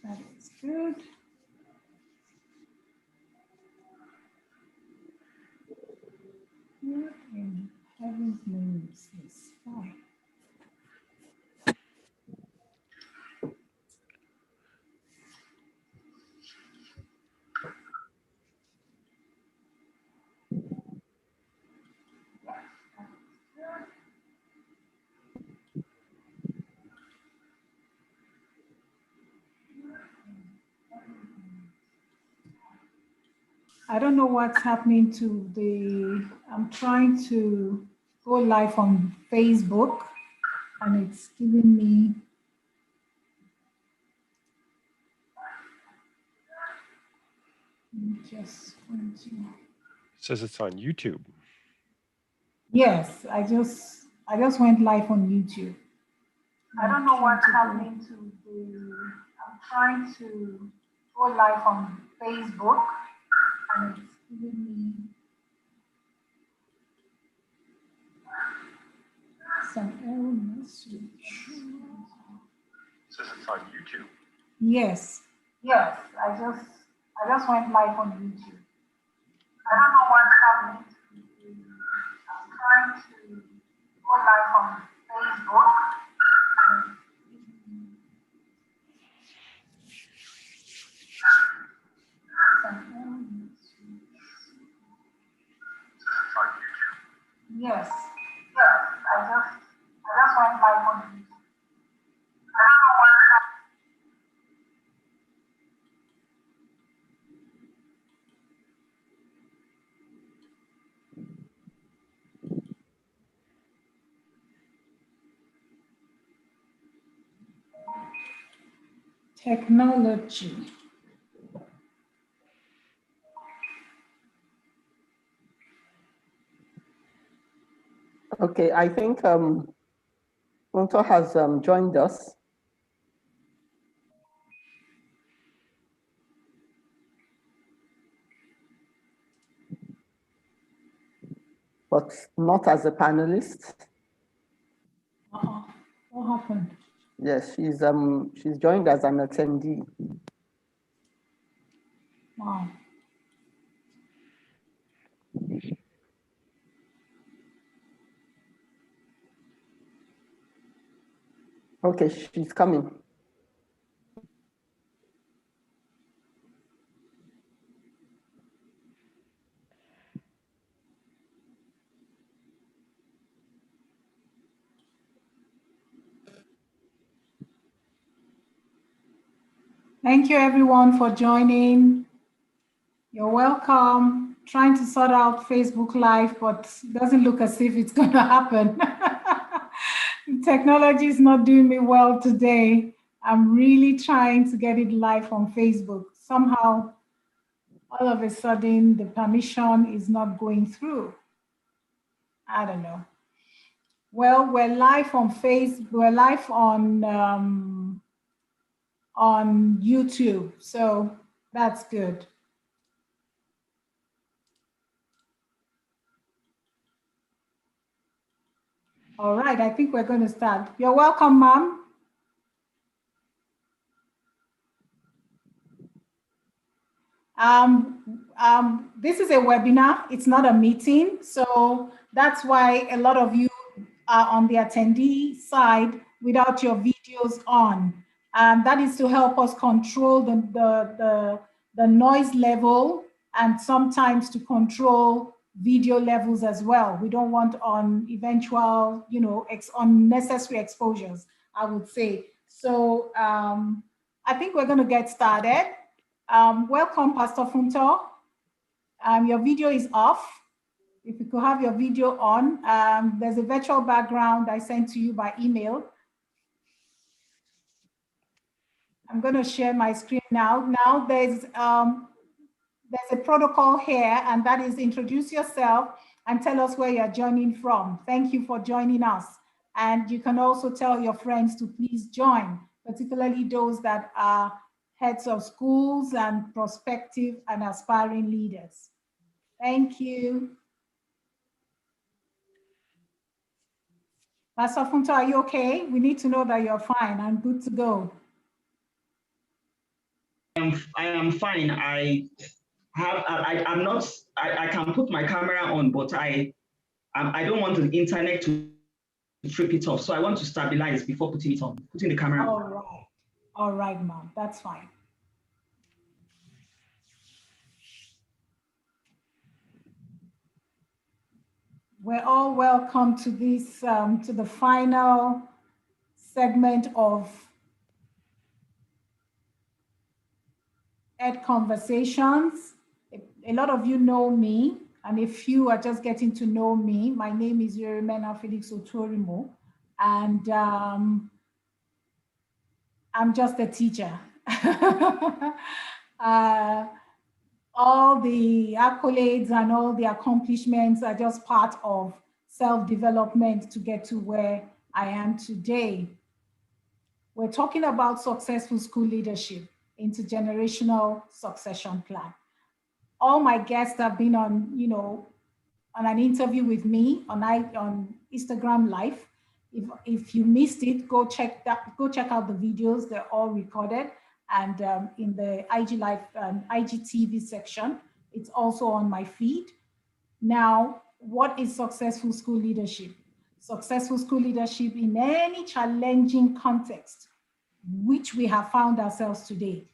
That is good. What in heaven's name is this? Why? I don't know what's happening to the, I'm trying to go live on Facebook and it's giving me, just want to, It says it's on YouTube. yes, I just went live on YouTube. I don't know what's happening to the, I'm trying to go live on Facebook and it's giving me some error message. It says it's on YouTube. Yes, I just went live on YouTube. I don't know what's happening. I'm trying to go live on Facebook. Yes, I just went live on YouTube. I don't know what's happening. Technology. Okay, I think Funto has joined us. But not as a panelist. What happened? Yes, she's joined as an attendee. Wow. Okay, she's coming. Thank you everyone for joining. You're welcome. Trying to sort out Facebook Live, but it doesn't look as if it's going to happen. Technology is not doing me well today. I'm really trying to get it live on Facebook. Somehow, all of a sudden, the permission is not going through. I don't know. Well, we're live on Facebook. We're live on YouTube, so that's good. All right, I think we're going to start. You're welcome, ma'am. This is a webinar, it's not a meeting. So that's why a lot of you are on the attendee side without your videos on. That is to help us control the noise level and sometimes to control video levels as well. We don't want on eventual, unnecessary exposures, I would say. So I think we're going to get started. Welcome, Pastor Funto. Your video is off. If you could have your video on, there's a virtual background I sent to you by email. I'm going to share my screen now. Now there's a protocol here, and that is introduce yourself and tell us where you're joining from. Thank you for joining us. And you can also tell your friends to please join, particularly those that are heads of schools and prospective and aspiring leaders. Thank you. Pastor Funto, are you okay? We need to know that you're fine and good to go. am fine. I'm not. I can put my camera on, but I don't want the internet to trip it off. So I want to stabilize before putting it on, putting the camera on. All right, ma'am. That's fine. We're all welcome to this, to the final segment of Ed Conversations. A lot of you know me, and a few are just getting to know me. My name is Yerimena Felix Otorimo, and I'm just a teacher. All the accolades and all the accomplishments are just part of self-development to get to where I am today. We're talking about successful school leadership, intergenerational succession plan. All my guests have been on, on an interview with me on Instagram Live. If you missed it, go check out the videos. They're all recorded. And in the IG Live, IGTV section, it's also on my feed. Now, what is successful school leadership? Successful school leadership in any challenging context, which we have found ourselves today,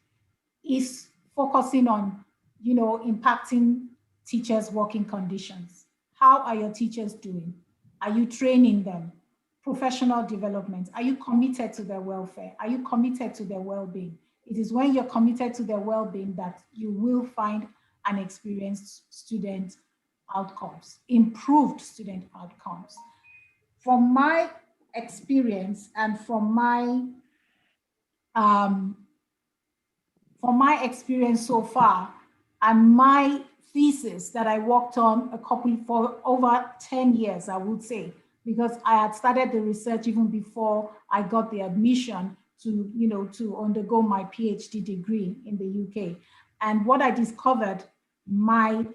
is focusing on, impacting teachers' working conditions. How are your teachers doing? Are you training them? Professional development. Are you committed to their welfare? Are you committed to their well-being? It is when you're committed to their well-being that you will find and experience student outcomes, improved student outcomes. From my experience and from my experience so far, and my thesis that I worked on for over 10 years, I would say, because I had started the research even before I got the admission to undergo my PhD degree in the UK. And what I discovered, my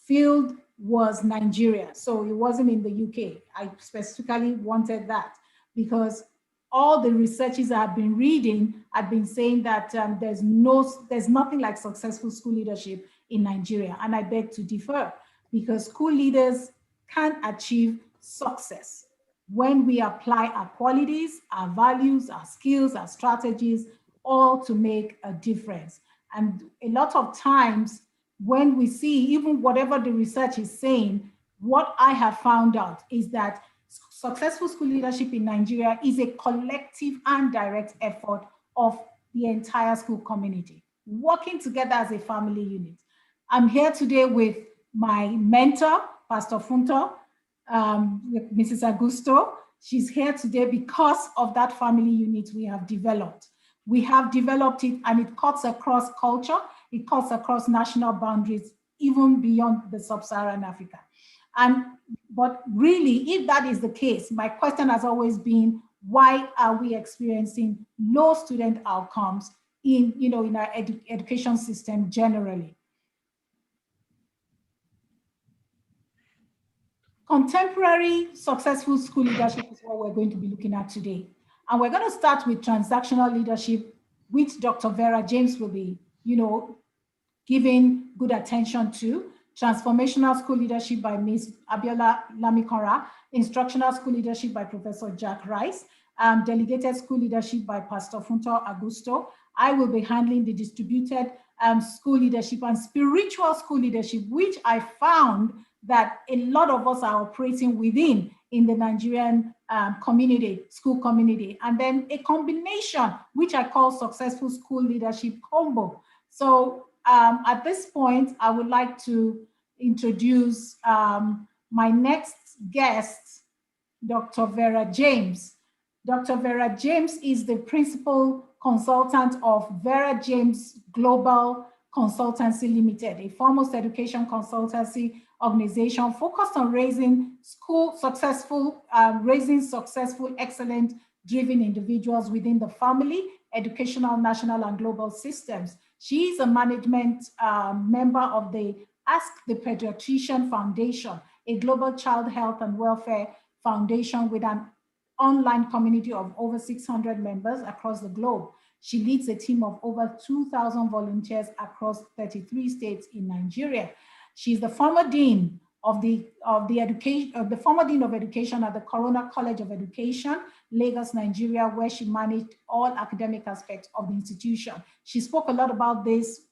field was Nigeria. So it wasn't in the UK. I specifically wanted that because all the researches I've been reading had been saying that there's nothing like successful school leadership in Nigeria. And I beg to differ, because school leaders can achieve success when we apply our qualities, our values, our skills, our strategies, all to make a difference. And a lot of times when we see even whatever the research is saying, what I have found out is that successful school leadership in Nigeria is a collective and direct effort of the entire school community, working together as a family unit. I'm here today with my mentor, Pastor Funto, Mrs. Augusto. She's here today because of that family unit we have developed. We have developed it, and it cuts across culture, it cuts across national boundaries, even beyond the sub-Saharan Africa. But really, if that is the case, my question has always been, why are we experiencing low student outcomes in our education system generally? Contemporary successful school leadership is what we're going to be looking at today. And we're going to start with transactional leadership, which Dr. Vera James will be, giving good attention to. Transformational school leadership by Ms. Abiola Lamikora, instructional school leadership by Professor Jack Rice, delegated school leadership by Pastor Funto Augusto. I will be handling the distributed school leadership and spiritual school leadership, which I found that a lot of us are operating within in the Nigerian community, school community, and then a combination, which I call successful school leadership combo. So at this point, I would like to introduce my next guest, Dr. Vera James. Dr. Vera James is the principal consultant of Vera James Global Consultancy Limited, a foremost education consultancy organization focused on raising successful, excellent, driven individuals within the family, educational, national, and global systems. She is a management member of the Ask the Pediatrician Foundation, a global child health and welfare foundation with an online community of over 600 members across the globe. She leads a team of over 2,000 volunteers across 33 states in Nigeria. She's the former dean of the former dean of education at the Corona College of Education, Lagos, Nigeria, where she managed all academic aspects of the institution. She spoke a lot about this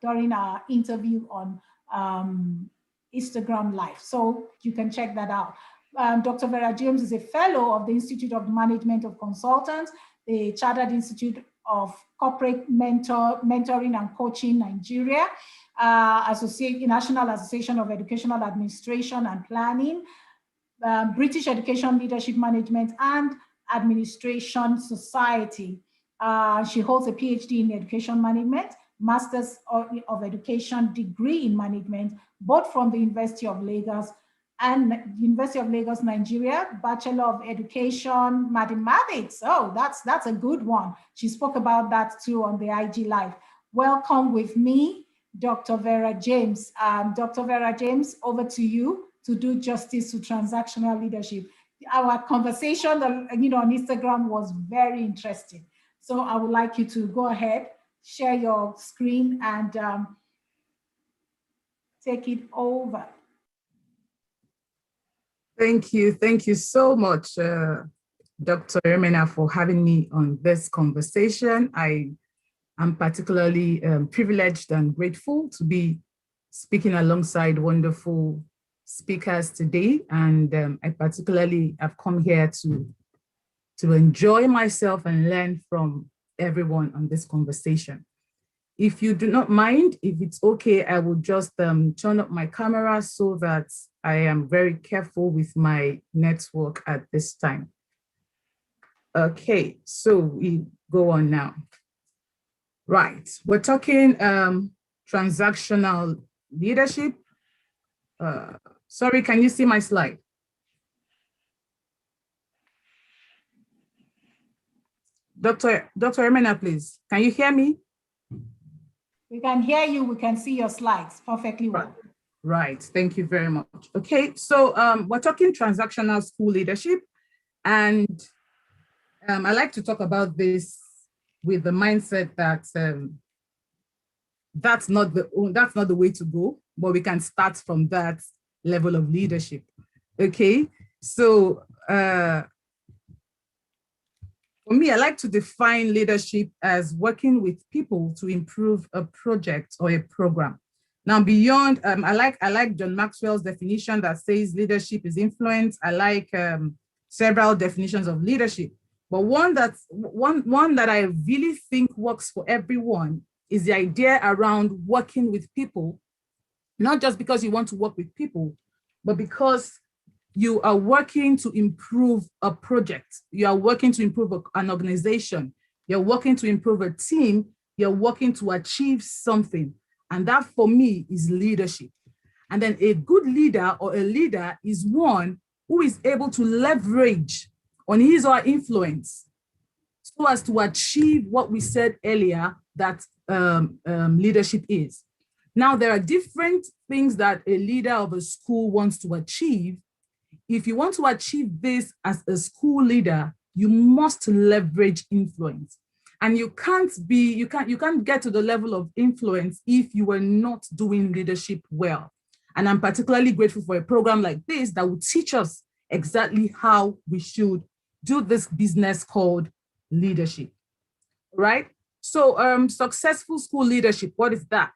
during our interview on Instagram Live, so you can check that out. Dr. Vera James is a fellow of the Institute of Management of Consultants, the Chartered Institute of Corporate Mentoring and Coaching, Nigeria, National Association of Educational Administration and Planning, British Education Leadership Management and Administration Society. She holds a PhD in Education Management, Masters of Education degree in Management, both from the University of Lagos and University of Lagos, Nigeria, Bachelor of Education, Mathematics. Oh, that's a good one. She spoke about that too on the IG Live. Welcome with me, Dr. Vera James. Dr. Vera James, over to you to do justice to transactional leadership. Our conversation on Instagram was very interesting. So I would like you to go ahead, share your screen and take it over. Thank you so much, Dr. Emena, for having me on this conversation. I am particularly privileged and grateful to be speaking alongside wonderful speakers today. And I particularly have come here to enjoy myself and learn from everyone on this conversation. If you do not mind, if it's okay, I will just turn up my camera so that I am very careful with my network at this time. Okay, so we go on now. Right, we're talking transactional leadership. Sorry, can you see my slide? Dr. Emena, please, can you hear me? We can hear you, we can see your slides perfectly well. Right, thank you very much. Okay, so we're talking transactional school leadership, and I like to talk about this with the mindset that that's not the way to go, but we can start from that level of leadership. Okay, so for me, I like to define leadership as working with people to improve a project or a program. Now, beyond, I like John Maxwell's definition that says leadership is influence. I like several definitions of leadership, but one that I really think works for everyone is the idea around working with people, not just because you want to work with people, but because you are working to improve a project. You are working to improve an organization. You're working to improve a team. You're working to achieve something. And that for me is leadership. And then a good leader or a leader is one who is able to leverage on his or her influence so as to achieve what we said earlier that leadership is. Now, there are different things that a leader of a school wants to achieve. If you want to achieve this as a school leader, you must leverage influence. And you can't get to the level of influence if you are not doing leadership well. And I'm particularly grateful for a program like this that will teach us exactly how we should do this business called leadership, right? So successful school leadership, what is that?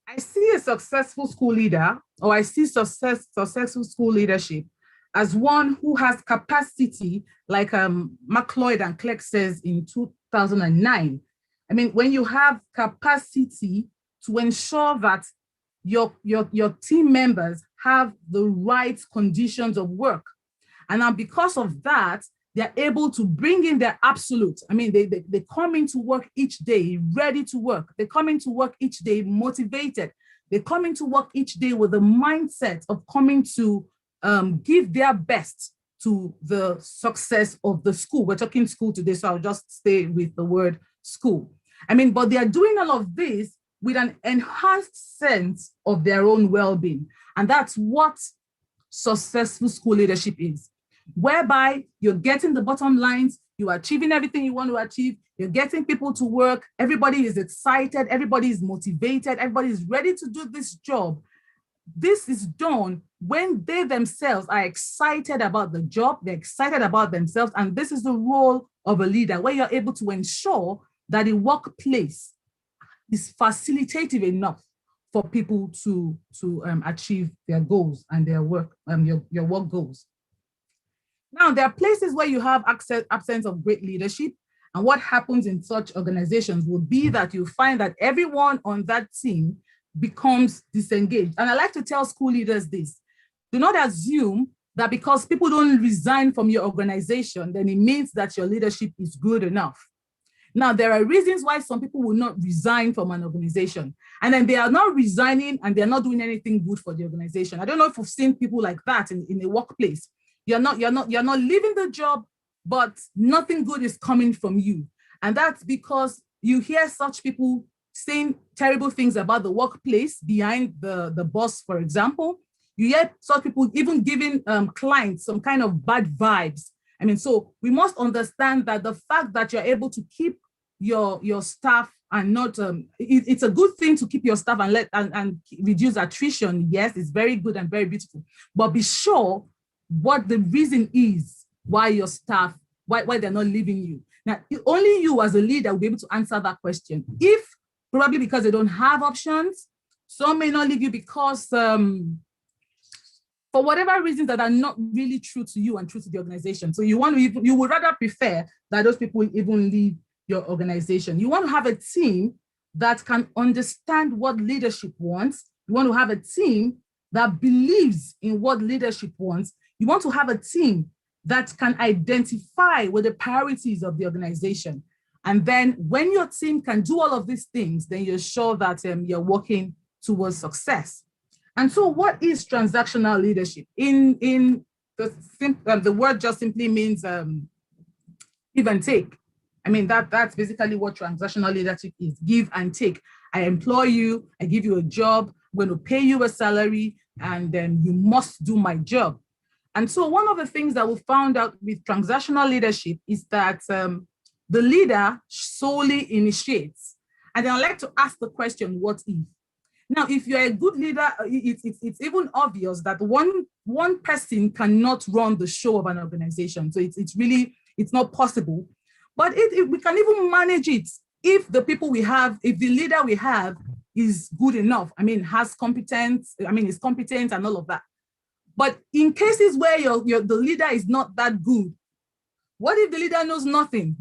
I see a successful school leader, or I see successful school leadership as one who has capacity, like McLeod and Clegg says in 2009. I mean, when you have capacity to ensure that your team members have the right conditions of work. And now because of that, they're able to bring in their absolute. I mean, they come into work each day ready to work. They come into work each day motivated. They come into work each day with the mindset of coming to give their best to the success of the school. We're talking school today, so I'll just stay with the word school. I mean, but they are doing all of this with an enhanced sense of their own well-being. And that's what successful school leadership is, whereby you're getting the bottom lines, you're achieving everything you want to achieve, you're getting people to work, everybody is excited, everybody is motivated, everybody is ready to do this job. This is done when they themselves are excited about the job, they're excited about themselves, and this is the role of a leader, where you're able to ensure that the workplace is facilitative enough for people to achieve their goals and their work, your work goals. Now, there are places where you have absence of great leadership, and what happens in such organizations would be that you find that everyone on that team becomes disengaged. And I like to tell school leaders this: do not assume that because people don't resign from your organization, then it means that your leadership is good enough. Now, there are reasons why some people will not resign from an organization, and then they are not resigning and they're not doing anything good for the organization. I don't know if you've seen people like that in a workplace. You're not leaving the job, but nothing good is coming from you. And that's because you hear such people saying terrible things about the workplace behind the boss, for example. You hear such people even giving clients some kind of bad vibes. I mean, so we must understand that the fact that you're able to keep your staff and not, it's a good thing to keep your staff and reduce attrition. Yes, it's very good and very beautiful, but be sure what the reason is why your staff, why they're not leaving you. Now, only you as a leader will be able to answer that question. If probably because they don't have options, some may not leave you because for whatever reasons that are not really true to you and true to the organization. So you would rather prefer that those people even leave your organization. You want to have a team that can understand what leadership wants. You want to have a team that believes in what leadership wants. You want to have a team that can identify with the priorities of the organization. And then when your team can do all of these things, then you're sure that you're working towards success. And so what is transactional leadership? In the word just simply means give and take. I mean, that's basically what transactional leadership is, give and take. I employ you, I give you a job, I'm going to pay you a salary, and then you must do my job. And so one of the things that we found out with transactional leadership is that the leader solely initiates. And then I like to ask the question, what if? Now, if you're a good leader, it's even obvious that one person cannot run the show of an organization. So it's not possible. But we can even manage it if the people we have, if the leader we have is good enough. I mean, has competence. I mean, is competent and all of that. But in cases where the leader is not that good, what if the leader knows nothing?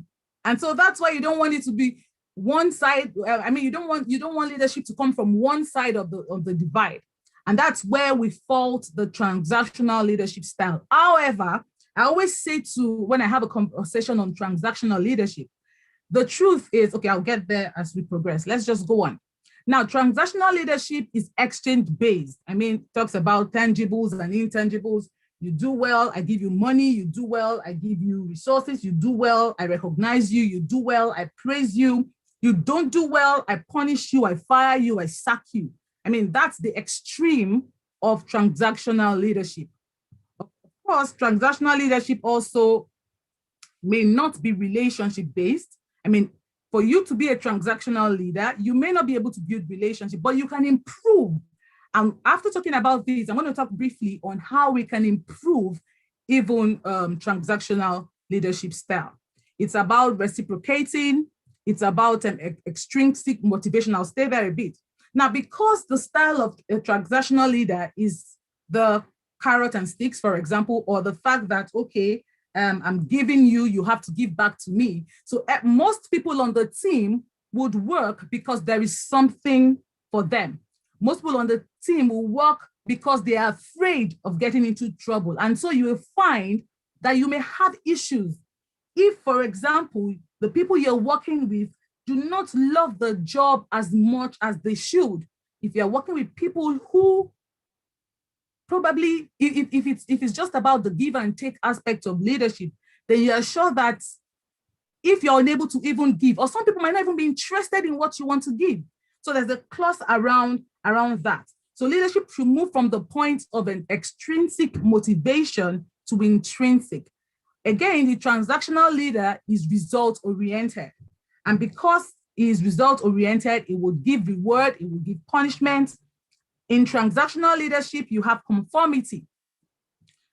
And so that's why you don't want it to be one side. I mean, you don't want leadership to come from one side of the divide. And that's where we fault the transactional leadership style. However, I always say when I have a conversation on transactional leadership, the truth is, okay, I'll get there as we progress. Let's just go on. Now, transactional leadership is exchange-based. I mean, it talks about tangibles and intangibles. You do well, I give you money. You do well, I give you resources. You do well, I recognize you. You do well, I praise you. You don't do well, I punish you, I fire you, I sack you. I mean, that's the extreme of transactional leadership. Of course, transactional leadership also may not be relationship-based. I mean, for you to be a transactional leader, you may not be able to build relationship, but you can improve. And after talking about this, I'm going to talk briefly on how we can improve even transactional leadership style. It's about reciprocating. It's about an extrinsic motivation. I'll stay there a bit. Now, because the style of a transactional leader is the carrot and sticks, for example, or the fact that, okay, I'm giving you, you have to give back to me. So most people on the team would work because there is something for them. Most people on the team will work because they are afraid of getting into trouble. And so you will find that you may have issues if, for example, the people you're working with do not love the job as much as they should. If you're working with people who probably, if it's just about the give and take aspect of leadership, then you're sure that if you're unable to even give, or some people might not even be interested in what you want to give. So there's a clause around that. So leadership should move from the point of an extrinsic motivation to intrinsic. again, the transactional leader is result-oriented. And because he is result-oriented, it will give reward, it will give punishment. In transactional leadership, you have conformity.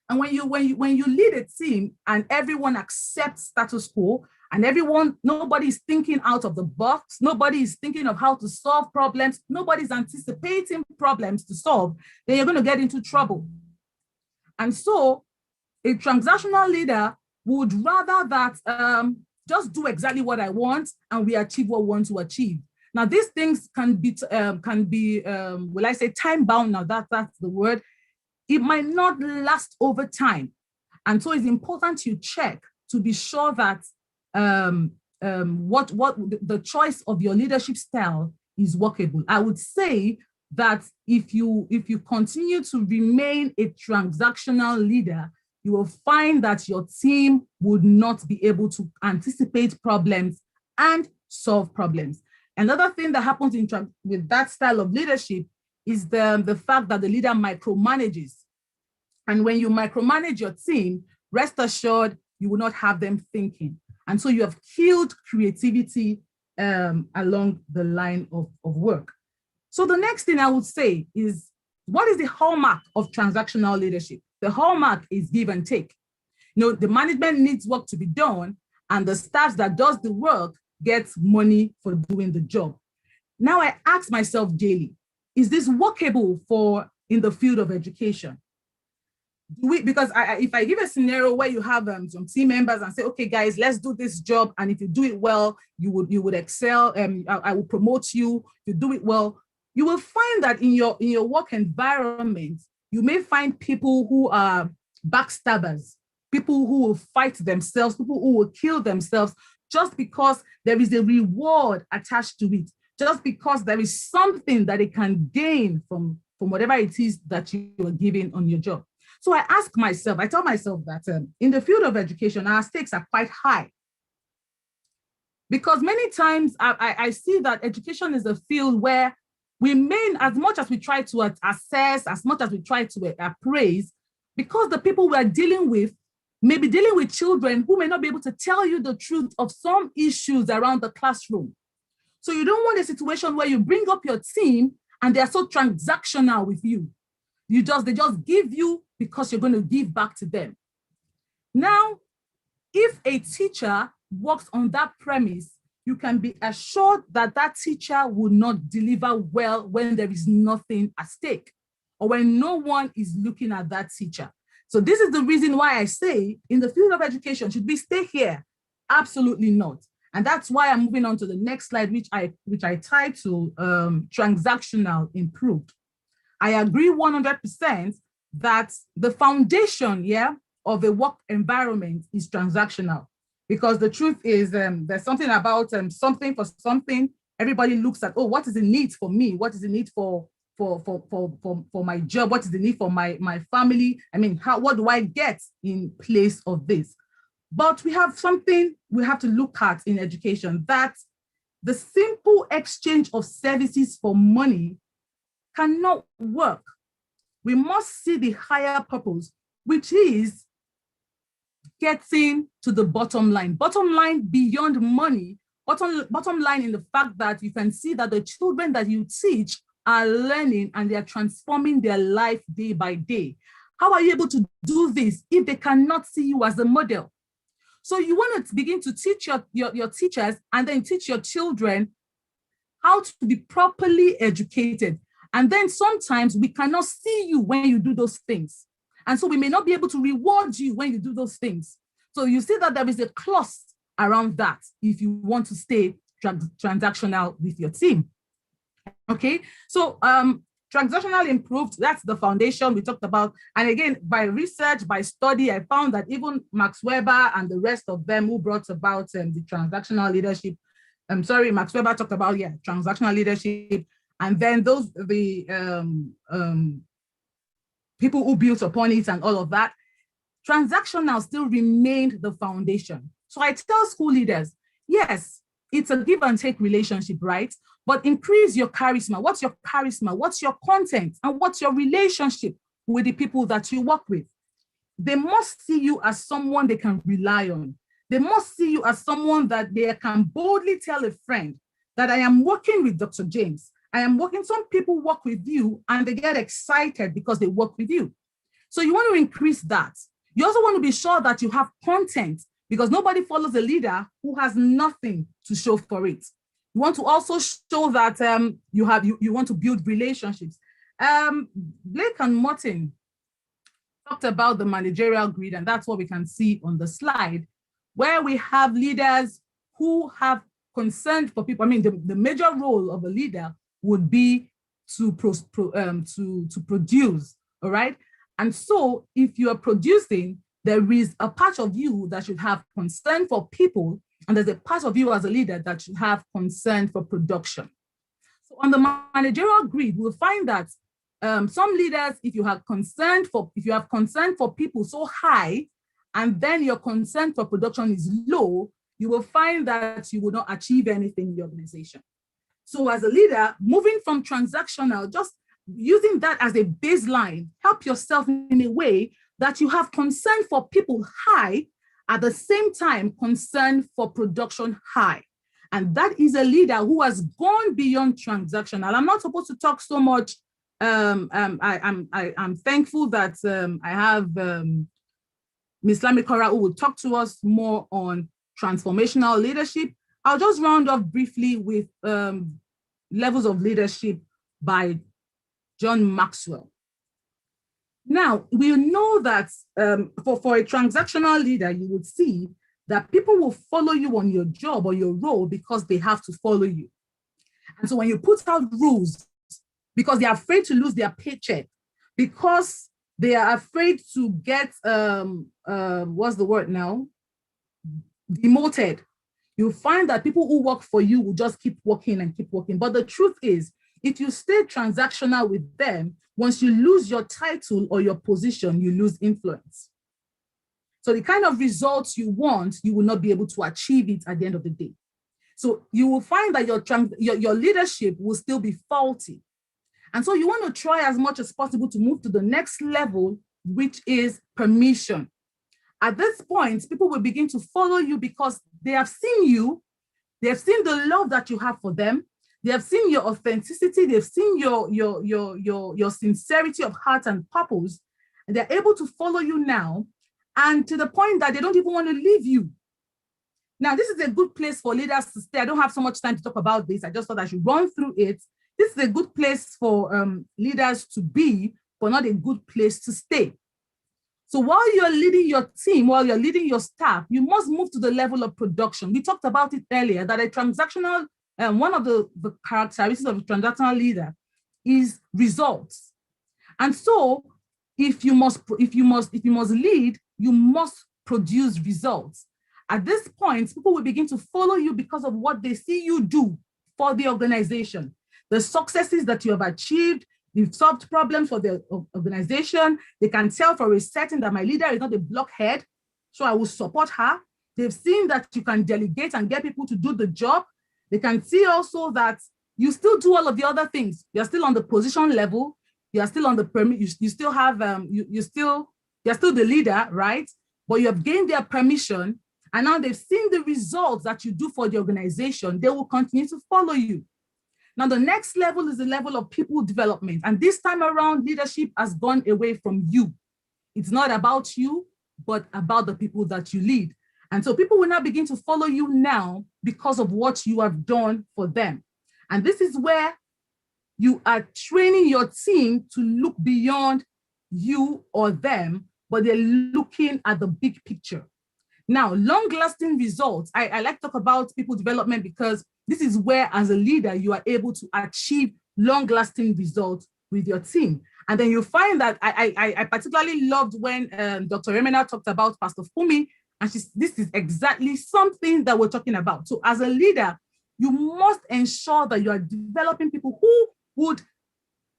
And when you lead a team and everyone accepts status quo, and nobody is thinking out of the box, nobody is thinking of how to solve problems, nobody's anticipating problems to solve, then you're going to get into trouble. And so a transactional leader would rather that just do exactly what I want and we achieve what we want to achieve. Now, these things can be will I say time bound? Now that's the word. It might not last over time. And so it's important you check to be sure that what the choice of your leadership style is workable. I would say that if you continue to remain a transactional leader, you will find that your team would not be able to anticipate problems and solve problems. Another thing that happens with that style of leadership is the fact that the leader micromanages. And when you micromanage your team, rest assured, you will not have them thinking. And so you have killed creativity along the line of work. So the next thing I would say is, what is the hallmark of transactional leadership? The hallmark is give and take. The management needs work to be done, and the staff that does the work gets money for doing the job. Now I ask myself daily, is this workable in the field of education? Because if I give a scenario where you have some team members and say, okay, guys, let's do this job, and if you do it well, you would excel, I will promote you. If you do it well, you will find that in your work environment, you may find people who are backstabbers, people who will fight themselves, people who will kill themselves just because there is a reward attached to it, just because there is something that they can gain from whatever it is that you are giving on your job. So I tell myself that in the field of education, our stakes are quite high. Because many times I see that education is a field where we may, as much as we try to assess, as much as we try to appraise, because the people we are dealing with may be dealing with children who may not be able to tell you the truth of some issues around the classroom. So you don't want a situation where you bring up your team and they're so transactional with you. They just give you because you're going to give back to them. Now, if a teacher works on that premise, you can be assured that that teacher will not deliver well when there is nothing at stake or when no one is looking at that teacher. So this is the reason why I say in the field of education, should we stay here? Absolutely not. And that's why I'm moving on to the next slide, which I title transactional improved. I agree 100% that the foundation of a work environment is transactional, because the truth is there's something about something for something. Everybody looks at, oh, what is the need for me? What is the need for my job? What is the need for my family? I mean, what do I get in place of this? But we have something we have to look at in education, that the simple exchange of services for money cannot work. We must see the higher purpose, which is getting to the bottom line. Bottom line beyond money, bottom line in the fact that you can see that the children that you teach are learning and they are transforming their life day by day. How are you able to do this if they cannot see you as a model? So you want to begin to teach your teachers and then teach your children how to be properly educated. And then sometimes we cannot see you when you do those things. And so we may not be able to reward you when you do those things. So you see that there is a clause around that if you want to stay transactional with your team. Okay, so transactional improved, that's the foundation we talked about. And again, by research, by study, I found that even Max Weber and the rest of them who brought about the transactional leadership, Max Weber talked about, transactional leadership. And then people who built upon it and all of that, transactional still remained the foundation. So I tell school leaders, yes, it's a give and take relationship, right? But increase your charisma. What's your charisma? What's your content? And what's your relationship with the people that you work with? they must see you as someone they can rely on. They must see you as someone that they can boldly tell a friend that I am working with Dr. James. I am working, some people work with you and they get excited because they work with you. So you want to increase that. You also want to be sure that you have content, because nobody follows a leader who has nothing to show for it. You want to also show that you want to build relationships. Blake and Martin talked about the managerial grid, and that's what we can see on the slide, where we have leaders who have concern for people. I mean, the major role of a leader would be to produce, all right? And so if you are producing, there is a part of you that should have concern for people, and there's a part of you as a leader that should have concern for production. So on the managerial grid, we'll find that some leaders, if you have concern for people so high, and then your concern for production is low, you will find that you will not achieve anything in the organization. So as a leader, moving from transactional, just using that as a baseline, help yourself in a way that you have concern for people high, at the same time, concern for production high. And that is a leader who has gone beyond transactional. I'm not supposed to talk so much. I'm thankful that I have Ms. Lamikora, who will talk to us more on transformational leadership. I'll just round off briefly with levels of leadership by John Maxwell. Now, we know that for a transactional leader, you would see that people will follow you on your job or your role because they have to follow you. And so when you put out rules, because they're afraid to lose their paycheck, because they are afraid to get, what's the word now? Demoted. You'll find that people who work for you will just keep working and keep working. But the truth is, if you stay transactional with them, once you lose your title or your position, you lose influence. So the kind of results you want, you will not be able to achieve it at the end of the day. So you will find that your leadership will still be faulty. And so you want to try as much as possible to move to the next level, which is permission. At this point, people will begin to follow you because they have seen you, they have seen the love that you have for them, they have seen your authenticity, they've seen your sincerity of heart and purpose, and they're able to follow you now, and to the point that they don't even want to leave you. Now, this is a good place for leaders to stay. I don't have so much time to talk about this. I just thought I should run through it. This is a good place for leaders to be, but not a good place to stay. So while you're leading your team, while you're leading your staff, you must move to the level of production. We talked about it earlier, that a transactional, one of the characteristics of a transactional leader is results. And so if you must lead, you must produce results. At this point, people will begin to follow you because of what they see you do for the organization, the successes that you have achieved. You've solved problems for the organization. They can tell for a certain that my leader is not a blockhead, so I will support her. They've seen that you can delegate and get people to do the job. They can see also that you still do all of the other things. You're still on the position level. You're still on the permit. You still have you're still the leader, right? But you have gained their permission, and now they've seen the results that you do for the organization. They will continue to follow you. Now, the next level is the level of people development. And this time around, leadership has gone away from you. It's not about you, but about the people that you lead. And so people will now begin to follow you now because of what you have done for them. And this is where you are training your team to look beyond you or them, but they're looking at the big picture. Now, long-lasting results. I like to talk about people development because this is where, as a leader, you are able to achieve long-lasting results with your team. And then you find that I particularly loved when Dr. Remena talked about Pastor Fumi, and this is exactly something that we're talking about. So as a leader, you must ensure that you are developing people who would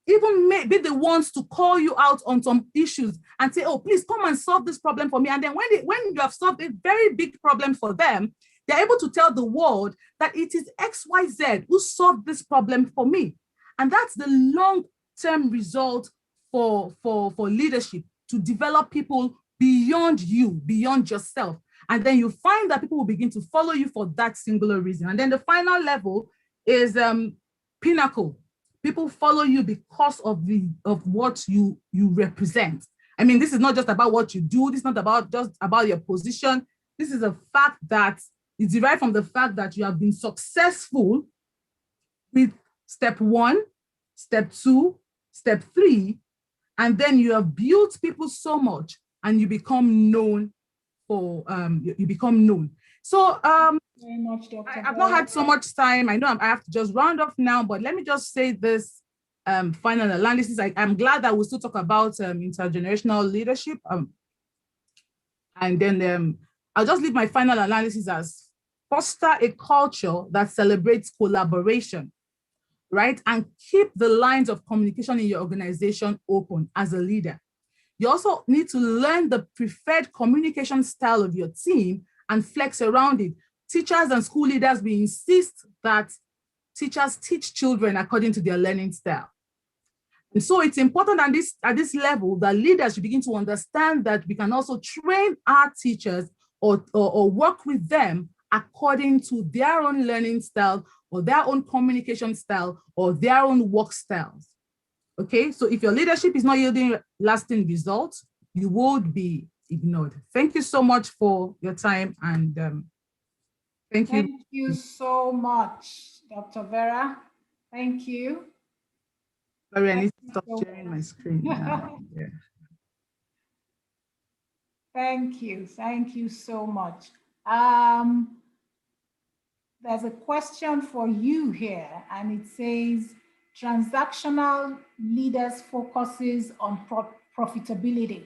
even be the ones to call you out on some issues and say, oh, please come and solve this problem for me. And then when you have solved a very big problem for them, they're able to tell the world that it is XYZ who solved this problem for me. And that's the long-term result for leadership, to develop people beyond you, beyond yourself. And then you find that people will begin to follow you for that singular reason. And then the final level is pinnacle. People follow you because of what you represent. I mean, this is not just about what you do. This is not just about your position. This is a fact that is derived from the fact that you have been successful with step 1, step 2, step 3, and then you have built people so much and you become known for, you become known. So very much, Dr. I've not had so much time. I know I have to just round off now, but let me just say this final analysis. I'm glad that we'll still talk about intergenerational leadership. And then I'll just leave my final analysis as foster a culture that celebrates collaboration, right? And keep the lines of communication in your organization open as a leader. You also need to learn the preferred communication style of your team and flex around it. Teachers and school leaders, we insist that teachers teach children according to their learning style. And so it's important at this level that leaders should begin to understand that we can also train our teachers or work with them according to their own learning style or their own communication style or their own work styles. Okay, so if your leadership is not yielding lasting results, you would be ignored. Thank you so much for your time, and thank you. Thank you so much, Dr. Vera. Thank you. Sorry, I need to stop sharing my screen now. Yeah. Thank you so much. There's a question for you here, and it says, transactional leaders focuses on profitability.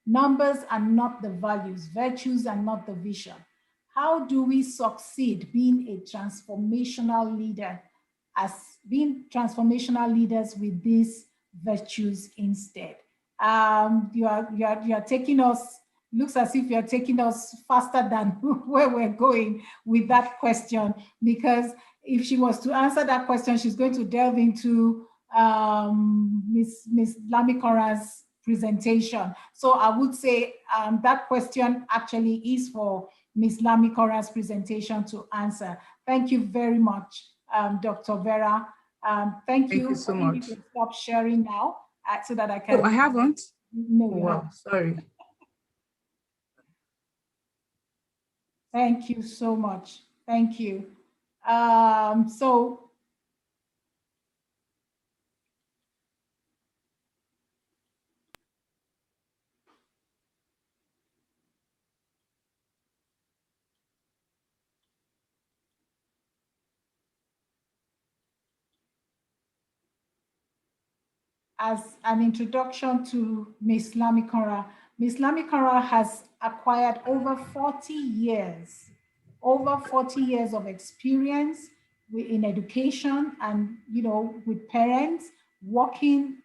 Numbers are not the values, virtues are not the vision. How do we succeed being a transformational leader, as being transformational leaders with these virtues instead? You are taking us, looks as if you're taking us faster than where we're going with that question, because if she was to answer that question, she's going to delve into Ms. Lamikora's presentation. So I would say that question actually is for Ms. Lamikora's presentation to answer. Thank you very much, Dr. Vera. Thank you so much. You can stop sharing now so that I can. Oh, I haven't? No, you wow, haven't. Sorry. Thank you so much. Thank you. So as an introduction to Ms. Lamikora, Ms. Lamikora has acquired over 40 years of experience in education and, with parents, working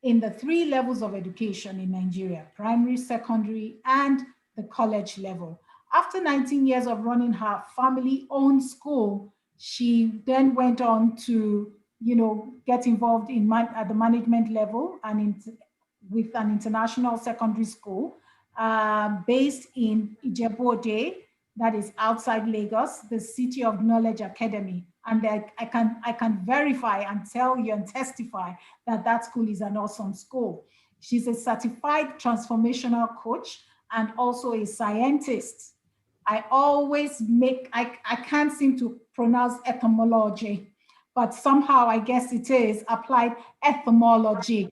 in the 3 levels of education in Nigeria: primary, secondary, and the college level. After 19 years of running her family-owned school, she then went on to, get involved at the management level and with an international secondary school based in Ijebu-Ode, that is outside Lagos, the City of Knowledge Academy. And I can verify and tell you and testify that that school is an awesome school. She's a certified transformational coach and also a scientist. I can't seem to pronounce etymology, but somehow I guess it is applied etymology.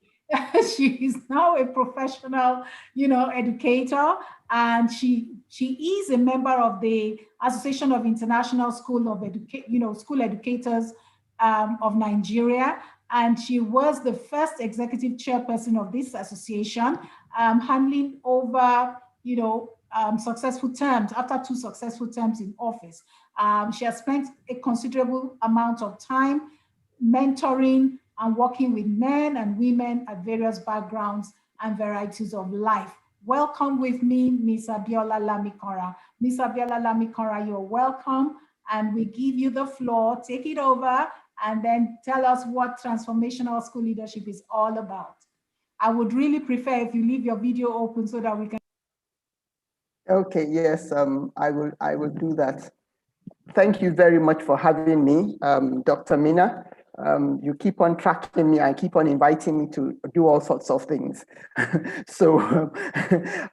She is now a professional, educator, and she is a member of the Association of International School Educators of Nigeria, and she was the first executive chairperson of this association, handling over, successful terms, after 2 successful terms in office. She has spent a considerable amount of time mentoring and working with men and women at various backgrounds and varieties of life. Welcome with me, Ms. Abiola Lamikora. Ms. Abiola Lamikora, you're welcome, and we give you the floor. Take it over and then tell us what transformational school leadership is all about. I would really prefer if you leave your video open so that we can Okay, yes, I will do that. Thank you very much for having me, Dr. Mina. You keep on tracking me and keep on inviting me to do all sorts of things. So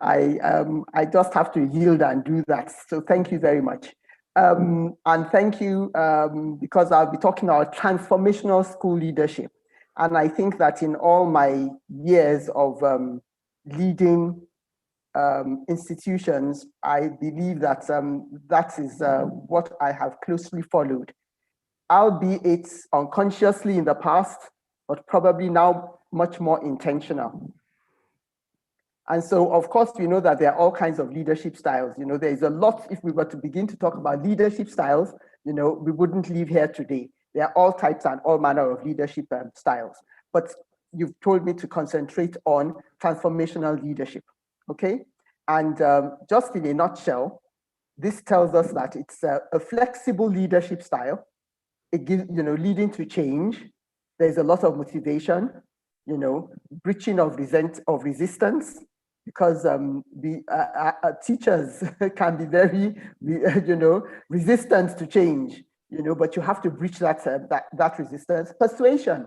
I just have to yield and do that. So thank you very much. And thank you because I'll be talking about transformational school leadership. And I think that in all my years of leading institutions, I believe that that is what I have closely followed, albeit unconsciously in the past, but probably now much more intentional. And so, of course, we know that there are all kinds of leadership styles. You know, there's a lot, if we were to begin to talk about leadership styles, you know, we wouldn't leave here today. There are all types and all manner of leadership styles. But you've told me to concentrate on transformational leadership. Okay, and just in a nutshell, this tells us that it's a flexible leadership style. It gives, you know, leading to change. There's a lot of motivation, you know, breaching of resistance, because teachers can be very, you know, resistant to change, you know, but you have to breach that that resistance. Persuasion,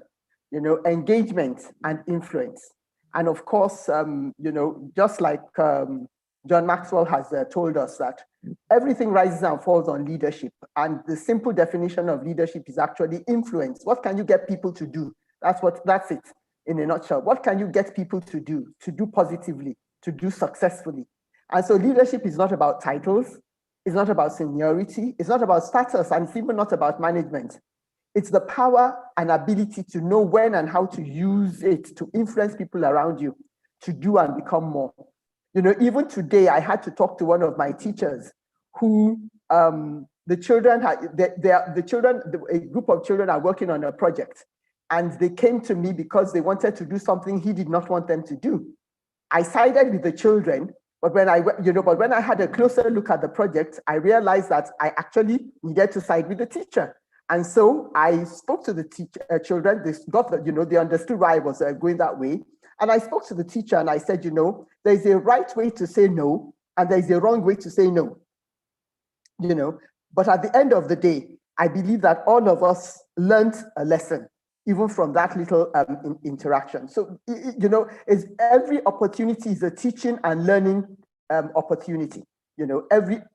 you know, engagement and influence. And of course, you know, just like John Maxwell has told us that everything rises and falls on leadership. And the simple definition of leadership is actually influence. What can you get people to do? That's it in a nutshell. What can you get people to do positively, to do successfully? And so leadership is not about titles. It's not about seniority. It's not about status, and it's even not about management. It's the power and ability to know when and how to use it to influence people around you, to do and become more. You know, even today, I had to talk to one of my teachers who the children, a group of children are working on a project, and they came to me because they wanted to do something he did not want them to do. I sided with the children, but when I had a closer look at the project, I realized that I actually needed to side with the teacher. And so I spoke to the children. They got the, you know, they understood why I was going that way. And I spoke to the teacher and I said, you know, there's a right way to say no, and there's a wrong way to say no. You know, but at the end of the day, I believe that all of us learned a lesson, even from that little interaction. So, you know, every opportunity is a teaching and learning opportunity. You know,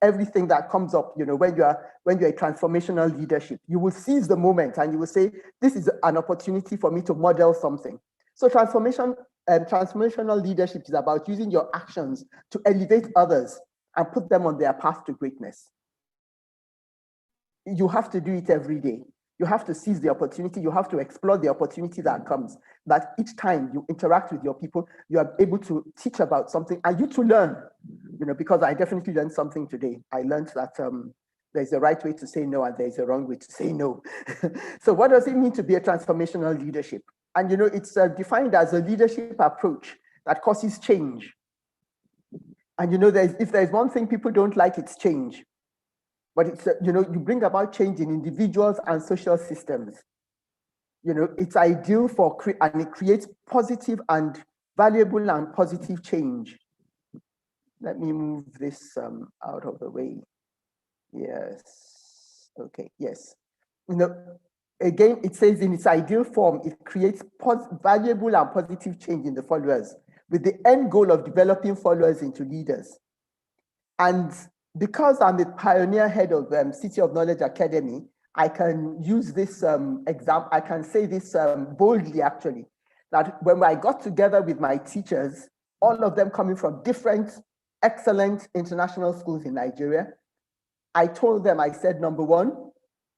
everything that comes up, you know, when you're a transformational leadership, you will seize the moment and you will say, this is an opportunity for me to model something. So transformational leadership is about using your actions to elevate others and put them on their path to greatness. You have to do it every day. You have to seize the opportunity. You have to explore the opportunity that comes. That each time you interact with your people, you are able to teach about something and you to learn. You know, because I definitely learned something today. I learned that there's a right way to say no and there's a wrong way to say no. So what does it mean to be a transformational leadership? And, you know, it's defined as a leadership approach that causes change. And, you know, if there's one thing people don't like, it's change. But it's, you know, you bring about change in individuals and social systems. You know, it's ideal and it creates positive and valuable and positive change. Let me move this out of the way. Yes. Okay. Yes. You know, again, it says in its ideal form, it creates valuable and positive change in the followers, with the end goal of developing followers into leaders. And because I'm the pioneer head of City of Knowledge Academy, I can use this example. I can say this boldly, actually, that when I got together with my teachers, all of them coming from different excellent international schools in Nigeria, I told them, I said, number one,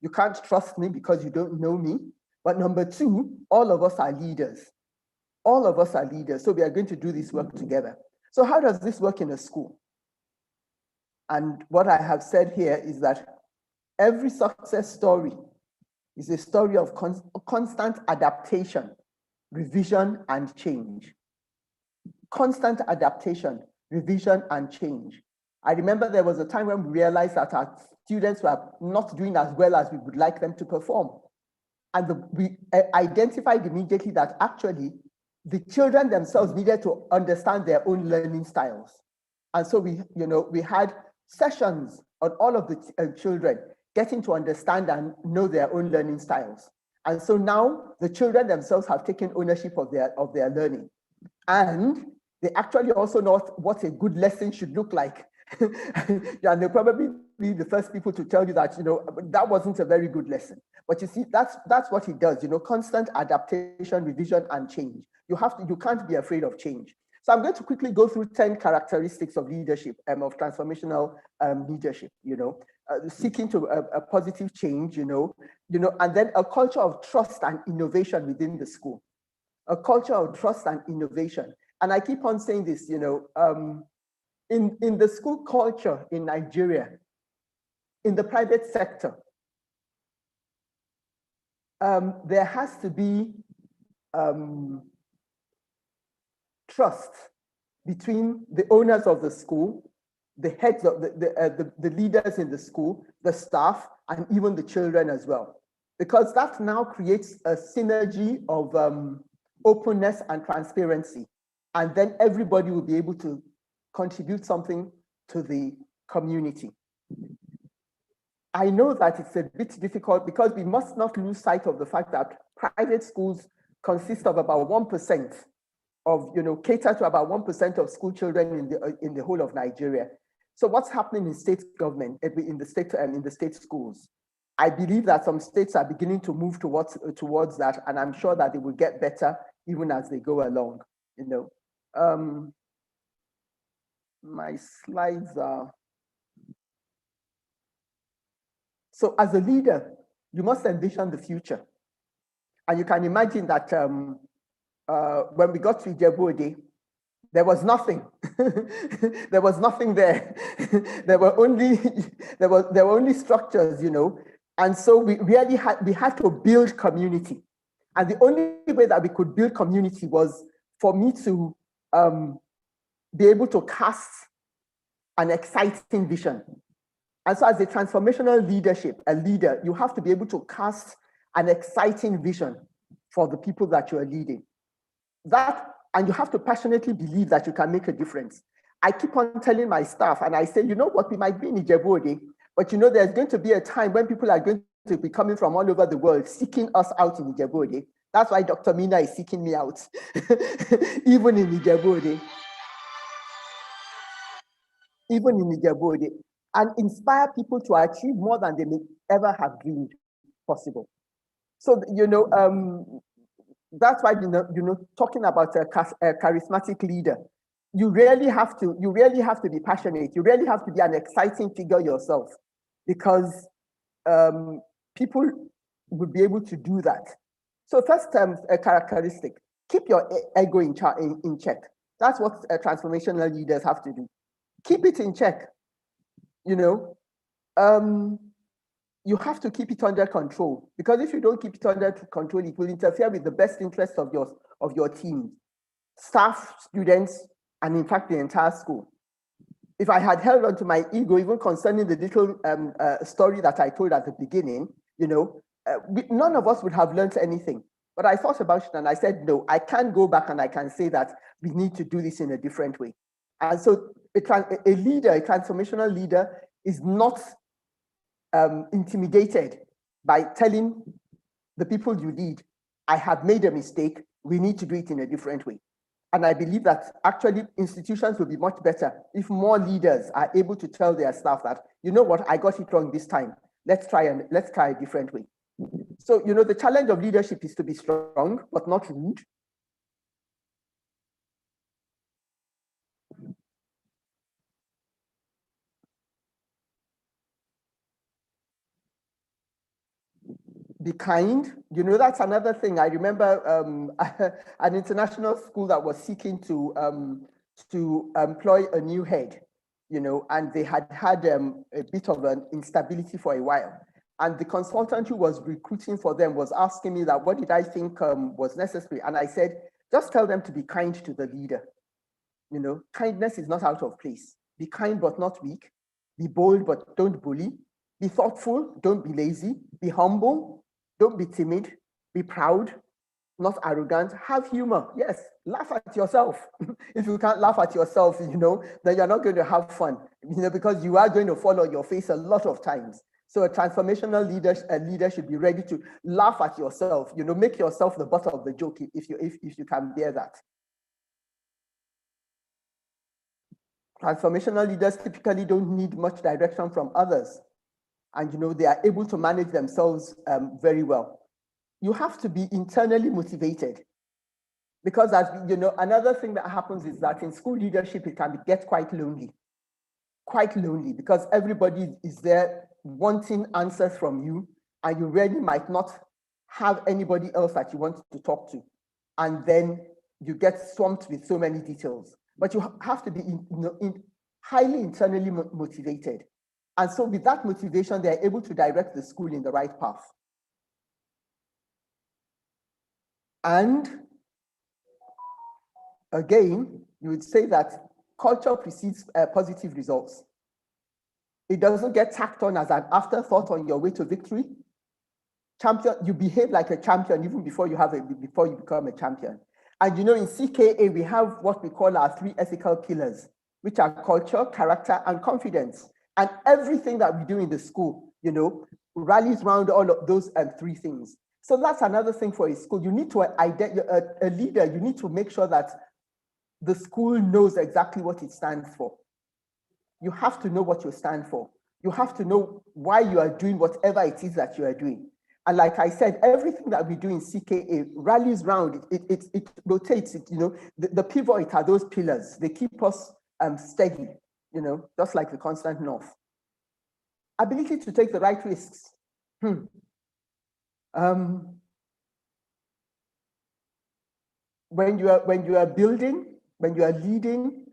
you can't trust me because you don't know me. But number two, all of us are leaders. All of us are leaders. So we are going to do this work together. So how does this work in a school? And what I have said here is that every success story is a story of constant adaptation, revision, and change. Constant adaptation, revision, and change. I remember there was a time when we realized that our students were not doing as well as we would like them to perform. And we identified immediately that actually the children themselves needed to understand their own learning styles. And so we had sessions on all of the children getting to understand and know their own learning styles. And so now the children themselves have taken ownership of their learning. And they actually also know what a good lesson should look like. And they'll probably be the first people to tell you that, that wasn't a very good lesson. But you see, that's what it does, constant adaptation, revision, and change. You can't be afraid of change. So I'm going to quickly go through 10 characteristics of leadership, of transformational leadership, seeking to a positive change, and then a culture of trust and innovation within the school. A culture of trust and innovation. And I keep on saying this, in the school culture in Nigeria, in the private sector, there has to be trust between the owners of the school, the heads of the leaders in the school, the staff, and even the children as well. Because that now creates a synergy of openness and transparency. And then everybody will be able to contribute something to the community. I know that it's a bit difficult because we must not lose sight of the fact that private schools consist of about 1% of, cater to about 1% of school children in the whole of Nigeria. So what's happening in state government, in the state schools? I believe that some states are beginning to move towards that, and I'm sure that they will get better even as they go along. My slides are. So as a leader, you must envision the future. And you can imagine that when we got to Ijebu-Ode, there was nothing. There was nothing there. There were only structures, And so we had to build community. And the only way that we could build community was for me to be able to cast an exciting vision. And so as a transformational leader, you have to be able to cast an exciting vision for the people that you are leading. And you have to passionately believe that you can make a difference. I keep on telling my staff, and I say, we might be in Ijebu-Ode, but there's going to be a time when people are going to be coming from all over the world seeking us out in Ijebu-Ode. That's why Dr. Mina is seeking me out, even in Ijebu-Ode. Even in Ijebu-Ode, and inspire people to achieve more than they may ever have dreamed possible. So, that's why, talking about a charismatic leader, you really have to be passionate. You really have to be an exciting figure yourself, because people will be able to do that. So first, a characteristic, keep your ego in check. That's what transformational leaders have to do. Keep it in check. You have to keep it under control, because if you don't keep it under control, it will interfere with the best interests of your team, staff, students, and in fact, the entire school. If I had held on to my ego, even concerning the little story that I told at the beginning, none of us would have learned anything. But I thought about it and I said, no, I can go back and I can say that we need to do this in a different way. And so a transformational leader is not intimidated by telling the people you lead, I have made a mistake, we need to do it in a different way. And I believe that actually institutions will be much better if more leaders are able to tell their staff that, I got it wrong this time. Let's try a different way. So, the challenge of leadership is to be strong, but not rude. Be kind. That's another thing. I remember an international school that was seeking to employ a new head, and they had a bit of an instability for a while. And the consultant who was recruiting for them was asking me that, what did I think was necessary? And I said, just tell them to be kind to the leader. Kindness is not out of place. Be kind, but not weak. Be bold, but don't bully. Be thoughtful, don't be lazy. Be humble, don't be timid. Be proud. not arrogant. Have humor. Yes, laugh at yourself. If you can't laugh at yourself, then you're not going to have fun, because you are going to fall on your face a lot of times. So a transformational leader should be ready to laugh at yourself, make yourself the butt of the joke if you can bear that. Transformational leaders typically don't need much direction from others. And they are able to manage themselves very well. You have to be internally motivated, because as another thing that happens is that in school leadership, it can get quite lonely, because everybody is there wanting answers from you, and you really might not have anybody else that you want to talk to. And then you get swamped with so many details, but you have to be highly internally motivated. And so with that motivation, they're able to direct the school in the right path. And again, you would say that culture precedes positive results. It doesn't get tacked on as an afterthought on your way to victory. You behave like a champion even before you become a champion. And in CKA, we have what we call our 3 ethical pillars, which are culture, character, and confidence. And everything that we do in the school, rallies around all of those 3 things. So that's another thing for a school. You need to a leader, you need to make sure that the school knows exactly what it stands for. You have to know what you stand for. You have to know why you are doing whatever it is that you are doing. And like I said, everything that we do in CKA rallies around it rotates. The pivot are those pillars. They keep us steady, just like the constant north. Ability to take the right risks. When you are building, when you are leading,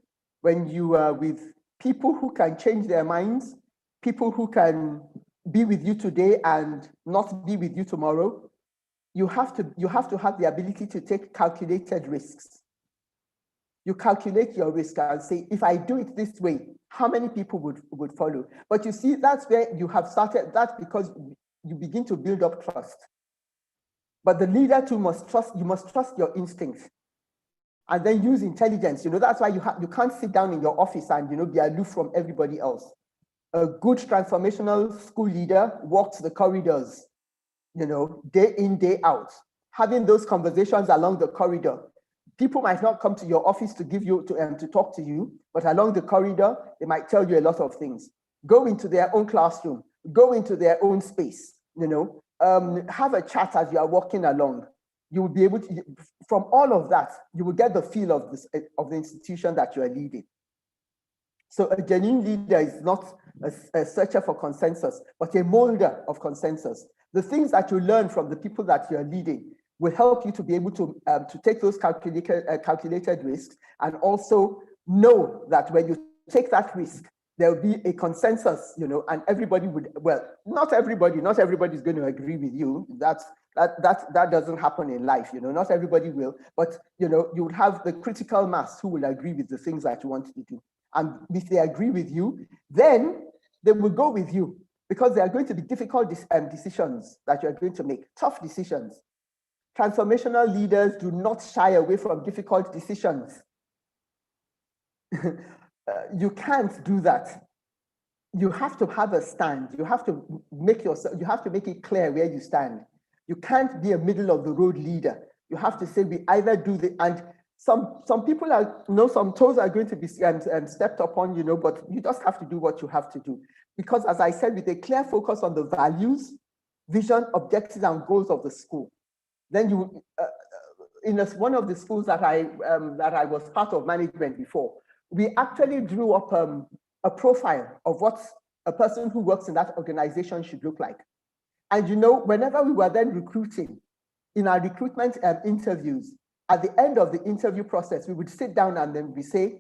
when you are with people who can change their minds, people who can be with you today and not be with you tomorrow, you have to have the ability to take calculated risks. You calculate your risk and say, if I do it this way, how many people would follow? But you see, that's where you have started. That's because you begin to build up trust. But the leader too must trust. You must trust your instincts, and then use intelligence. That's why you can't sit down in your office and be aloof from everybody else. A good transformational school leader walks the corridors, day in, day out, having those conversations along the corridor. People might not come to your office to talk to you, but along the corridor, they might tell you a lot of things. Go into their own classroom, go into their own space, have a chat as you are walking along. You will be able to, from all of that, you will get the feel of the institution that you are leading. So a genuine leader is not a searcher for consensus, but a molder of consensus. The things that you learn from the people that you are leading will help you to be able to take those calculated risks, and also know that when you take that risk, there will be a consensus, and everybody would, well, not everybody is going to agree with you. That doesn't happen in life, not everybody will, but you would have the critical mass who will agree with the things that you want to do. And if they agree with you, then they will go with you, because there are going to be difficult decisions that you're going to make, tough decisions. Transformational leaders do not shy away from difficult decisions. You can't do that. You have to have a stand. You have to make it clear where you stand. You can't be a middle of the road leader. You have to say, we either do and some people are, some toes are going to be stepped upon, but you just have to do what you have to do. Because as I said, with a clear focus on the values, vision, objectives, and goals of the school, then you, in one of the schools that I was part of management before, we actually drew up a profile of what a person who works in that organization should look like. And whenever we were then recruiting, in our recruitment interviews, at the end of the interview process, we would sit down and then we say,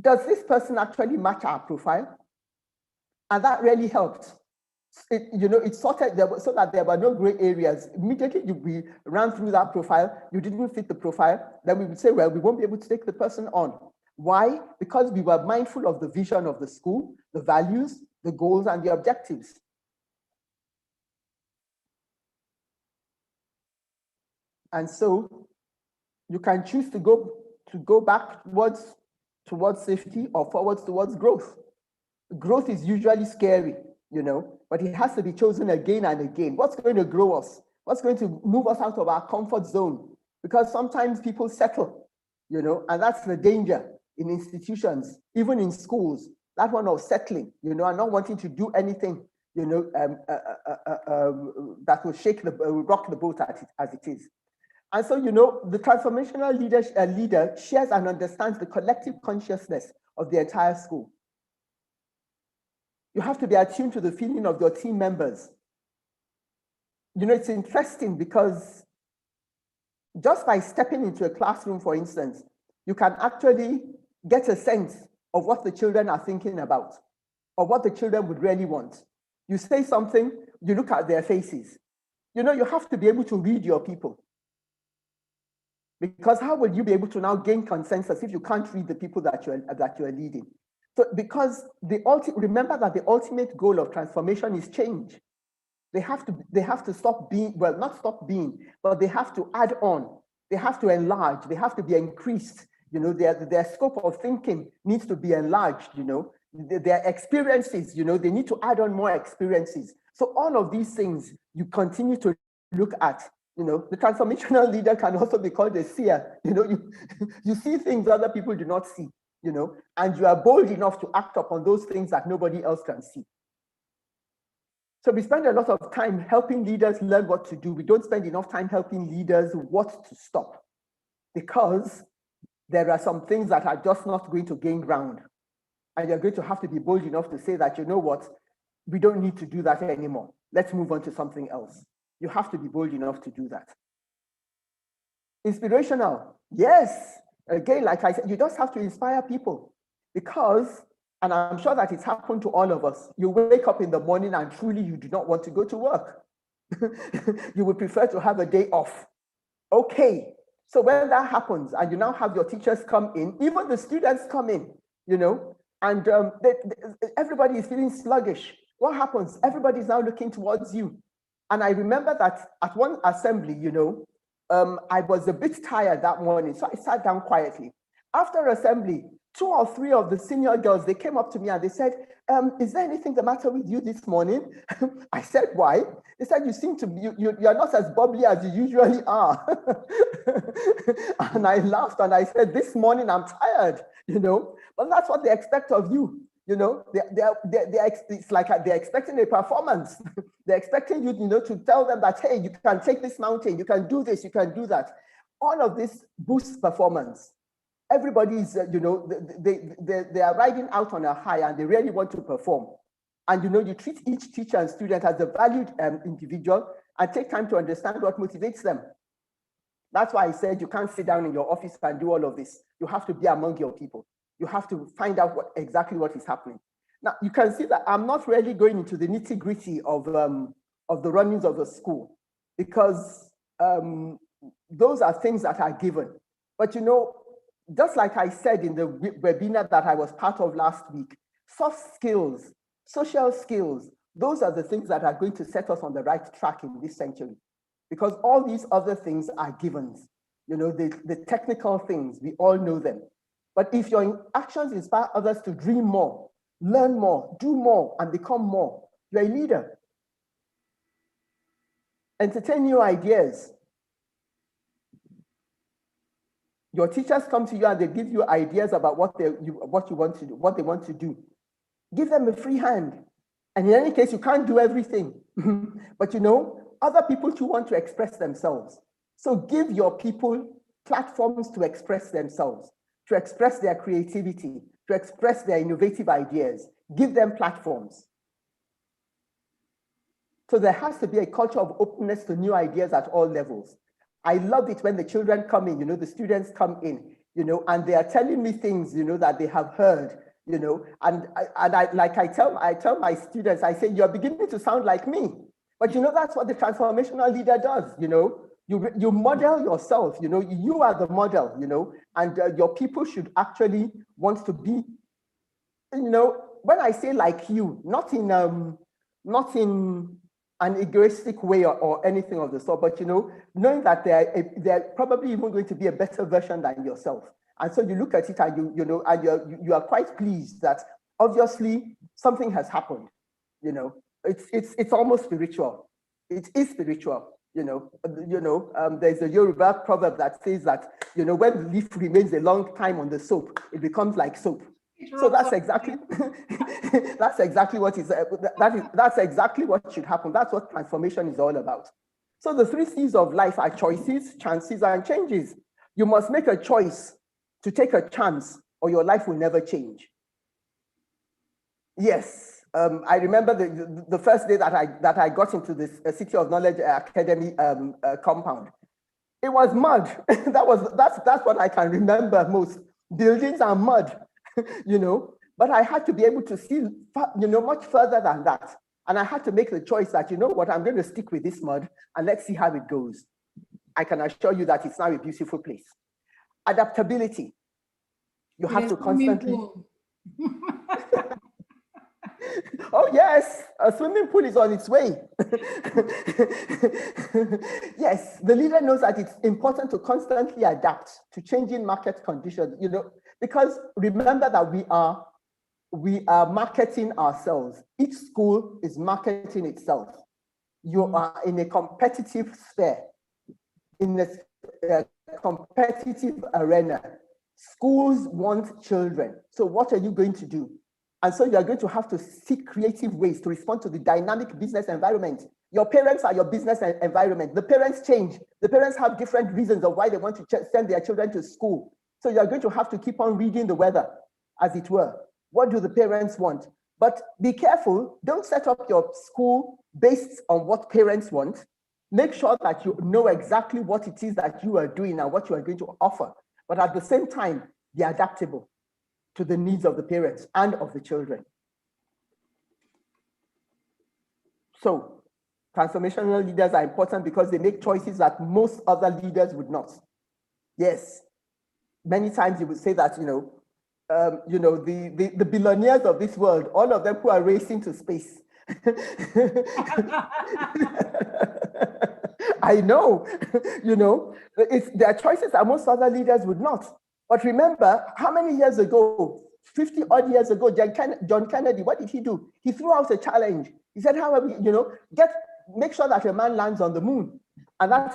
does this person actually match our profile? And that really helped. It sorted so that there were no gray areas. Immediately we ran through that profile, you didn't fit the profile, then we would say, well, we won't be able to take the person on. Why? Because we were mindful of the vision of the school, the values, the goals, and the objectives. And so you can choose to go back towards safety or forwards towards growth. Growth is usually scary, you know, but it has to be chosen again and again. What's going to grow us? What's going to move us out of our comfort zone? Because sometimes people settle, you know, and that's the danger in institutions, even in schools, that one of settling, you know, and not wanting to do anything, you know, that will rock the boat as it is. And so, you know, the transformational leader shares and understands the collective consciousness of the entire school. You have to be attuned to the feeling of your team members. You know, it's interesting because just by stepping into a classroom, for instance, you can actually get a sense of what the children are thinking about or what the children would really want. You say something, you look at their faces. You know, you have to be able to read your people. Because how will you be able to now gain consensus if you can't read the people that you're leading? So because remember that the ultimate goal of transformation is change. They have to stop being, well, not stop being, but they have to add on. They have to enlarge. They have to be increased. You know, their scope of thinking needs to be enlarged, you know. Their experiences, you know, they need to add on more experiences. So all of these things you continue to look at. You know, the transformational leader can also be called a seer. You know, you see things other people do not see, you know, and you are bold enough to act upon those things that nobody else can see. So we spend a lot of time helping leaders learn what to do. We don't spend enough time helping leaders what to stop, because there are some things that are just not going to gain ground. And you're going to have to be bold enough to say that, you know what, we don't need to do that anymore. Let's move on to something else. You have to be bold enough to do that. Inspirational, yes. Again, like I said, you just have to inspire people because, and I'm sure that it's happened to all of us, you wake up in the morning and truly you do not want to go to work. You would prefer to have a day off. Okay, so when that happens and you now have your teachers come in, even the students come in, you know, and everybody is feeling sluggish. What happens? Everybody is now looking towards you. And I remember that at one assembly, you know, I was a bit tired that morning, so I sat down quietly. After assembly, 2 or 3 of the senior girls, they came up to me and they said, is there anything the matter with you this morning? I said, why? They said, you seem to be, you're not as bubbly as you usually are. And I laughed and I said, this morning I'm tired, you know, but that's what they expect of you. You know, it's like they're expecting a performance. They're expecting you, you know, to tell them that, hey, you can take this mountain, you can do this, you can do that. All of this boosts performance. Everybody is, you know, they are riding out on a high and they really want to perform. And, you know, you treat each teacher and student as a valued individual and take time to understand what motivates them. That's why I said you can't sit down in your office and do all of this. You have to be among your people. You have to find out exactly what is happening. Now, you can see that I'm not really going into the nitty-gritty of the runnings of the school because those are things that are given. But, you know, just like I said in the webinar that I was part of last week, soft skills, social skills, those are the things that are going to set us on the right track in this century. Because all these other things are givens. You know, the technical things, we all know them. But if your actions inspire others to dream more, learn more, do more, and become more, you're a leader. Entertain new ideas. Your teachers come to you and they give you ideas about what they want to do. Give them a free hand. And in any case, you can't do everything. But you know, other people too want to express themselves. So give your people platforms to express themselves, to express their creativity, to express their innovative ideas. Give them platforms. So there has to be a culture of openness to new ideas at all levels. I love it when the children come in, you know, the students come in, you know, and they are telling me things, you know, that they have heard, you know, and I tell my students, I say, you're beginning to sound like me. But you know, that's what the transformational leader does, you know. You model yourself, you know, you are the model, you know, and your people should actually want to be, you know, when I say like you, not in an egoistic way or anything of the sort, but knowing that they're probably even going to be a better version than yourself. And so you look at it and you are quite pleased that obviously something has happened. It's almost spiritual. It is spiritual. There's a Yoruba proverb that says that when the leaf remains a long time on the soap, it becomes like soap. So that's exactly that's exactly what should happen. That's what transformation is all about. So the 3 C's of life are choices, chances, and changes. You must make a choice to take a chance, or your life will never change. Yes, I remember the first day that I got into this City of Knowledge Academy compound. It was mud. That's what I can remember most. Buildings are mud. But I had to be able to see, much further than that. And I had to make the choice that, what, I'm going to stick with this mud and let's see how it goes. I can assure you that it's now a beautiful place. Adaptability. You have to constantly. Oh, yes, a swimming pool is on its way. Yes, the leader knows that it's important to constantly adapt to changing market conditions, because remember that we are marketing ourselves. Each school is marketing itself. You are in a competitive sphere, in a competitive arena. Schools want children. So what are you going to do? And so you're going to have to seek creative ways to respond to the dynamic business environment. Your parents are your business environment. The parents change. The parents have different reasons of why they want to send their children to school. So you're going to have to keep on reading the weather, as it were. What do the parents want? But be careful. Don't set up your school based on what parents want. Make sure that you know exactly what it is that you are doing and what you are going to offer. But at the same time, be adaptable to the needs of the parents and of the children. So transformational leaders are important because they make choices that most other leaders would not. Yes, many times you would say that, the billionaires of this world, all of them who are racing to space. I know, it's their choices that most other leaders would not. But remember, how many years ago, 50 odd years ago, John Kennedy, what did he do? He threw out a challenge. He said, however, make sure that a man lands on the moon. And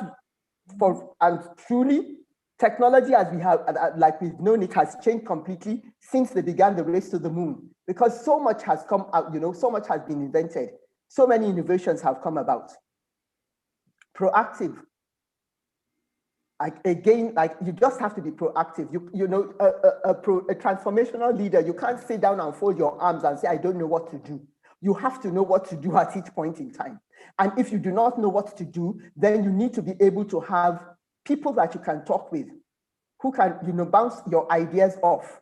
truly, technology as we have, like we've known it, has changed completely since they began the race to the moon, because so much has come out, so much has been invented. So many innovations have come about. Proactive. You just have to be proactive. A transformational leader, you can't sit down and fold your arms and say, I don't know what to do. You have to know what to do at each point in time. And if you do not know what to do, then you need to be able to have people that you can talk with, who can, bounce your ideas off.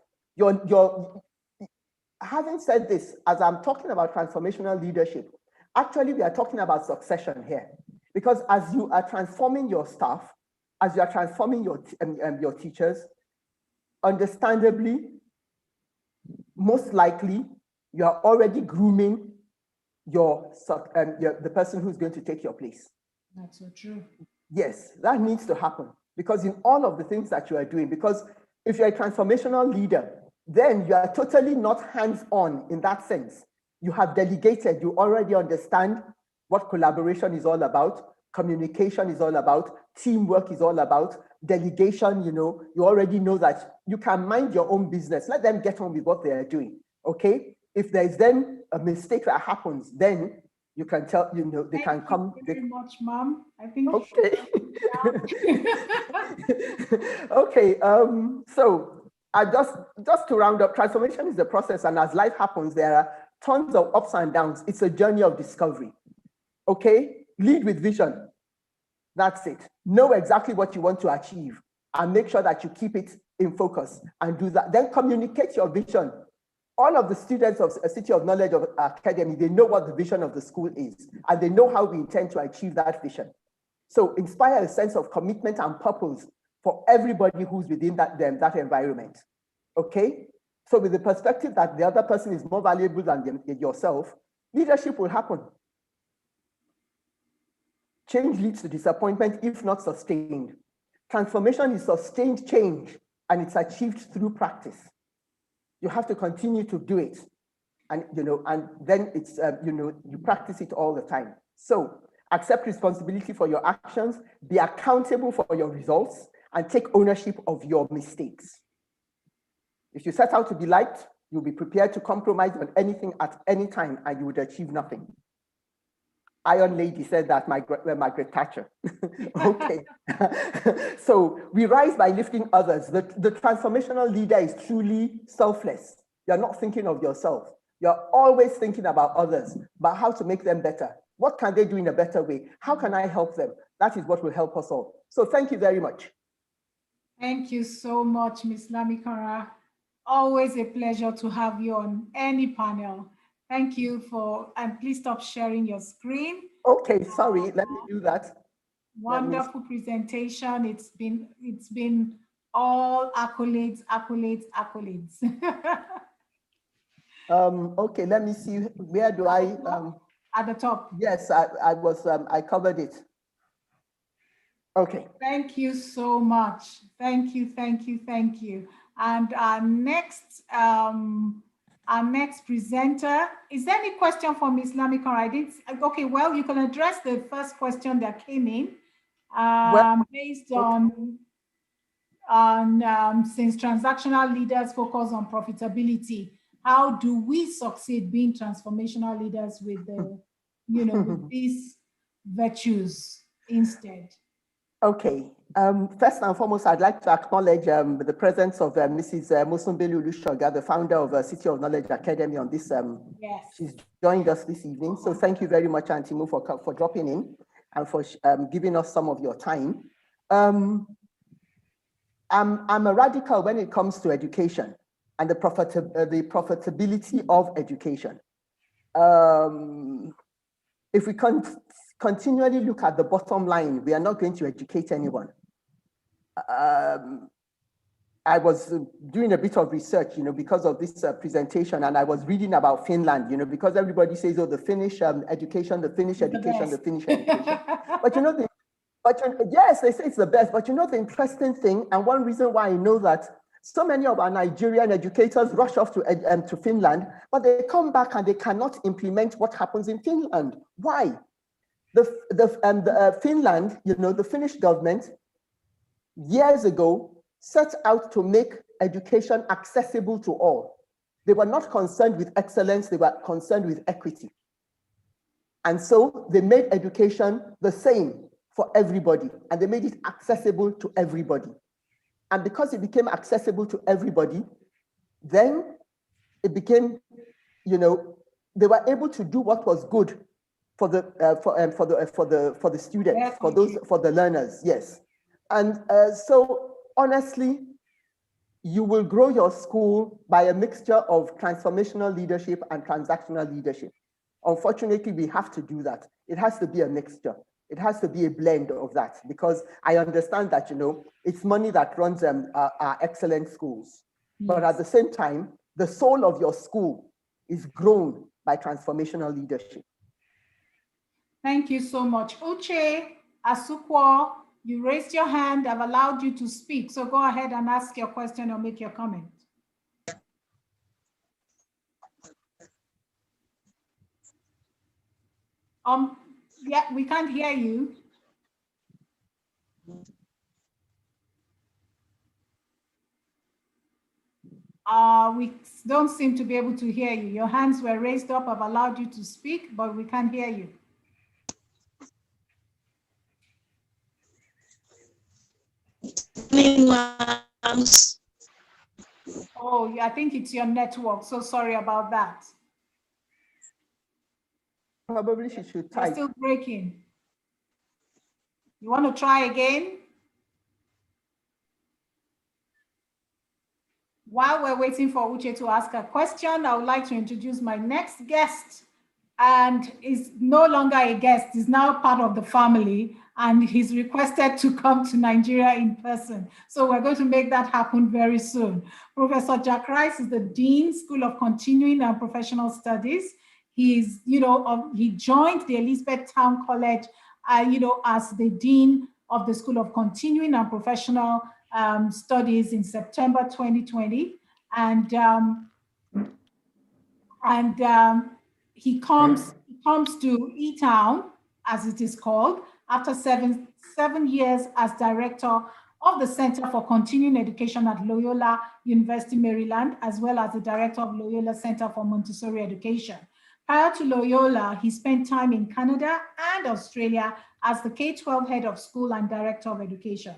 Having said this, as I'm talking about transformational leadership, actually we are talking about succession here. Because as you are transforming your staff, as you are transforming your teachers, understandably, most likely, you are already grooming the person who's going to take your place. That's so true. Yes, that needs to happen, because in all of the things that you are doing, because if you're a transformational leader, then you are totally not hands-on in that sense. You have delegated, you already understand what collaboration is all about, communication is all about, teamwork is all about, delegation, you already know that you can mind your own business. Let them get on with what they are doing, okay? If there's then a mistake that happens, then you can tell, they can come. Thank you very much, Mom. I think. Okay. Okay. So I just to round up, transformation is a process, and as life happens, there are tons of ups and downs. It's a journey of discovery. Okay. Lead with vision. That's it. Know exactly what you want to achieve and make sure that you keep it in focus and do that. Then communicate your vision. All of the students of City of Knowledge Academy, they know what the vision of the school is, and they know how we intend to achieve that vision. So inspire a sense of commitment and purpose for everybody who's within that environment. Okay? So with the perspective that the other person is more valuable than yourself, leadership will happen. Change leads to disappointment if not sustained. Transformation is sustained change, and it's achieved through practice. You have to continue to do it. And, and then it's, you practice it all the time. So accept responsibility for your actions, be accountable for your results, and take ownership of your mistakes. If you set out to be liked, you'll be prepared to compromise on anything at any time, and you would achieve nothing. Iron Lady said that, Margaret Thatcher. Okay. So we rise by lifting others. The transformational leader is truly selfless. You're not thinking of yourself. You're always thinking about others, about how to make them better. What can they do in a better way? How can I help them? That is what will help us all. So thank you very much. Thank you so much, Ms. Lamikara. Always a pleasure to have you on any panel. Thank you for, and please stop sharing your screen. Okay, sorry, let me do that. Wonderful presentation. It's been all accolades, accolades, accolades. Okay, let me see, where do I? At the top. Yes, I covered it. Okay. Thank you so much. Thank you, thank you, thank you. And our next presenter, is there any question for Ms. Lamikara? Okay, well, you can address the first question that came in based on since transactional leaders focus on profitability, how do we succeed being transformational leaders with the, with these virtues instead? Okay. First and foremost, I'd like to acknowledge the presence of Mrs. Mosunbelu Lushoga, the founder of City of Knowledge Academy on this. Yes. She's joined us this evening. So thank you very much, Auntie Mo, for dropping in and for giving us some of your time. I'm a radical when it comes to education and the profitability of education. If we continually look at the bottom line, we are not going to educate anyone. I was doing a bit of research, because of this presentation, and I was reading about Finland, because everybody says, oh, the Finnish education, the Finnish education, the Finnish education. But yes, they say it's the best, but the interesting thing, and one reason why I know that so many of our Nigerian educators rush off to Finland, but they come back and they cannot implement what happens in Finland. Why? Finland, the Finnish government, years ago, set out to make education accessible to all. They were not concerned with excellence, they were concerned with equity. And so they made education the same for everybody, and they made it accessible to everybody. And because it became accessible to everybody, then it became, they were able to do what was good for the students, yes, for the learners, yes. And so honestly, you will grow your school by a mixture of transformational leadership and transactional leadership. Unfortunately, we have to do that. It has to be a mixture. It has to be a blend of that, because I understand that, it's money that runs our excellent schools. Yes. But at the same time, the soul of your school is grown by transformational leadership. Thank you so much. Uche Asukwo, you raised your hand. I've allowed you to speak. So go ahead and ask your question or make your comment. Yeah, we can't hear you. We don't seem to be able to hear you. Your hands were raised up. I've allowed you to speak, but we can't hear you. Oh, I think it's your network. So sorry about that. Probably she should type. It's still breaking. You want to try again? While we're waiting for Uche to ask a question, I would like to introduce my next guest. And is no longer a guest, he's now part of the family, and he's requested to come to Nigeria in person. So we're going to make that happen very soon. Professor Jack Rice is the Dean, School of Continuing and Professional Studies. He's, he joined the Elizabeth Town College as the Dean of the School of Continuing and Professional Studies in September 2020. And he comes to E-Town, as it is called, after seven years as director of the Center for Continuing Education at Loyola University, Maryland, as well as the director of Loyola Center for Montessori Education. Prior to Loyola, he spent time in Canada and Australia as the K-12 head of school and director of education.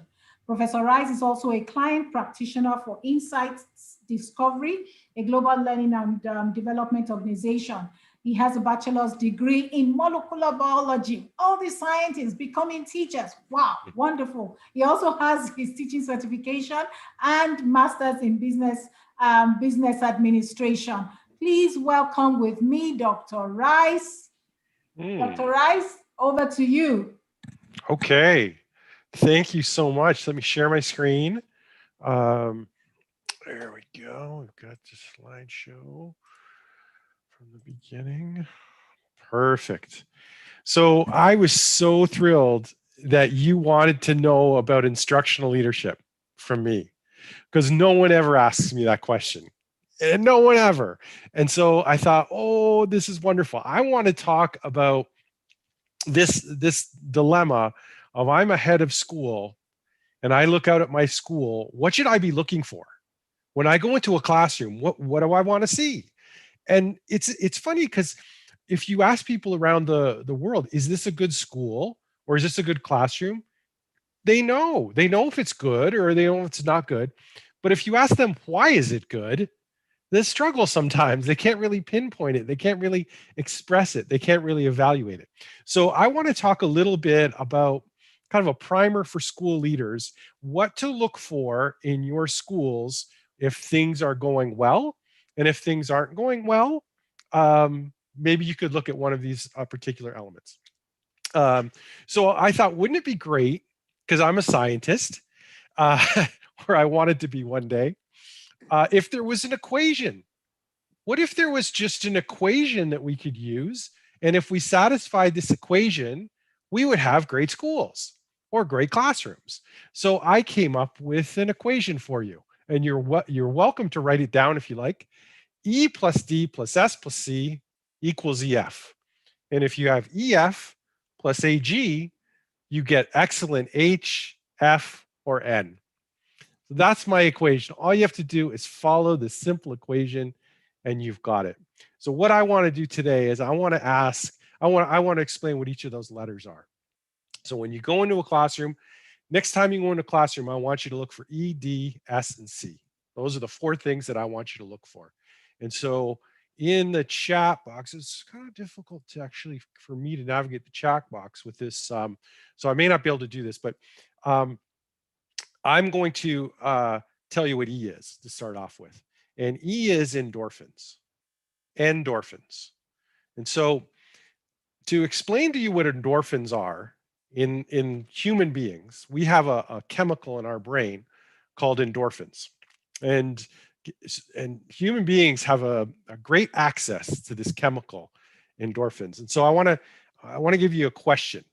Professor Rice is also a client practitioner for Insights Discovery, a global learning and development organization. He has a bachelor's degree in molecular biology. All these scientists becoming teachers. Wow, wonderful. He also has his teaching certification and master's in business administration. Please welcome with me, Dr. Rice. Dr. Rice, over to you. Okay. Thank you so much. Let me share my screen. There we go. We've got the slideshow from the beginning. Perfect. So I was so thrilled that you wanted to know about instructional leadership from me, because no one ever asks me that question. And no one ever. And so I thought, oh, this is wonderful. I want to talk about this dilemma of I'm a head of school and I look out at my school. What should I be looking for? When I go into a classroom, what do I want to see? And it's funny because if you ask people around the world, is this a good school or is this a good classroom? They know if it's good or they know if it's not good. But if you ask them, why is it good? They struggle sometimes. They can't really pinpoint it. They can't really express it. They can't really evaluate it. So I want to talk a little bit about kind of a primer for school leaders, what to look for in your schools if things are going well, and if things aren't going well, maybe you could look at one of these particular elements. So I thought, wouldn't it be great, because I'm a scientist, or I wanted to be one day, if there was an equation. What if there was just an equation that we could use? And if we satisfied this equation, we would have great schools or great classrooms. So I came up with an equation for you. And you're welcome to write it down if you like. E plus D plus S plus C equals EF. And if you have EF plus AG, you get excellent H, F, or N. So that's my equation. All you have to do is follow the simple equation and you've got it. So what I want to do today is I want to explain what each of those letters are. So when you go into a classroom, next time you go into a classroom, I want you to look for E, D, S, and C. Those are the 4 things that I want you to look for. And so in the chat box, it's kind of difficult to actually for me to navigate the chat box with this. So I may not be able to do this, but I'm going to tell you what E is to start off with. And E is endorphins. Endorphins. And so to explain to you what endorphins are, in human beings, we have a chemical in our brain called endorphins. And human beings have a great access to this chemical, endorphins. And so I want to give you a question.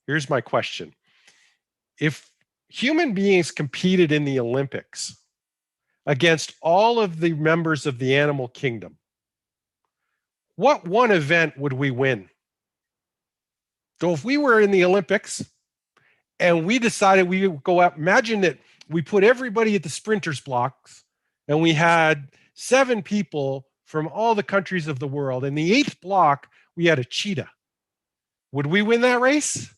Here's my question. If human beings competed in the Olympics against all of the members of the animal kingdom, what one event would we win? So if we were in the Olympics and we decided we would go out, imagine that we put everybody at the sprinters blocks and we had 7 people from all the countries of the world. In the 8th block, we had a cheetah. Would we win that race?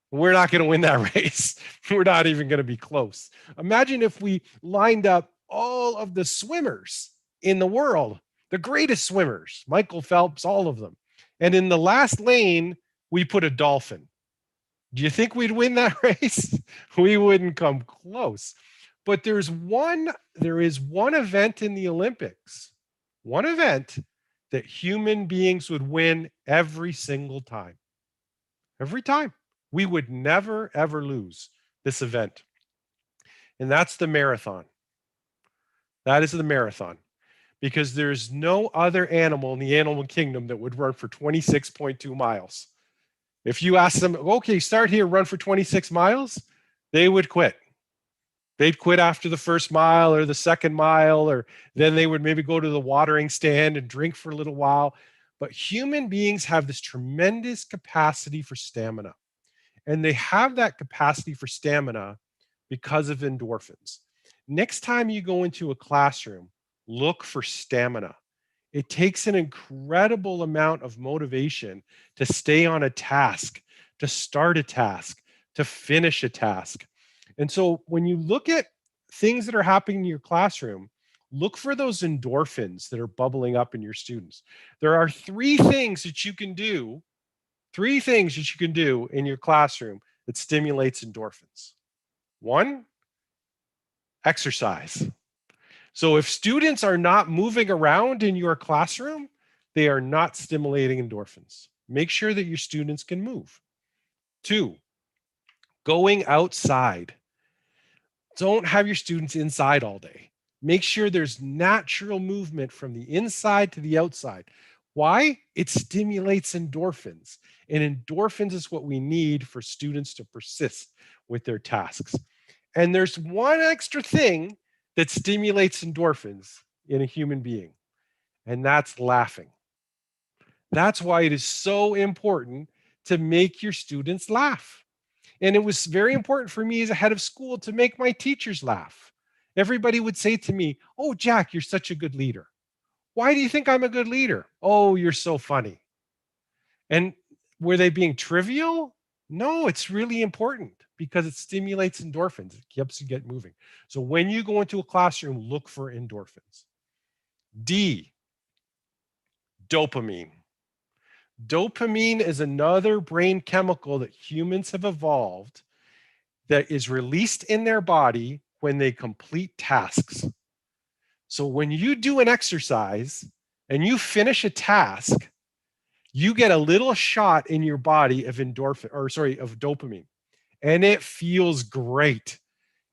We're not going to win that race. We're not even going to be close. Imagine if we lined up all of the swimmers in the world, the greatest swimmers, Michael Phelps, all of them. And in the last lane, we put a dolphin. Do you think we'd win that race? We wouldn't come close. But there is one event in the Olympics, one event that human beings would win every single time. Every time. We would never, ever lose this event. And that's the marathon. That is the marathon. Because there's no other animal in the animal kingdom that would run for 26.2 miles. If you ask them, okay, start here, run for 26 miles, they would quit. They'd quit after the first mile or the second mile, or then they would maybe go to the watering stand and drink for a little while. But human beings have this tremendous capacity for stamina. And they have that capacity for stamina because of endorphins. Next time you go into a classroom, look for stamina. It takes an incredible amount of motivation to stay on a task, to start a task, to finish a task. And so when you look at things that are happening in your classroom, look for those endorphins that are bubbling up in your students. There are three things that you can do in your classroom that stimulates endorphins. One, exercise. So if students are not moving around in your classroom, they are not stimulating endorphins. Make sure that your students can move. Two, going outside. Don't have your students inside all day. Make sure there's natural movement from the inside to the outside. Why? It stimulates endorphins. And endorphins is what we need for students to persist with their tasks. And there's one extra thing that stimulates endorphins in a human being, and that's laughing. That's why it is so important to make your students laugh. And it was very important for me as a head of school to make my teachers laugh. Everybody would say to me, "Oh, Jack, you're such a good leader." "Why do you think I'm a good leader?" "Oh, you're so funny." And were they being trivial? No, it's really important because it stimulates endorphins. It helps you get moving. So when you go into a classroom, look for endorphins. D, dopamine. Dopamine is another brain chemical that humans have evolved that is released in their body when they complete tasks. So when you do an exercise and you finish a task, you get a little shot in your body of dopamine, and it feels great.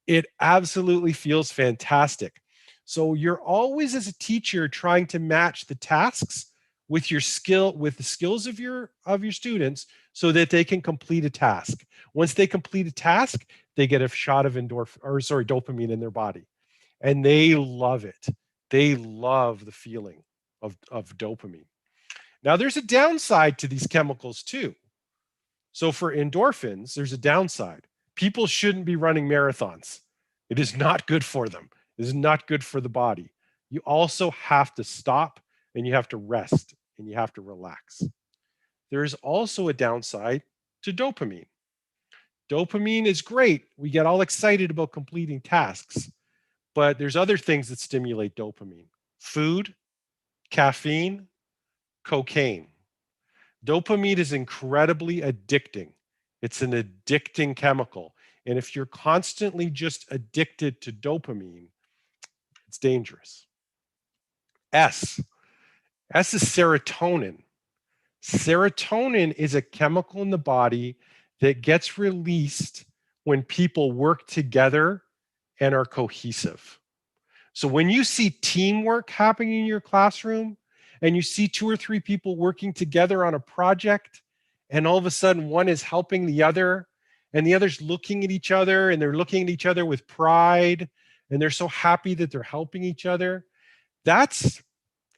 It absolutely feels fantastic. So you're always, as a teacher, trying to match the tasks with the skills of your students so that they can complete a task. Once they complete a task, they get a shot of dopamine in their body, and they love it. They love the feeling of dopamine. Now, there's a downside to these chemicals too. So for endorphins, there's a downside. People shouldn't be running marathons. It is not good for them. It is not good for the body. You also have to stop, and you have to rest, and you have to relax. There is also a downside to dopamine. Dopamine is great. We get all excited about completing tasks, but there's other things that stimulate dopamine: food, caffeine, cocaine. Dopamine is incredibly addicting. It's an addicting chemical. And if you're constantly just addicted to dopamine, it's dangerous. S is serotonin. Serotonin is a chemical in the body that gets released when people work together and are cohesive. So when you see teamwork happening in your classroom, and you see 2 or 3 people working together on a project, and all of a sudden one is helping the other, and the other's looking at each other, and they're looking at each other with pride, and they're so happy that they're helping each other, that's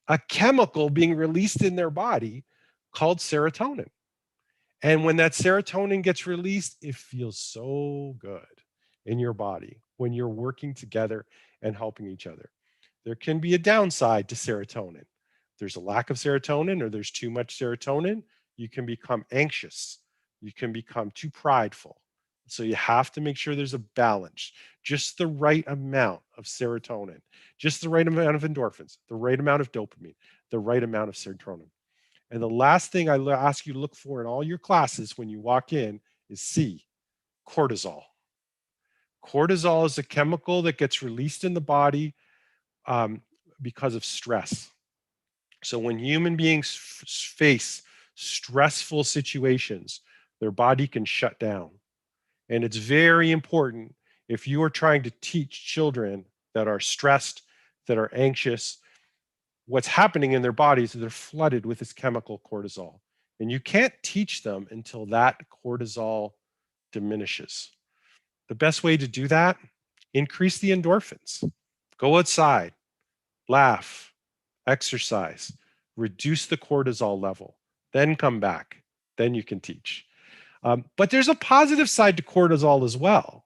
a chemical being released in their body called serotonin. And when that serotonin gets released, it feels so good in your body when you're working together and helping each other. There can be a downside to serotonin. There's a lack of serotonin or there's too much serotonin, you can become anxious. You can become too prideful. So you have to make sure there's a balance, just the right amount of serotonin, just the right amount of endorphins, the right amount of dopamine, the right amount of serotonin. And the last thing I ask you to look for in all your classes when you walk in is C, cortisol. Cortisol is a chemical that gets released in the body because of stress. So when human beings face stressful situations, their body can shut down. And it's very important if you are trying to teach children that are stressed, that are anxious, what's happening in their bodies is they're flooded with this chemical cortisol. And you can't teach them until that cortisol diminishes. The best way to do that, increase the endorphins. Go outside, laugh, exercise, reduce the cortisol level, then come back. Then you can teach. But there's a positive side to cortisol as well,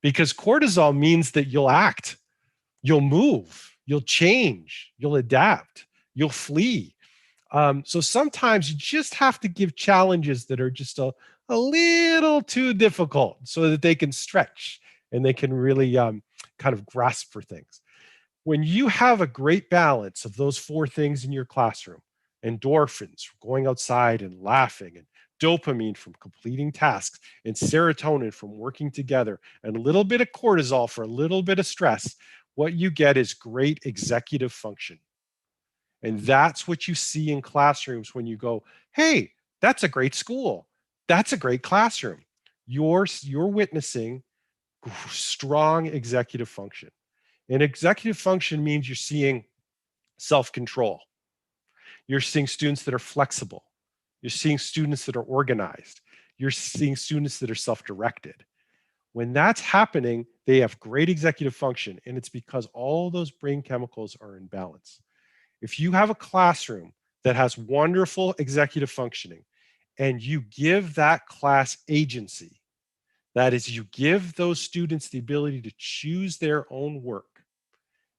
because cortisol means that you'll act, you'll move, you'll change, you'll adapt, you'll flee. So sometimes you just have to give challenges that are just a little too difficult so that they can stretch and they can really kind of grasp for things. When you have a great balance of those 4 things in your classroom, endorphins from going outside and laughing, and dopamine from completing tasks, and serotonin from working together, and a little bit of cortisol for a little bit of stress, what you get is great executive function. And that's what you see in classrooms when you go, hey, that's a great school. That's a great classroom. You're witnessing strong executive function. And executive function means you're seeing self-control. You're seeing students that are flexible. You're seeing students that are organized. You're seeing students that are self-directed. When that's happening, they have great executive function, and it's because all those brain chemicals are in balance. If you have a classroom that has wonderful executive functioning, and you give that class agency, that is, you give those students the ability to choose their own work.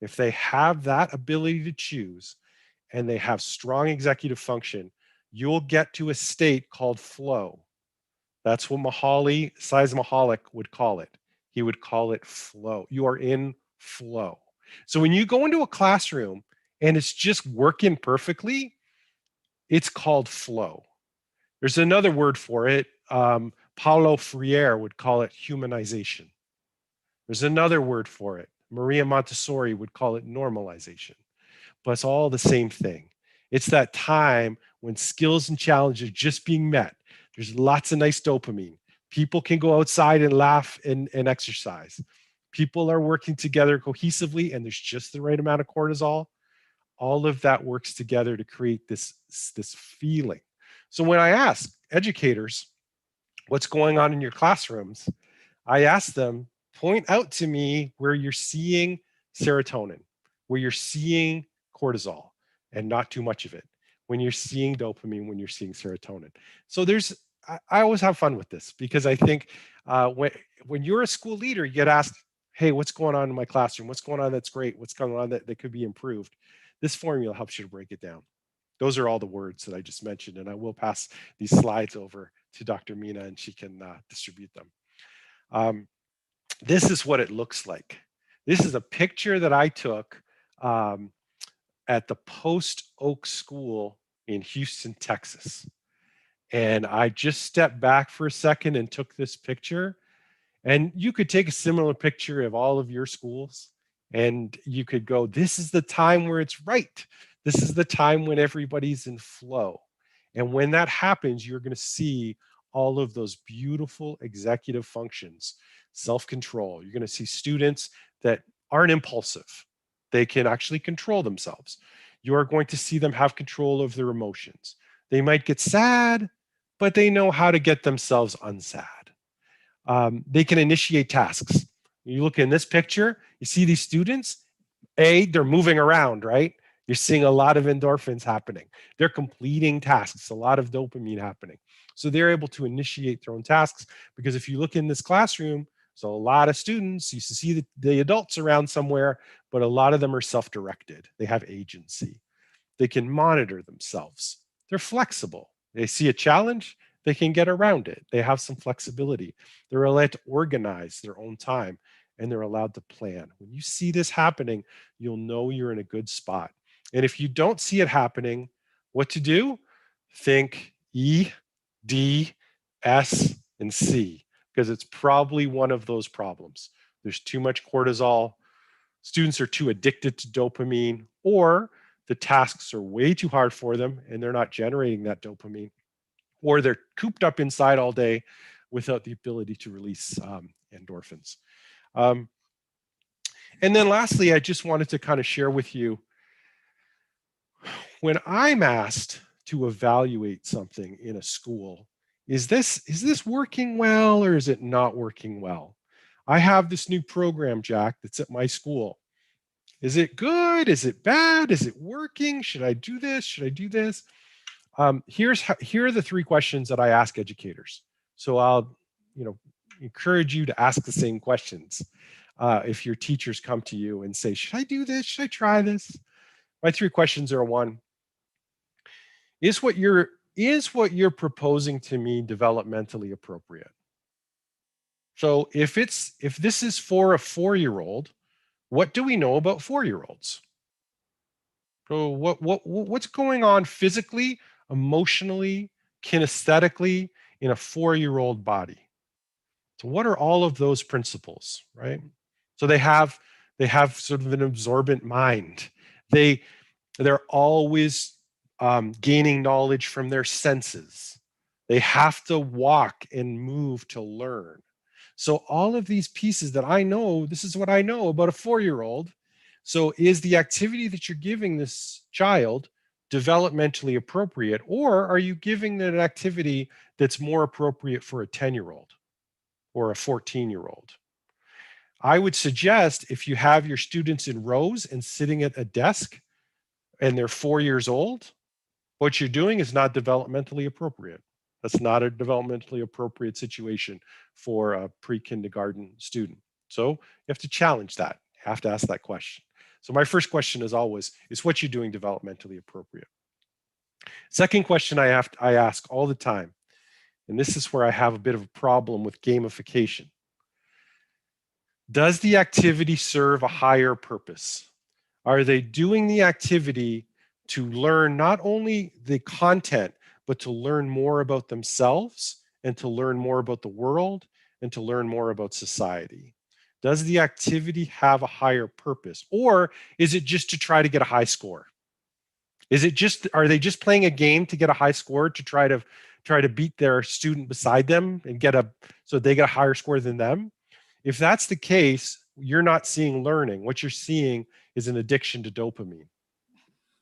If they have that ability to choose and they have strong executive function, you'll get to a state called flow. That's what Csikszentmihalyi would call it. He would call it flow. You are in flow. So when you go into a classroom and it's just working perfectly, it's called flow. There's another word for it. Paulo Freire would call it humanization. There's another word for it. Maria Montessori would call it normalization. But it's all the same thing. It's that time when skills and challenges are just being met. There's lots of nice dopamine. People can go outside and laugh and exercise. People are working together cohesively, and there's just the right amount of cortisol. All of that works together to create this feeling. So when I ask educators what's going on in your classrooms, I ask them, point out to me where you're seeing serotonin, where you're seeing cortisol, and not too much of it, when you're seeing dopamine, when you're seeing serotonin. So I always have fun with this, because I think when you're a school leader, you get asked, hey, what's going on in my classroom? What's going on that's great? What's going on that could be improved? This formula helps you to break it down. Those are all the words that I just mentioned, and I will pass these slides over to Dr. Mina, and she can distribute them. This is what it looks like. This is a picture that I took at the Post Oak School in Houston, Texas. And I just stepped back for a second and took this picture. And you could take a similar picture of all of your schools, and you could go, this is the time where it's right. This is the time when everybody's in flow. And when that happens, you're going to see all of those beautiful executive functions, self-control. You're going to see students that aren't impulsive. They can actually control themselves. You are going to see them have control of their emotions. They might get sad, but they know how to get themselves unsad. They can initiate tasks. You look in this picture, you see these students, they're moving around, right? You're seeing a lot of endorphins happening. They're completing tasks, a lot of dopamine happening. So they're able to initiate their own tasks, because if you look in this classroom, so a lot of students, you see the adults around somewhere, but a lot of them are self-directed. They have agency. They can monitor themselves. They're flexible. They see a challenge, they can get around it. They have some flexibility. They're allowed to organize their own time, and they're allowed to plan. When you see this happening, you'll know you're in a good spot. And if you don't see it happening, what to do? Think E, D, S, and C, because it's probably one of those problems. There's too much cortisol. Students are too addicted to dopamine, or the tasks are way too hard for them and they're not generating that dopamine, or they're cooped up inside all day without the ability to release endorphins. And then lastly, I just wanted to kind of share with you, when I'm asked to evaluate something in a school. Is this working well or is it not working well? I have this new program, Jack, that's at my school. Is it good? Is it bad? Is it working? Should I do this? Should I do this? Here are the 3 questions that I ask educators. So I'll, encourage you to ask the same questions if your teachers come to you and say, should I do this? Should I try this? My 3 questions are: 1, is what you're proposing to me developmentally appropriate? So if this is for a 4-year-old, what do we know about 4-year-olds? So what's going on physically, emotionally, kinesthetically in a 4-year-old body? So what are all of those principles, right? So they have sort of an absorbent mind. They're always gaining knowledge from their senses. They have to walk and move to learn. So all of these pieces that I know, this is what I know about a 4-year-old. So is the activity that you're giving this child developmentally appropriate, or are you giving an activity that's more appropriate for a 10-year-old or a 14-year-old? I would suggest if you have your students in rows and sitting at a desk and they're 4 years old, what you're doing is not developmentally appropriate. That's not a developmentally appropriate situation for a pre-kindergarten student. So you have to challenge that. You have to ask that question. So my first question is always, is what you're doing developmentally appropriate? Second question I ask all the time, and this is where I have a bit of a problem with gamification. Does the activity serve a higher purpose? Are they doing the activity to learn not only the content, but to learn more about themselves and to learn more about the world and to learn more about society? Does the activity have a higher purpose, or is it just to try to get a high score? Are they just playing a game to get a high score to try to beat their student beside them and so they get a higher score than them? If that's the case, you're not seeing learning. What you're seeing is an addiction to dopamine.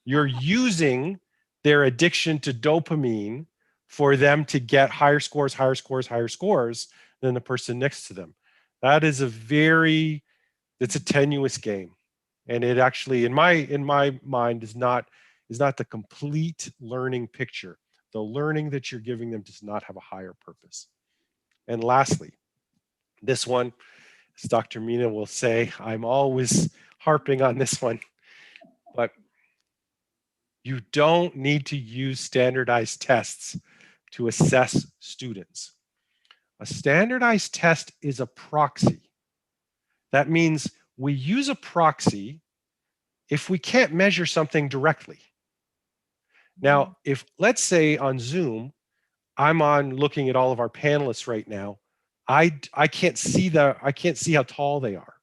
You're using their addiction to dopamine for them to get higher scores than the person next to them. That is it's a tenuous game. And it actually, in my mind, is not the complete learning picture. The learning that you're giving them does not have a higher purpose. And lastly, this one, as Dr. Mina will say, I'm always harping on this one, but you don't need to use standardized tests to assess students. A standardized test is a proxy. That means we use a proxy if we can't measure something directly. Now, if let's say on Zoom, I'm on looking at all of our panelists right now, I can't see how tall they are.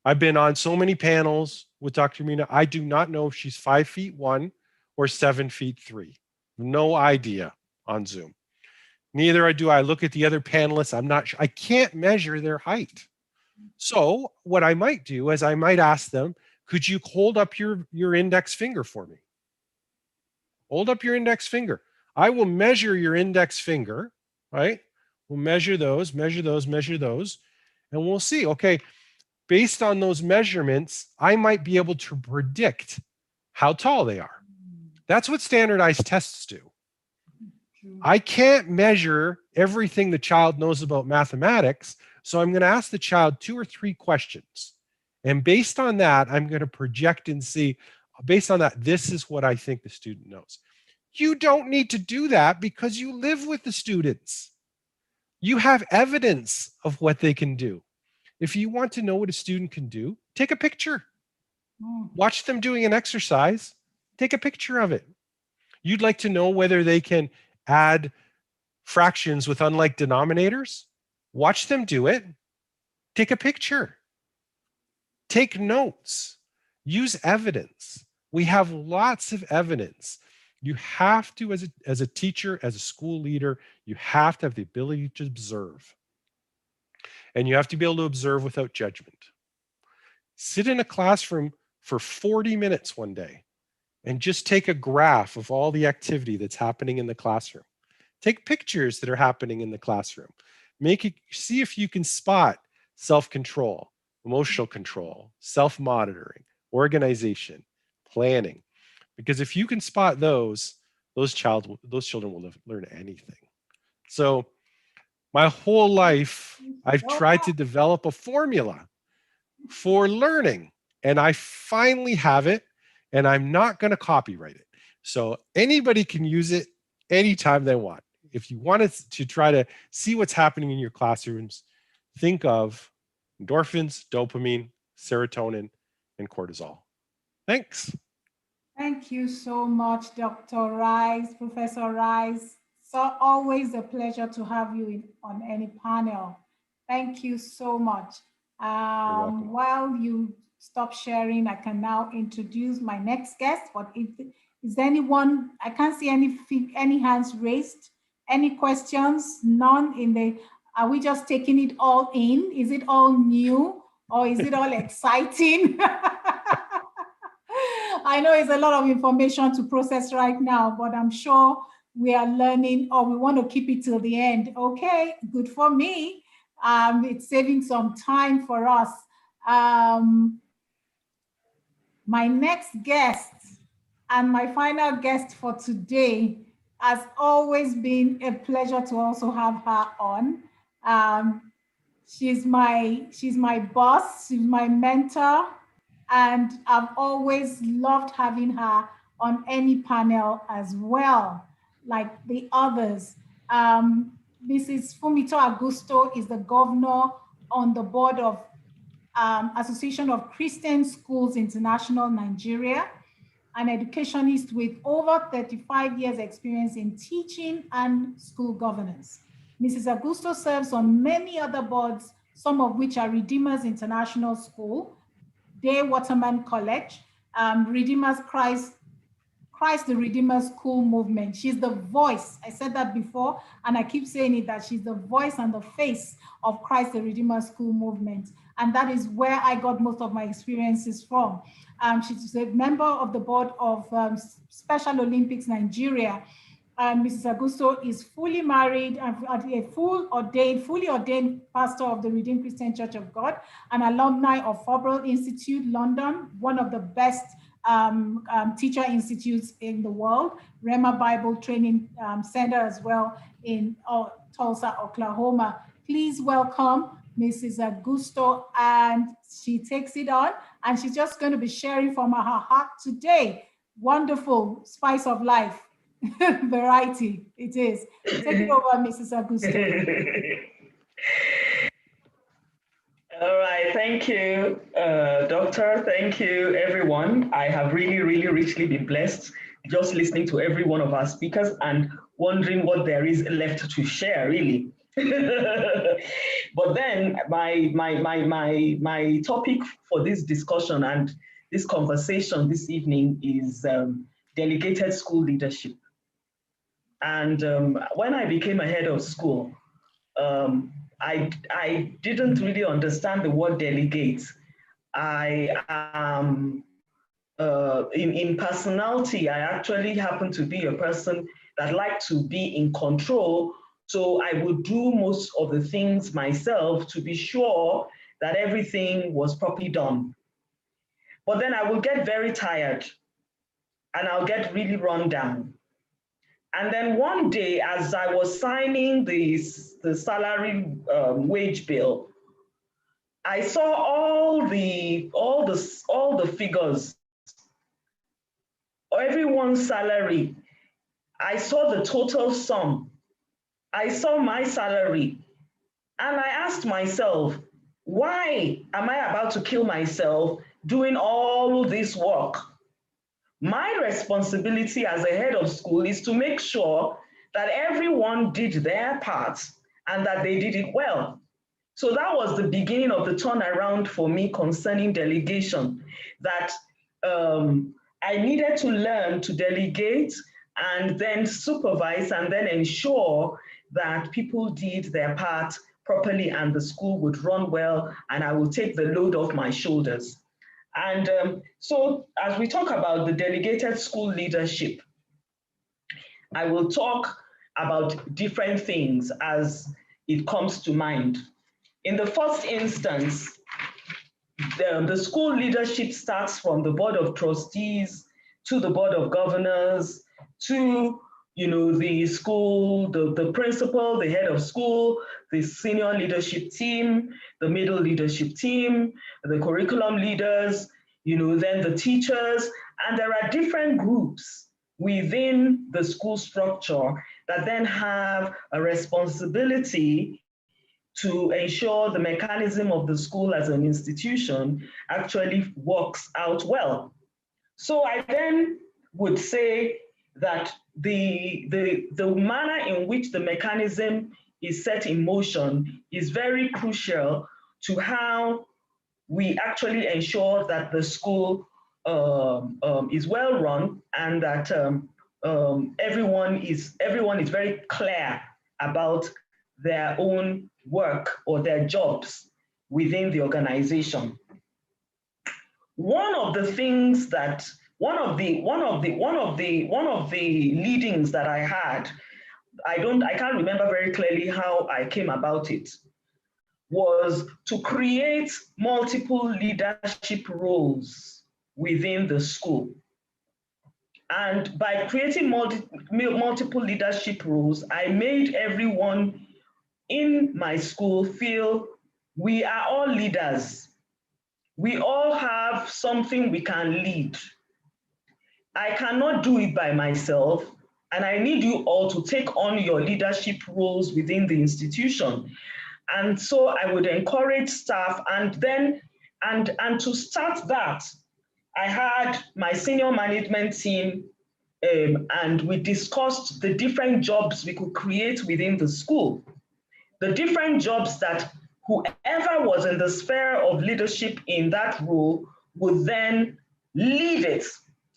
I've been on so many panels with Dr. Mina. I do not know if she's 5'1" or 7'3". No idea on Zoom. Neither do I look at the other panelists. I'm not sure. I can't measure their height. So what I might do is I might ask them, could you hold up your index finger for me? Hold up your index finger. I will measure your index finger, right? We'll measure those, and we'll see, okay, based on those measurements, I might be able to predict how tall they are. That's what standardized tests do. I can't measure everything the child knows about mathematics, so I'm going to ask the child 2 or 3 questions. And based on that, I'm going to project and see, based on that, this is what I think the student knows. You don't need to do that because you live with the students. You have evidence of what they can do. If you want to know what a student can do, take a picture. Watch them doing an exercise. Take a picture of it. You'd like to know whether they can add fractions with unlike denominators? Watch them do it. Take a picture. Take notes. Use evidence. We have lots of evidence. You have to, as a teacher, as a school leader, you have to have the ability to observe. And you have to be able to observe without judgment. Sit in a classroom for 40 minutes one day and just take a graph of all the activity that's happening in the classroom. Take pictures that are happening in the classroom. See if you can spot self-control, emotional control, self-monitoring, organization, planning. Because if you can spot those children will learn anything. So my whole life, I've tried to develop a formula for learning, and I finally have it, and I'm not going to copyright it. So anybody can use it anytime they want. If you wanted to try to see what's happening in your classrooms, think of endorphins, dopamine, serotonin, and cortisol. Thanks. Thank you so much, Dr. Rice, Professor Rice. So always a pleasure to have you on any panel. Thank you so much. While you stop sharing, I can now introduce my next guest. But is anyone, I can't see any hands raised. Any questions? None in the, are we just taking it all in? Is it all new or is it all exciting? I know it's a lot of information to process right now, but I'm sure we are learning, or we want to keep it till the end. Okay, good for me. It's saving some time for us. My next guest and my final guest for today has always been a pleasure to also have her on. She's my boss, she's my mentor, and I've always loved having her on any panel as well, like the others. Mrs. Fumito Augusto is the governor on the board of Association of Christian Schools International Nigeria, an educationist with over 35 years experience in teaching and school governance. Mrs. Augusto serves on many other boards, some of which are Redeemers International School, Day Waterman College, Redeemers Christ the Redeemer School Movement. She's the voice, I said that before, and I keep saying it, that she's the voice and the face of Christ the Redeemer School Movement. And that is where I got most of my experiences from. She's a member of the board of Special Olympics Nigeria. Mrs. Augusto is fully married and a fully ordained pastor of the Redeemed Christian Church of God, an alumni of Forbrel Institute, London, one of the best teacher institutes in the world, Rema Bible Training Center as well in Tulsa, Oklahoma. Please welcome Mrs. Augusto, and she takes it on, and she's just going to be sharing from her heart today. Wonderful spice of life. Variety, it is. Take it over, Mrs. Augusto. All right, thank you, Doctor. Thank you, everyone. I have really, really richly been blessed just listening to every one of our speakers and wondering what there is left to share, really. But then my topic for this discussion and this conversation this evening is delegated school leadership. And when I became a head of school, I didn't really understand the word delegate. I am, in personality, I actually happen to be a person that liked to be in control. So I would do most of the things myself to be sure that everything was properly done. But then I would get very tired and I'll get really run down. And then one day, as I was signing the salary wage bill, I saw all the figures, everyone's salary. I saw the total sum. I saw my salary, and I asked myself, why am I about to kill myself doing all this work? My responsibility as a head of school is to make sure that everyone did their part and that they did it well. So that was the beginning of the turnaround for me concerning delegation, that I needed to learn to delegate and then supervise and then ensure that people did their part properly and the school would run well and I will take the load off my shoulders. And so as we talk about the delegated school leadership, I will talk about different things as it comes to mind. In the first instance, the school leadership starts from the board of trustees to the board of governors to the school, the principal, the head of school, the senior leadership team, the middle leadership team, the curriculum leaders, then the teachers, and there are different groups within the school structure that then have a responsibility to ensure the mechanism of the school as an institution actually works out well. So I then would say that the manner in which the mechanism is set in motion is very crucial to how we actually ensure that the school is well run and that everyone is very clear about their own work or their jobs within the organization. One of the things that one of the leadings that I had, I can't remember very clearly how I came about it, was to create multiple leadership roles within the school. And by creating multiple leadership roles, I made everyone in my school feel we are all leaders. We all have something we can lead. I cannot do it by myself, and I need you all to take on your leadership roles within the institution. And so I would encourage staff, and to start that, I had my senior management team, and we discussed the different jobs we could create within the school. The different jobs that whoever was in the sphere of leadership in that role would then lead it,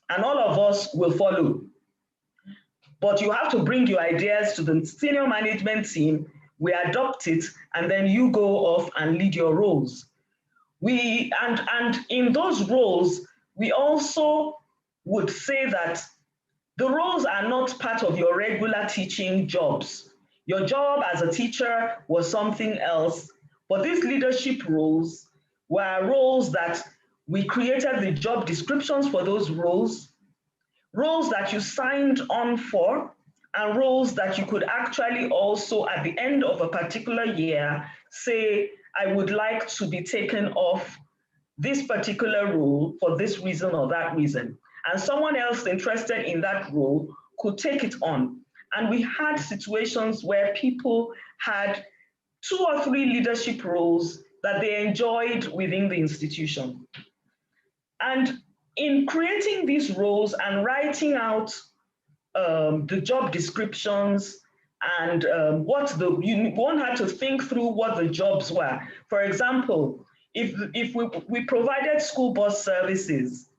and all of us will follow. But you have to bring your ideas to the senior management team, we adopt it, and then you go off and lead your roles. And in those roles, we also would say that the roles are not part of your regular teaching jobs. Your job as a teacher was something else, but these leadership roles were roles that we created the job descriptions for those roles that you signed on for, and roles that you could actually also, at the end of a particular year, say, I would like to be taken off this particular role for this reason or that reason. And someone else interested in that role could take it on. And we had situations where people had 2 or 3 leadership roles that they enjoyed within the institution. And in creating these roles and writing out the job descriptions and one had to think through what the jobs were. For example, if we provided school bus services,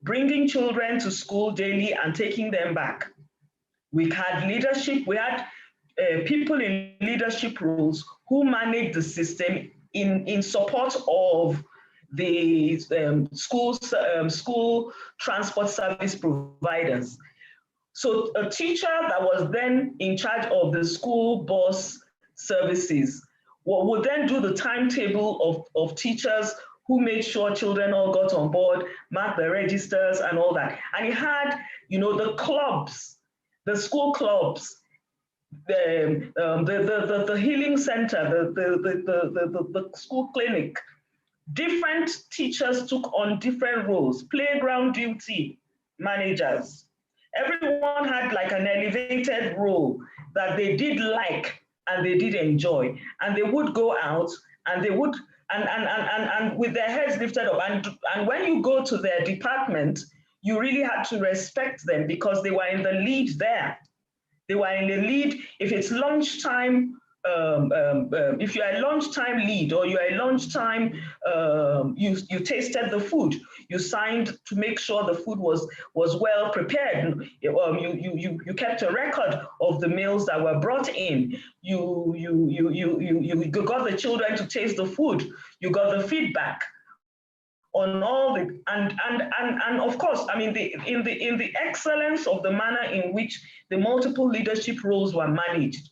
bringing children to school daily and taking them back. We had leadership, we had people in leadership roles who managed the system in support of the school transport service providers. So a teacher that was then in charge of the school bus services would then do the timetable of teachers who made sure children all got on board, marked the registers and all that. And he had, the clubs, the school clubs, the healing center, the school clinic. Different teachers took on different roles, playground duty managers. Everyone had like an elevated role that they did like and they did enjoy. And they would go out and they would, and with their heads lifted up. And when you go to their department, you really had to respect them because they were in the lead there. They were in the lead. If it's lunchtime, if you're a lunchtime lead or you're a lunchtime, you tasted the food, you signed to make sure the food was well prepared. You kept a record of the meals that were brought in. You got the children to taste the food. You got the feedback on all the, and of course, I mean, in the excellence of the manner in which the multiple leadership roles were managed.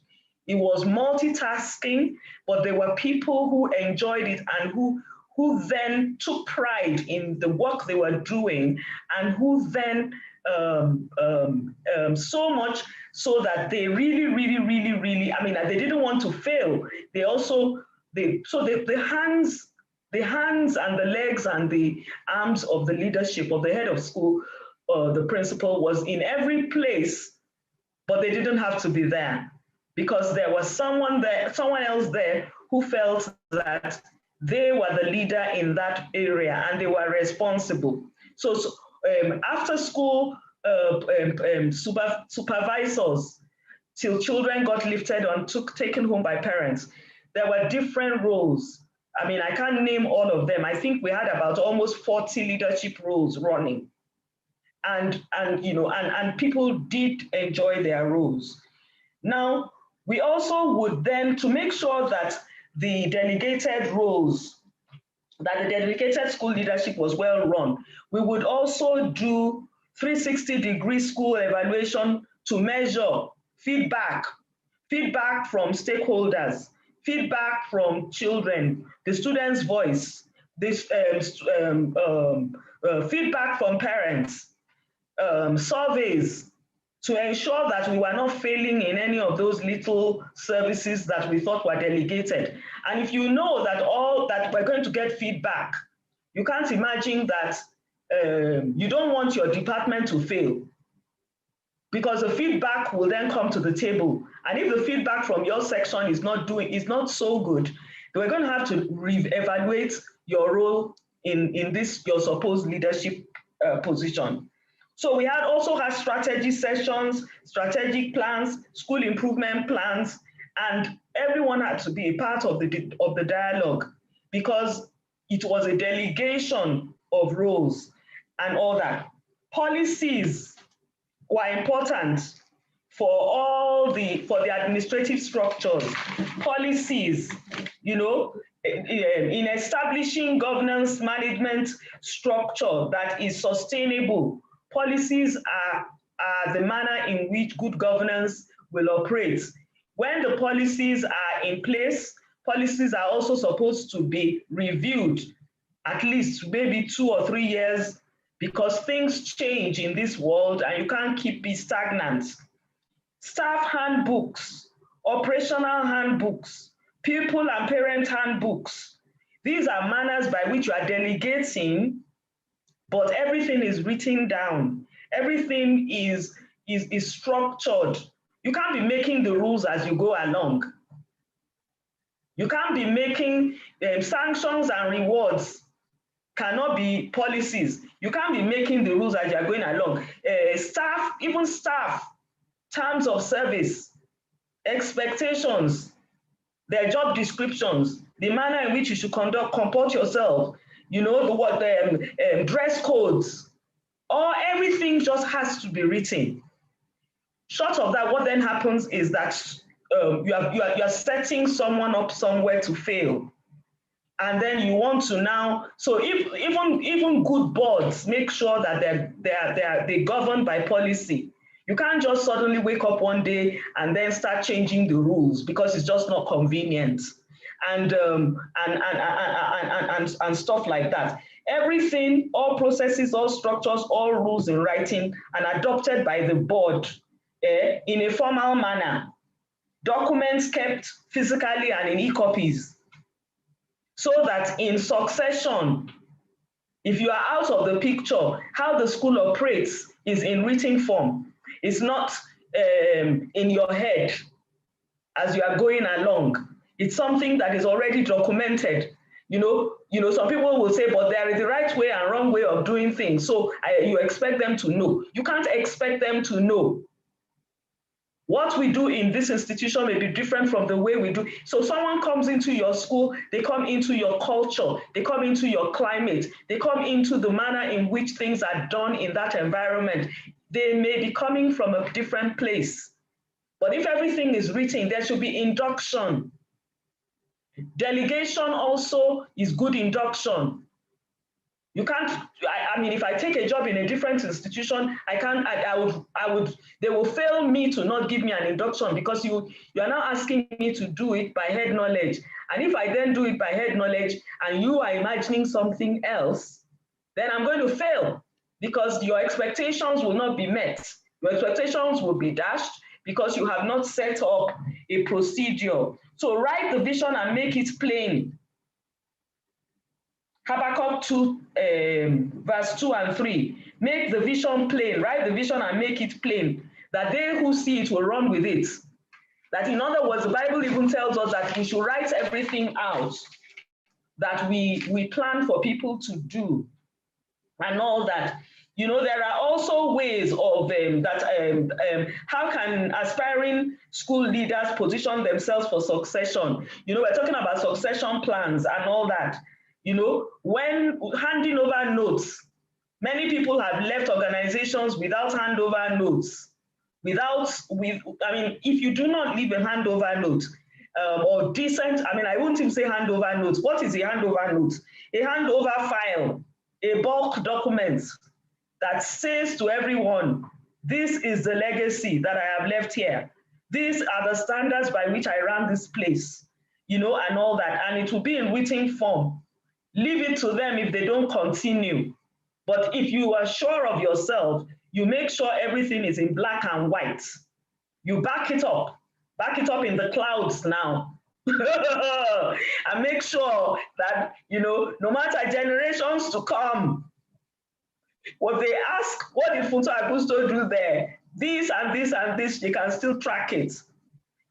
It was multitasking, but there were people who enjoyed it and who then took pride in the work they were doing, and who then so much so that they really, I mean, they didn't want to fail. They also, the hands and the legs and the arms of the leadership of the head of school, the principal, was in every place, but they didn't have to be there because there was someone else there who felt that they were the leader in that area and they were responsible. So after school supervisors, till children got lifted and taken home by parents, there were different roles. I mean, I can't name all of them. I think we had about almost 40 leadership roles running. And you know, and people did enjoy their roles. Now, we also would then, to make sure that the delegated roles, that the delegated school leadership was well run, we would also do 360-degree school evaluation to measure feedback from stakeholders, feedback from children, the students' voice, this feedback from parents, surveys, to ensure that we were not failing in any of those little services that we thought were delegated. And if you know that we're going to get feedback, you can't imagine that you don't want your department to fail, because the feedback will then come to the table. And if the feedback from your section is not so good, we're going to have to reevaluate your role in this, your supposed leadership position. So we also had strategy sessions, strategic plans, school improvement plans, and everyone had to be a part of the dialogue, because it was a delegation of roles and all that. Policies were important for the administrative structures. Policies, you know, in establishing governance management structure that is sustainable. Policies are the manner in which good governance will operate. When the policies are in place, policies are also supposed to be reviewed at least maybe 2 or 3 years, because things change in this world and you can't keep it stagnant. Staff handbooks, operational handbooks, pupil and parent handbooks. These are manners by which you are delegating, but everything is written down. Everything is structured. You can't be making the rules as you go along. You can't be making sanctions and rewards cannot be policies. You can't be making the rules as you're going along. Even staff, terms of service, expectations, their job descriptions, the manner in which you should comport yourself, you know, dress codes, everything just has to be written. Short of that, what then happens is that you are setting someone up somewhere to fail. And then you want to now, so if even good boards make sure that they're governed by policy. You can't just suddenly wake up one day and then start changing the rules because it's just not convenient, and stuff like that. Everything, all processes, all structures, all rules in writing and adopted by the board in a formal manner. Documents kept physically and in e-copies, so that in succession, if you are out of the picture, how the school operates is in written form. It's not in your head as you are going along. It's something that is already documented. You know, some people will say, but there is the right way and wrong way of doing things. So you expect them to know. You can't expect them to know. What we do in this institution may be different from the way we do. So someone comes into your school, they come into your culture, they come into your climate, they come into the manner in which things are done in that environment. They may be coming from a different place. But if everything is written, there should be induction. Delegation also is good induction. You can't, I mean, if I take a job in a different institution, they will fail me to not give me an induction, because you are now asking me to do it by head knowledge. And if I then do it by head knowledge and you are imagining something else, then I'm going to fail, because your expectations will not be met. Your expectations will be dashed because you have not set up a procedure. So write the vision and make it plain. Habakkuk 2, verse 2 and 3. Make the vision plain, write the vision and make it plain, that they who see it will run with it. That, in other words, the Bible even tells us that we should write everything out that we plan for people to do and all that. You know, there are also ways of how can aspiring school leaders position themselves for succession. You know, we're talking about succession plans and all that. You know, when handing over notes, many people have left organizations without handover notes. I mean, if you do not leave a handover note, or decent, I mean, I wouldn't even say handover notes. What is a handover note? A handover file, a bulk document that says to everyone, this is the legacy that I have left here. These are the standards by which I ran this place, you know, and all that. And it will be in written form. Leave it to them if they don't continue. But if you are sure of yourself, you make sure everything is in black and white. You back it up in the clouds now. And make sure that, you know, no matter generations to come, what they ask, what did Funso Agusto do there? This and this and this, you can still track it.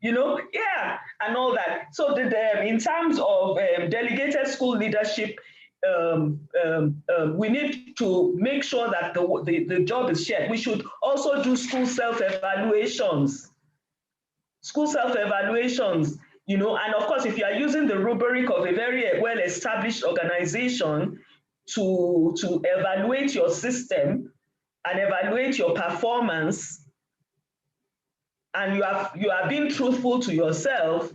You know, yeah, and all that. So in terms of delegated school leadership, we need to make sure that the job is shared. We should also do school self-evaluations. School self-evaluations, you know, and of course, if you are using the rubric of a very well-established organization to evaluate your system and evaluate your performance, and you are being truthful to yourself,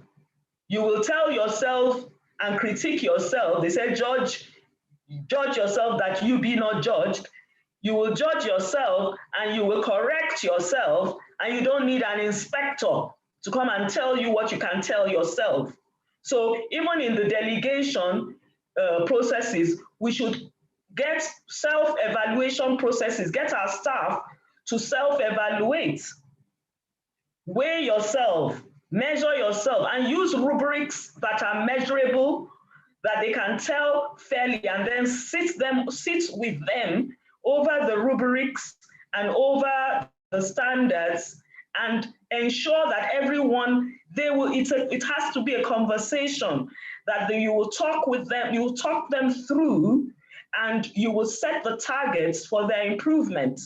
you will tell yourself and critique yourself. They say, judge yourself that you be not judged. You will judge yourself and you will correct yourself, and you don't need an inspector to come and tell you what you can tell yourself. So even in the delegation processes, we should get self-evaluation processes, get our staff to self-evaluate. Weigh yourself, measure yourself, and use rubrics that are measurable, that they can tell fairly, and then sit with them over the rubrics and over the standards, and ensure that everyone, it has to be a conversation, that you will talk with them, you will talk them through, and you will set the targets for their improvement.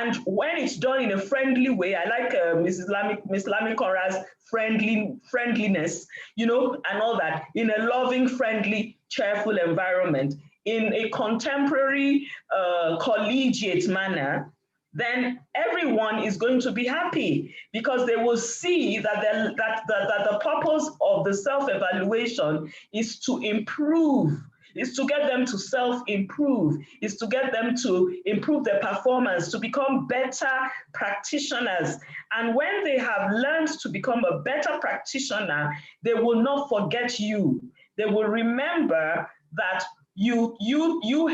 And when it's done in a friendly way, I like Ms. Lami-Kora's friendliness, you know, and all that, in a loving, friendly, cheerful environment, in a contemporary, collegiate manner, then everyone is going to be happy, because they will see that the purpose of the self-evaluation is to improve, is to get them to self-improve, is to get them to improve their performance, to become better practitioners. And when they have learned to become a better practitioner, they will not forget you. They will remember that you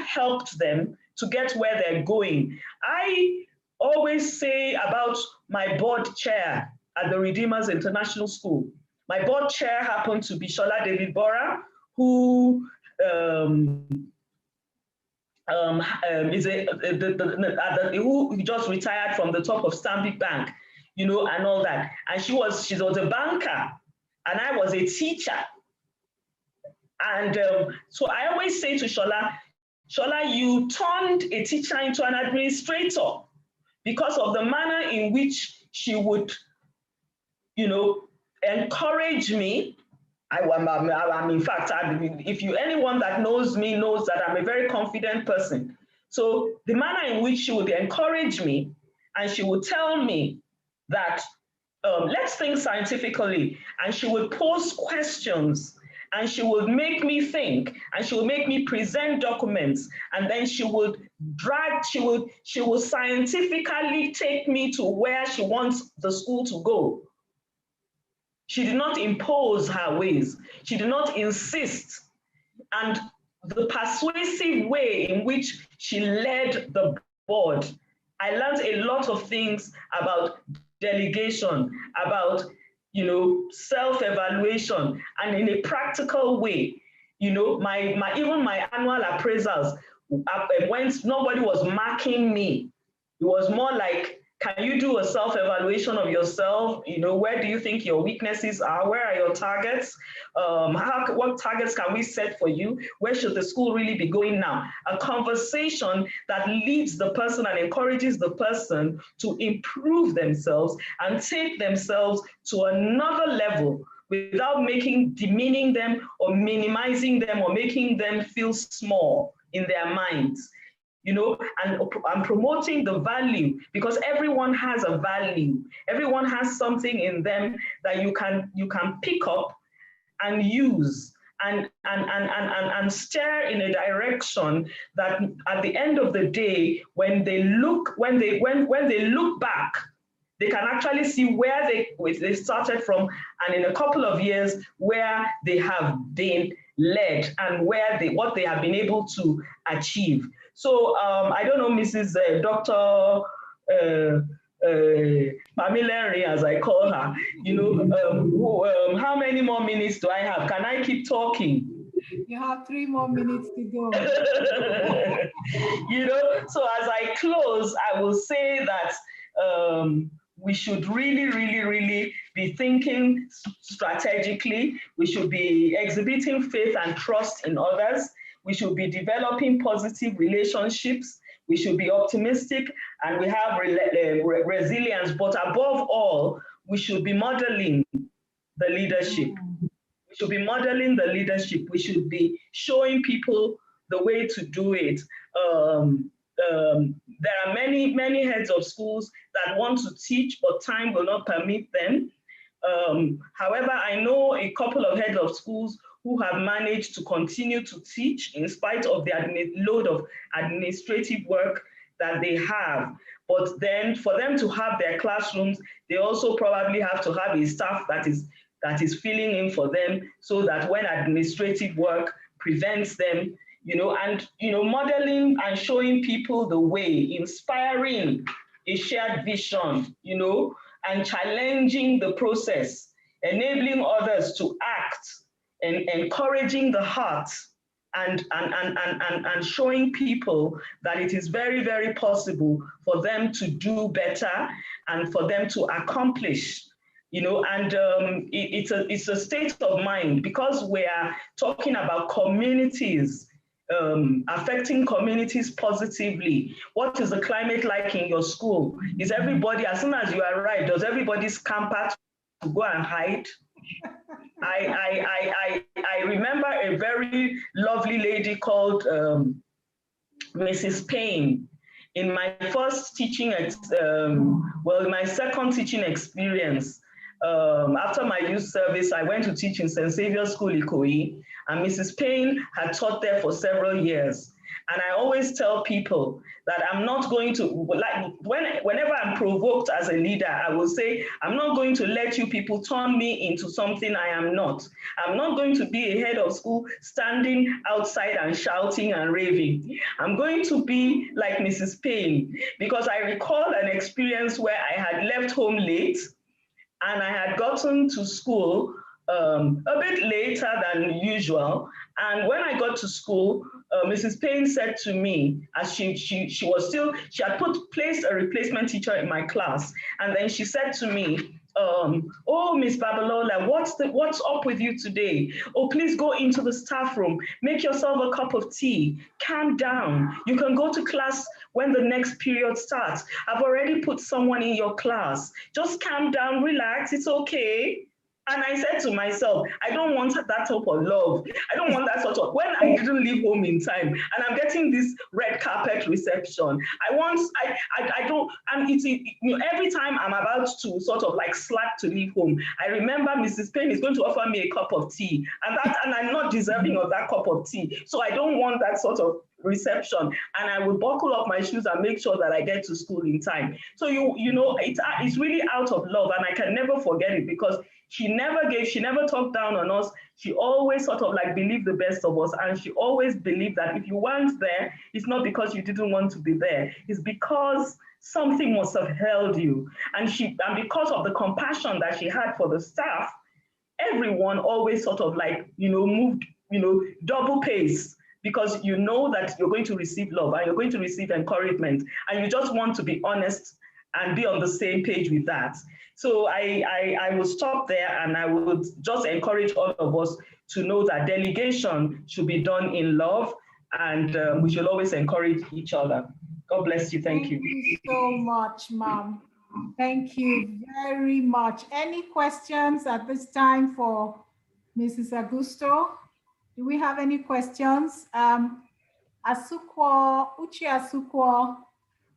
helped them to get where they're going. I always say about my board chair at the Redeemers International School. My board chair happened to be Shola David Bora, who who just retired from the top of Stanbic Bank, you know, and all that. And she was a banker, and I was a teacher. And so I always say to Shola, you turned a teacher into an administrator, because of the manner in which she would, you know, encourage me. I'm in fact, anyone that knows me knows that I'm a very confident person. So the manner in which she would encourage me, and she would tell me that, let's think scientifically, and she would pose questions, and she would make me think, and she would make me present documents, and then she would scientifically take me to where she wants the school to go. She did not impose her ways. She did not insist. And the persuasive way in which she led the board, I learned a lot of things about delegation, about, you know, self-evaluation, and in a practical way. You know, even my annual appraisals, when nobody was marking me, it was more like, can you do a self-evaluation of yourself? You know, where do you think your weaknesses are? Where are your targets? What targets can we set for you? Where should the school really be going now? A conversation that leads the person and encourages the person to improve themselves and take themselves to another level without demeaning them or minimizing them or making them feel small in their minds. You know, and I'm promoting the value, because everyone has a value. Everyone has something in them that you can pick up and use and steer in a direction that at the end of the day, when they look back, they can actually see where they started from, and in a couple of years where they have been led and what they have been able to achieve. So I don't know, Mrs. Dr. Pamela, as I call her, you know, how many more minutes do I have? Can I keep talking? You have 3 more minutes to go. You know, so as I close, I will say that we should really be thinking strategically. We should be exhibiting faith and trust in others. We should be developing positive relationships. We should be optimistic, and we have resilience. But above all, we should be modeling the leadership. We should be modeling the leadership. We should be showing people the way to do it. There are many heads of schools that want to teach, but time will not permit them. However, I know a couple of heads of schools who have managed to continue to teach in spite of the load of administrative work that they have. But then for them to have their classrooms, they also probably have to have a staff that is filling in for them, so that when administrative work prevents them, you know, and, you know, modeling and showing people the way, inspiring a shared vision, you know, and challenging the process, enabling others to act, and encouraging the heart, and showing people that it is very possible for them to do better and for them to accomplish, you know. And it's a state of mind, because we are talking about communities, affecting communities positively. What is the climate like in your school? Is everybody, as soon as you arrive, does everybody scamper to go and hide? I remember a very lovely lady called Mrs. Payne. In my first teaching, my second teaching experience, after my youth service, I went to teach in St. Xavier's School, Ikoyi, and Mrs. Payne had taught there for several years. And I always tell people that I'm not going to, like, whenever I'm provoked as a leader, I will say, I'm not going to let you people turn me into something I am not. I'm not going to be a head of school standing outside and shouting and raving. I'm going to be like Mrs. Payne, because I recall an experience where I had left home late and I had gotten to school a bit later than usual. And when I got to school, Mrs. Payne said to me, as she had placed a replacement teacher in my class, and then she said to me, oh, Miss Babalola, what's up with you today? Oh, please go into the staff room, make yourself a cup of tea, calm down. You can go to class when the next period starts. I've already put someone in your class. Just calm down, relax, it's okay. And I said to myself, I don't want that type of love. I don't want that sort of, when I didn't leave home in time and I'm getting this red carpet reception, I don't, and it's, you know, every time I'm about to sort of like slack to leave home, I remember Mrs. Payne is going to offer me a cup of tea, and I'm not deserving of that cup of tea. So I don't want that sort of reception, and I will buckle up my shoes and make sure that I get to school in time. So you know, it's really out of love, and I can never forget it, because she never talked down on us. She always sort of like believed the best of us, and she always believed that if you weren't there, it's not because you didn't want to be there, it's because something must have held you. And because of the compassion that she had for the staff, everyone always sort of like, you know, moved, you know, double pace, because you know that you're going to receive love and you're going to receive encouragement, and you just want to be honest and be on the same page with that. So I will stop there, and I would just encourage all of us to know that delegation should be done in love, and we should always encourage each other. God bless you. Thank you. Thank you so much, ma'am. Thank you very much. Any questions at this time for Mrs. Augusto? Do we have any questions? Asukwo, Uche Asukwo,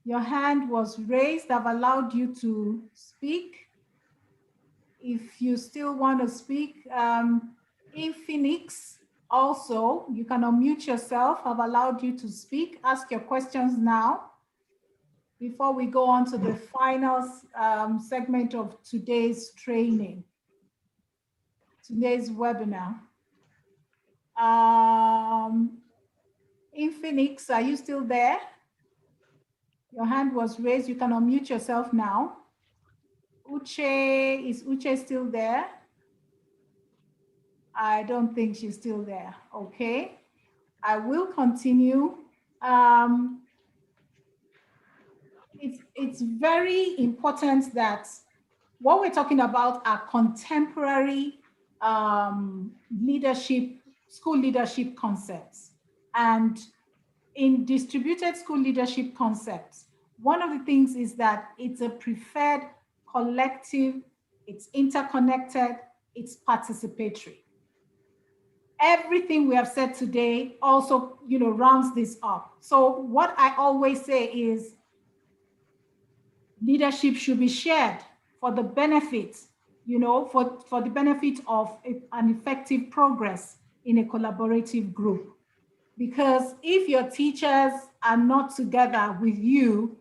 your hand was raised. I've allowed you to speak. If you still want to speak, in Phoenix, also, you can unmute yourself. I've allowed you to speak. Ask your questions now before we go on to the final segment of today's training, today's webinar. In Phoenix, are you still there? Your hand was raised. You can unmute yourself now. Uche, is Uche still there? I don't think she's still there. Okay, I will continue. It's very important that what we're talking about are contemporary leadership, school leadership concepts. And in distributed school leadership concepts, one of the things is that it's a preferred collective, it's interconnected, it's participatory. Everything we have said today also, you know, rounds this up. So what I always say is leadership should be shared for the benefit, you know, for the benefit of an effective progress in a collaborative group. Because if your teachers are not together with you,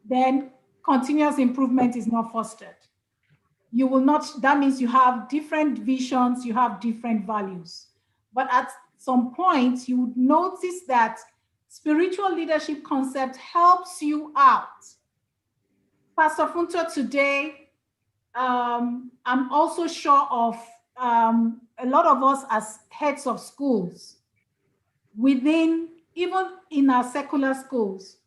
then continuous improvement is not fostered. You will not, that means you have different visions, you have different values. But at some point, you would notice that spiritual leadership concept helps you out. Pastor Funto, today, I'm also sure of a lot of us as heads of schools, within, even in our secular schools,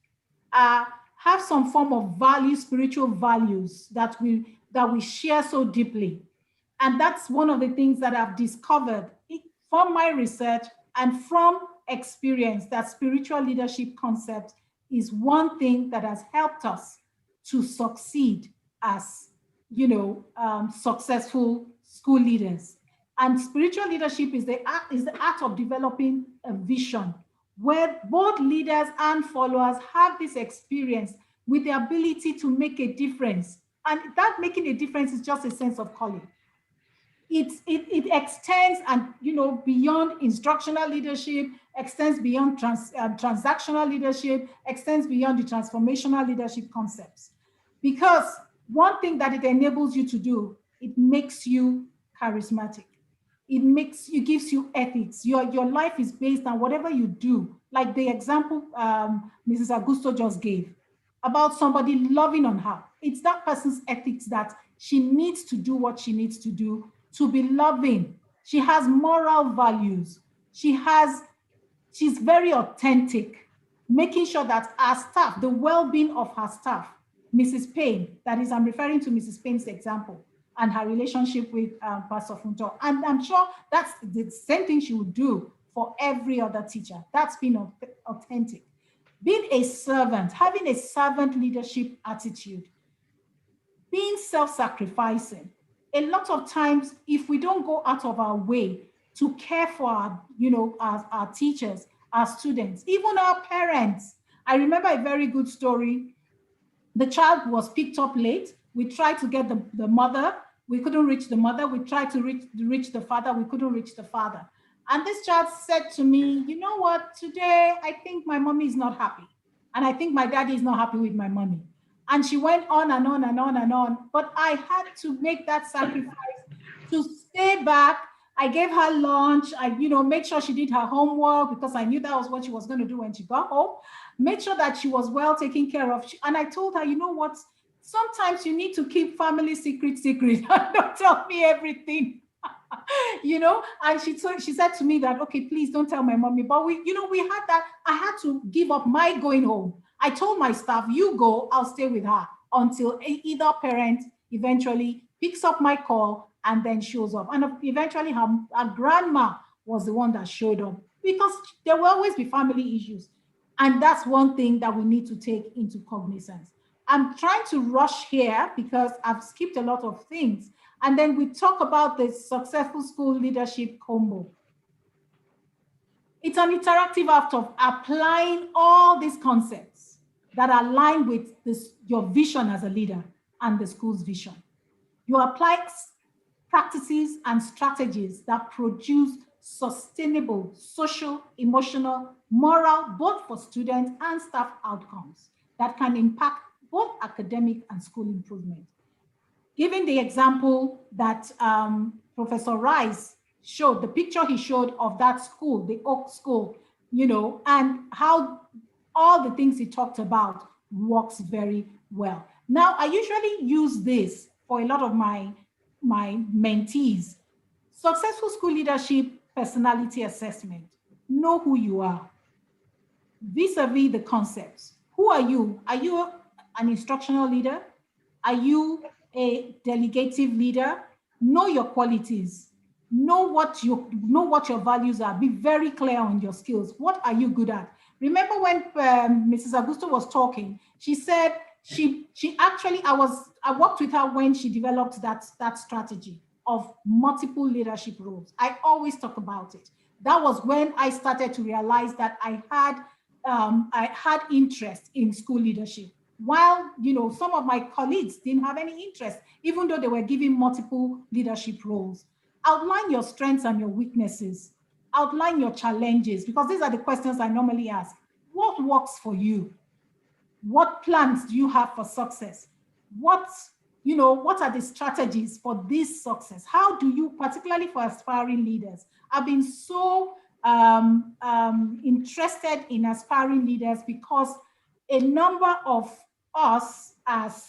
have some form of value, spiritual values that we share so deeply. And that's one of the things that I've discovered from my research and from experience, that spiritual leadership concept is one thing that has helped us to succeed as, you know, successful school leaders. And spiritual leadership is the art of developing a vision where both leaders and followers have this experience with the ability to make a difference. And that making a difference is just a sense of calling. It extends and, you know, beyond instructional leadership, extends beyond transactional leadership, extends beyond the transformational leadership concepts. Because one thing that it enables you to do, it makes you charismatic. It gives you ethics. Your life is based on whatever you do. Like the example Mrs. Augusto just gave about somebody loving on her. It's that person's ethics that she needs to do what she needs to do to be loving. She has moral values. She's very authentic, making sure that our staff, the well-being of her staff, Mrs. Payne, that is, I'm referring to Mrs. Payne's example, and her relationship with Pastor Funto. And I'm sure that's the same thing she would do for every other teacher. That's being authentic. Being a servant, having a servant leadership attitude, being self-sacrificing, a lot of times, if we don't go out of our way to care for our teachers, our students, even our parents. I remember a very good story. The child was picked up late. We tried to get the mother. We couldn't reach the mother. We tried to reach the father. We couldn't reach the father. And this child said to me, you know what, today I think my mommy is not happy. And I think my daddy is not happy with my money. And she went on and on and on and on. But I had to make that sacrifice to stay back. I gave her lunch. I, made sure she did her homework because I knew that was what she was going to do when she got home. Made sure that she was well taken care of. And I told her, you know what? Sometimes you need to keep family secret. Don't tell me everything. And she said to me that, okay, please don't tell my mommy. But we had that. I had to give up my going home. I told my staff, you go, I'll stay with her until either parent eventually picks up my call and then shows up. And eventually her grandma was the one that showed up because there will always be family issues. And that's one thing that we need to take into cognizance. I'm trying to rush here because I've skipped a lot of things. And then we talk about the successful school leadership combo. It's an interactive act of applying all these concepts that align with your vision as a leader and the school's vision. You apply practices and strategies that produce sustainable social, emotional, moral, both for students and staff outcomes that can impact both academic and school improvement. Given the example that Professor Rice showed, the picture he showed of that school, the Oak School, and how all the things he talked about works very well. Now, I usually use this for a lot of my mentees. Successful school leadership personality assessment. Know who you are. Vis-a-vis the concepts. Who are you? Are you an instructional leader? Are you a delegative leader? Know your qualities. Know what your values are. Be very clear on your skills. What are you good at? Remember when Mrs. Augusto was talking, she said she actually, I worked with her when she developed that strategy of multiple leadership roles. I always talk about it. That was when I started to realize that I had interest in school leadership. While some of my colleagues didn't have any interest, even though they were given multiple leadership roles. Outline your strengths and your weaknesses. Outline your challenges, because these are the questions I normally ask. What works for you? What plans do you have for success? What are the strategies for this success? How do you, particularly for aspiring leaders? I've been so interested in aspiring leaders because a number of us as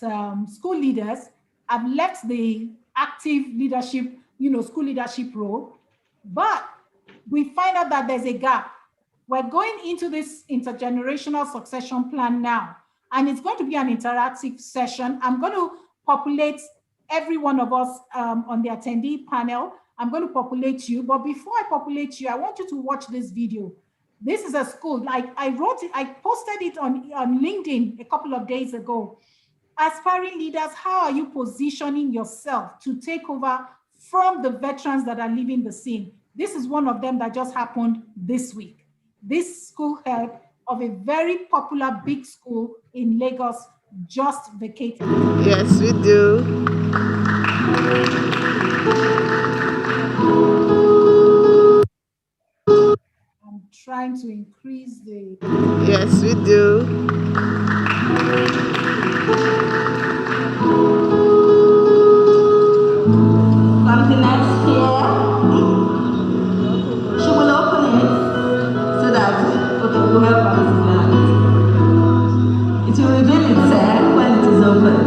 school leaders have left the active leadership, school leadership role, but we find out that there's a gap. We're going into this intergenerational succession plan now, and it's going to be an interactive session. I'm going to populate every one of us on the attendee panel. I'm going to populate you, but before I populate you, I want you to watch this video. This is a school, like I wrote it, I posted it on LinkedIn a couple of days ago. Aspiring leaders, how are you positioning yourself to take over from the veterans that are leaving the scene? This is one of them that just happened this week. This school head of a very popular big school in Lagos just vacated. Yes, we do. I'm trying to increase the... Yes, we do. Something else here. She will open it so that okay, we'll help us learn. It will reveal itself when it is open.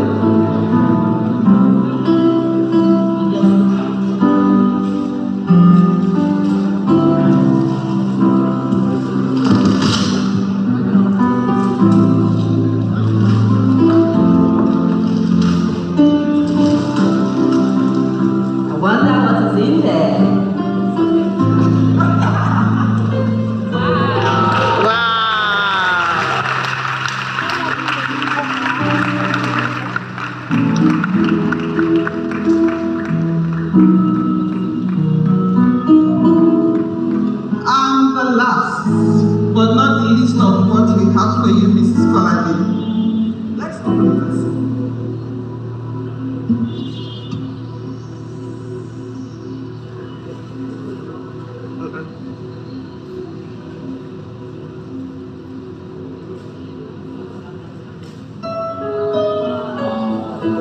Hey,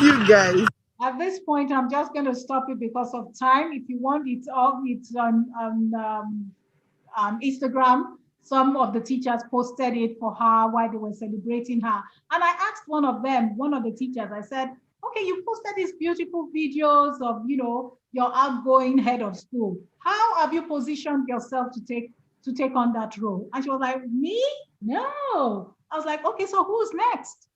you guys. At this point, I'm just going to stop it because of time. If you want, it's on Instagram. Some of the teachers posted it for her while they were celebrating her. And I asked one of the teachers, I said, okay, you posted these beautiful videos of, your outgoing head of school. How have you positioned yourself to take on that role? And she was like, me? No. I was like, okay, so who's next?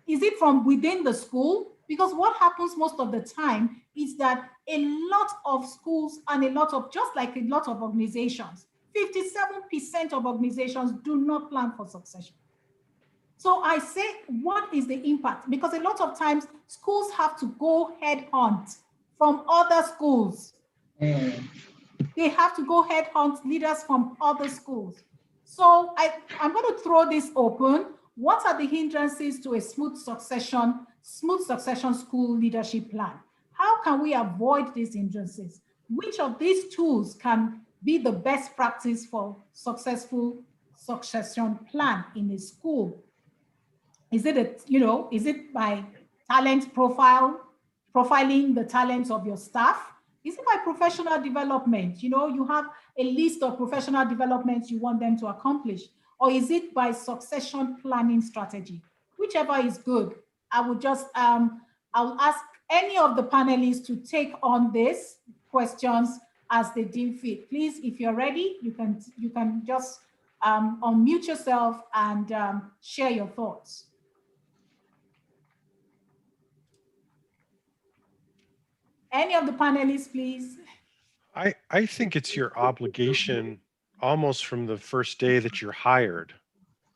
Is it from within the school? Because what happens most of the time is that a lot of schools and just like a lot of organizations, 57% of organizations do not plan for succession. So I say, what is the impact? Because a lot of times schools have to go head hunt from other schools. They have to go head hunt leaders from other schools. So I'm going to throw this open. What are the hindrances to a smooth succession school leadership plan? How can we avoid these hindrances? Which of these tools can be the best practice for successful succession plan in a school? Is it by talent profiling the talents of your staff? Is it by professional development? You have a list of professional developments you want them to accomplish. Or is it by succession planning strategy? Whichever is good. I would just, I'll ask any of the panelists to take on these questions as they deem fit. Please, if you're ready, you can just unmute yourself and share your thoughts. Any of the panelists, please. I think it's your obligation almost from the first day that you're hired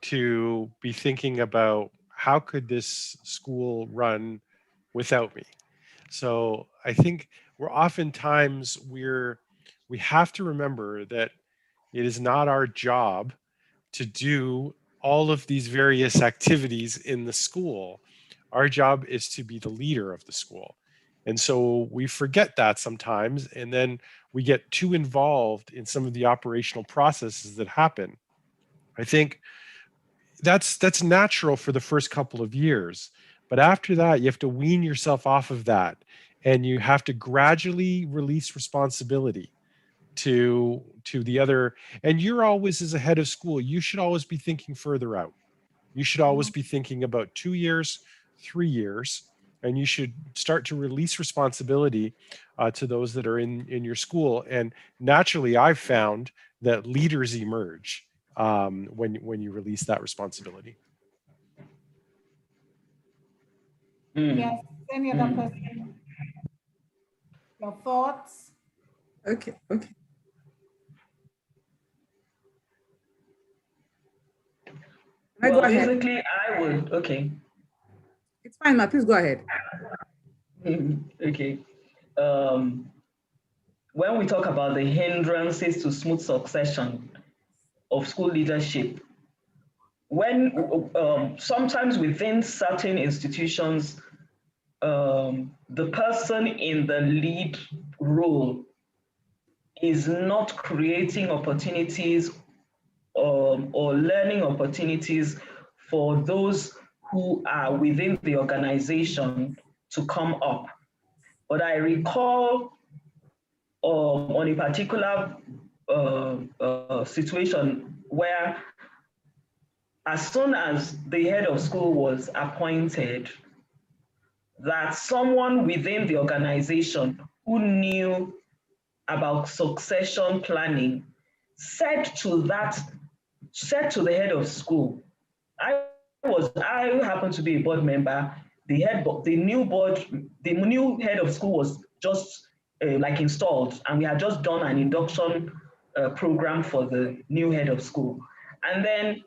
to be thinking about how could this school run without me? So I think we have to remember that it is not our job to do all of these various activities in the school. Our job is to be the leader of the school. And so we forget that sometimes, and then we get too involved in some of the operational processes that happen. I think that's natural for the first couple of years, but after that, you have to wean yourself off of that, and you have to gradually release responsibility to the other. And you're always, as a head of school, you should always be thinking further out. You should always be thinking about 2 years, 3 years, and you should start to release responsibility to those that are in your school. And naturally, I've found that leaders emerge when you release that responsibility. Yes, any other person? Your thoughts? Okay. Well, basically, I would, okay. It's fine, Ma, please go ahead. Okay. When we talk about the hindrances to smooth succession of school leadership, when sometimes within certain institutions, the person in the lead role is not creating opportunities or learning opportunities for those who are within the organization to come up. But I recall on a particular situation where as soon as the head of school was appointed, that someone within the organization who knew about succession planning said to the head of school, I happened to be a board member. The new head of school was just like installed, and we had just done an induction program for the new head of school. And then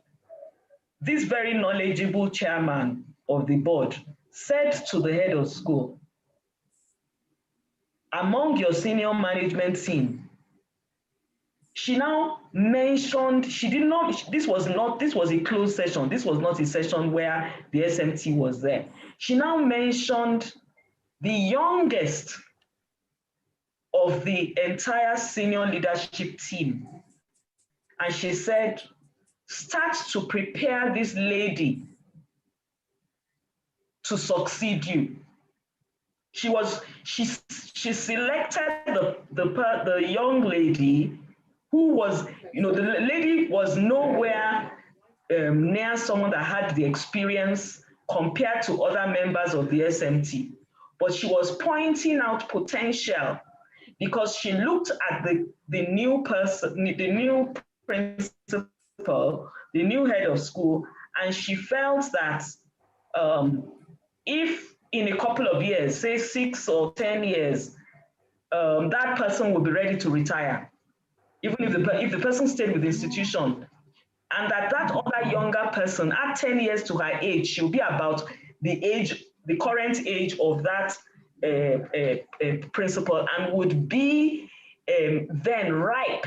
this very knowledgeable chairman of the board said to the head of school, among your senior management team, she now mentioned, this was a closed session. This was not a session where the SMT was there. She now mentioned the youngest of the entire senior leadership team. And she said, start to prepare this lady to succeed you. She selected the young lady who was, the lady was nowhere near someone that had the experience compared to other members of the SMT. But she was pointing out potential because she looked at the new person, the new principal, the new head of school, and she felt that if in a couple of years, say 6 or 10 years, that person will be ready to retire, even if the person stayed with the institution, and that other younger person, at 10 years to her age, she'll be about the current age of that principal, and would be then ripe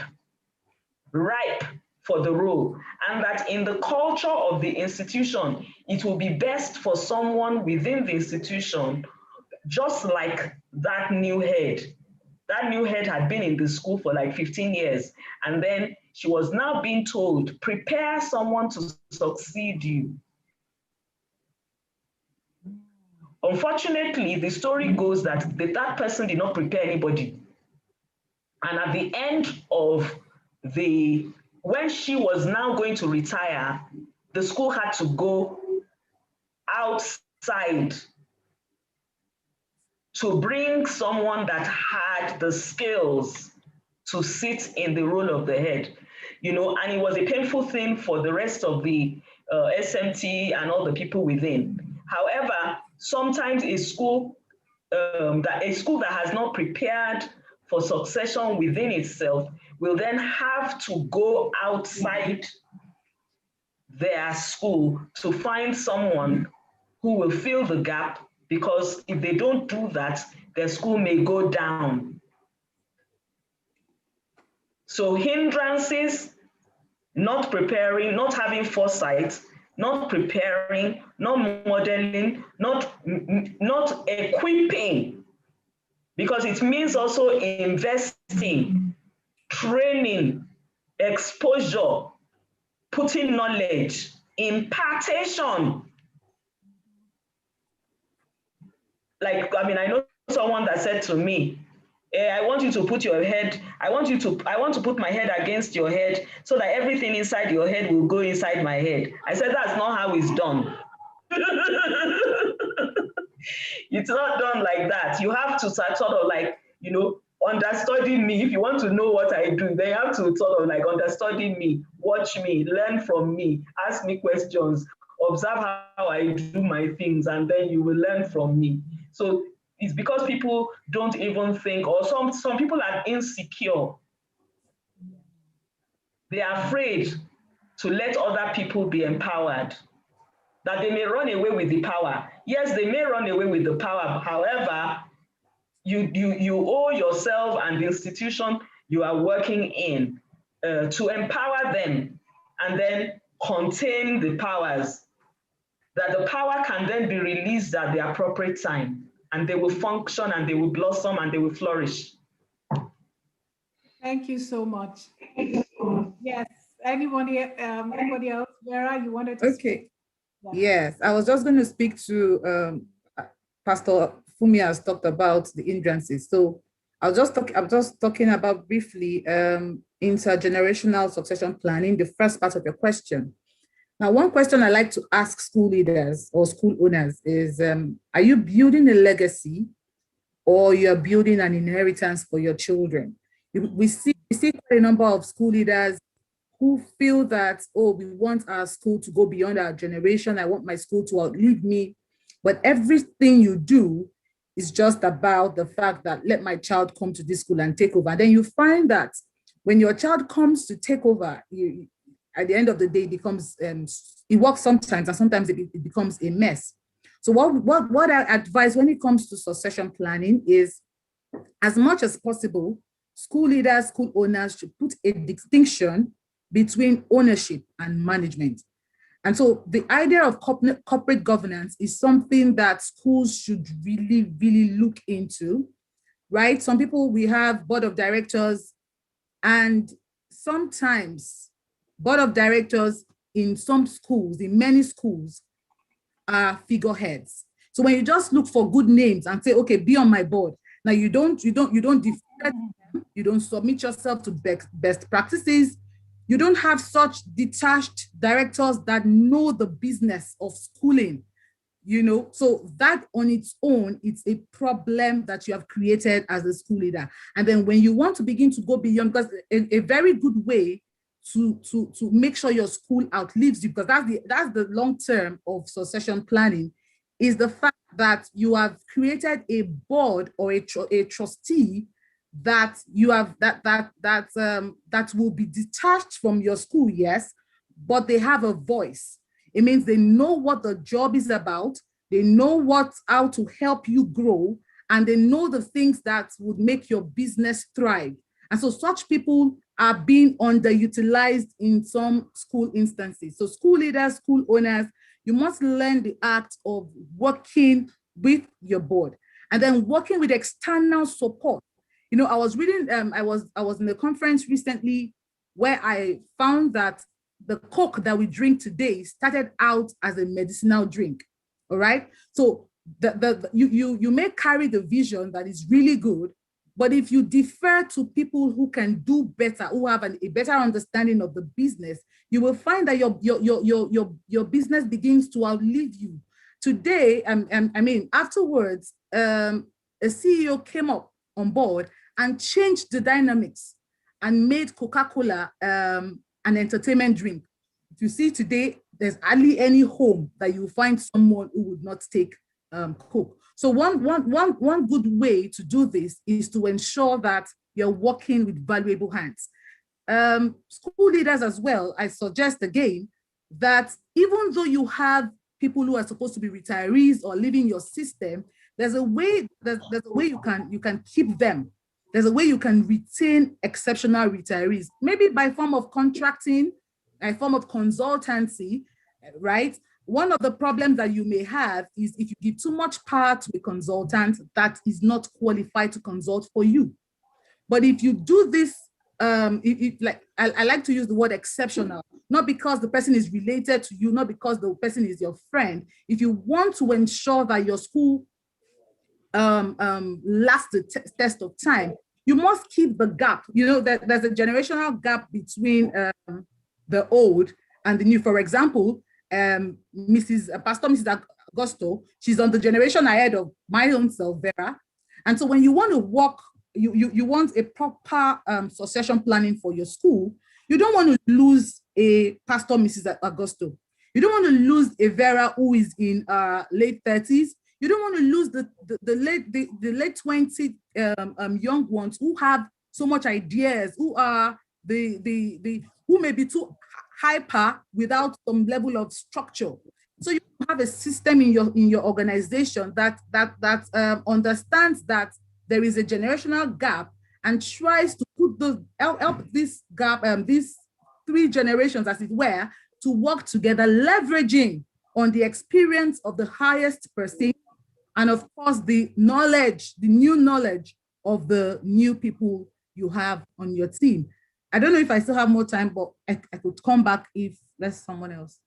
for the role. And that in the culture of the institution, it will be best for someone within the institution, just like that new head. That new head had been in the school for like 15 years. And then she was now being told, prepare someone to succeed you. Unfortunately, the story goes that that person did not prepare anybody. And at the end of when she was now going to retire, the school had to go outside to bring someone that had the skills to sit in the role of the head, and it was a painful thing for the rest of the SMT and all the people within. However, sometimes a school that has not prepared for succession within itself will then have to go outside their school to find someone who will fill the gap, because if they don't do that, their school may go down. So hindrances, not preparing, not having foresight, not preparing, not modeling, not equipping, because it means also investing, training, exposure, putting knowledge, impartation. I know someone that said to me, I want you to put your head, I want to put my head against your head so that everything inside your head will go inside my head. I said, that's not how it's done. It's not done like that. You have to sort of understudy me. If you want to know what I do, then you have to sort of understudy me, watch me, learn from me, ask me questions, observe how I do my things, and then you will learn from me. So it's because people don't even think, or some people are insecure. They are afraid to let other people be empowered, that they may run away with the power. Yes, they may run away with the power. However, you owe yourself and the institution you are working in to empower them and then contain the powers, that the power can then be released at the appropriate time, and they will function and they will blossom and they will flourish. Thank you so much. Yes, anybody else? Vera, you wanted to speak? Yeah. Yes, I was just going to speak to Pastor Funmi has talked about the hindrances. So I'm just talking about briefly intergenerational succession planning, the first part of your question. Now, one question I like to ask school leaders or school owners is, are you building a legacy or you're building an inheritance for your children? We see quite a number of school leaders who feel that, oh, we want our school to go beyond our generation. I want my school to outlive me. But everything you do is just about the fact that let my child come to this school and take over. And then you find that when your child comes to take over, at the end of the day, it becomes, it works sometimes, and sometimes it becomes a mess. So what I advise when it comes to succession planning is, as much as possible, school leaders, school owners should put a distinction between ownership and management. And so the idea of corporate governance is something that schools should really, really look into. right? Some people, we have board of directors, and sometimes board of directors in some schools, in many schools, are figureheads. So when you just look for good names and say, okay, be on my board. Now you don't defer to them, you don't submit yourself to best practices. You don't have such detached directors that know the business of schooling, so that on its own, it's a problem that you have created as a school leader. And then when you want to begin to go beyond, because a very good way to make sure your school outlives you, because that's the long term of succession planning, is the fact that you have created a board or a trustee that you have that will be detached from your school, yes, but they have a voice. It means they know what the job is about, they know how to help you grow, and they know the things that would make your business thrive. And so such people are being underutilized in some school instances. So school leaders, school owners, you must learn the art of working with your board and then working with external support. I was reading, I was in a conference recently where I found that the Coke that we drink today started out as a medicinal drink. All right. So you may carry the vision that is really good, but if you defer to people who can do better, who have a better understanding of the business, you will find that your business begins to outlive you. Today, afterwards, a CEO came up on board and changed the dynamics and made Coca-Cola an entertainment drink. If you see today, there's hardly any home that you find someone who would not take Coke. So one good way to do this is to ensure that you're working with valuable hands. School leaders as well, I suggest again that even though you have people who are supposed to be retirees or leaving your system, there's a way you can keep them. There's a way you can retain exceptional retirees, maybe by form of contracting, a form of consultancy, right? One of the problems that you may have is if you give too much power to a consultant that is not qualified to consult for you. But if you do this, I like to use the word exceptional, not because the person is related to you, not because the person is your friend. If you want to ensure that your school lasts the test of time, you must keep the gap. That there's a generational gap between the old and the new. For example, Pastor Mrs. Augusto, she's on the generation ahead of my own self, Vera. And so when you want to work, you want a proper succession planning for your school, you don't want to lose a Pastor Mrs. Augusto. You don't want to lose a Vera who is in late 30s. You don't want to lose the late 20 young ones who have so much ideas, who are who may be too hyper without some level of structure. So you have a system in your organization that understands that there is a generational gap and tries to help this gap, these three generations, as it were, to work together, leveraging on the experience of the highest person, and of course the new knowledge of the new people you have on your team. I don't know if I still have more time, but I could come back if there's someone else.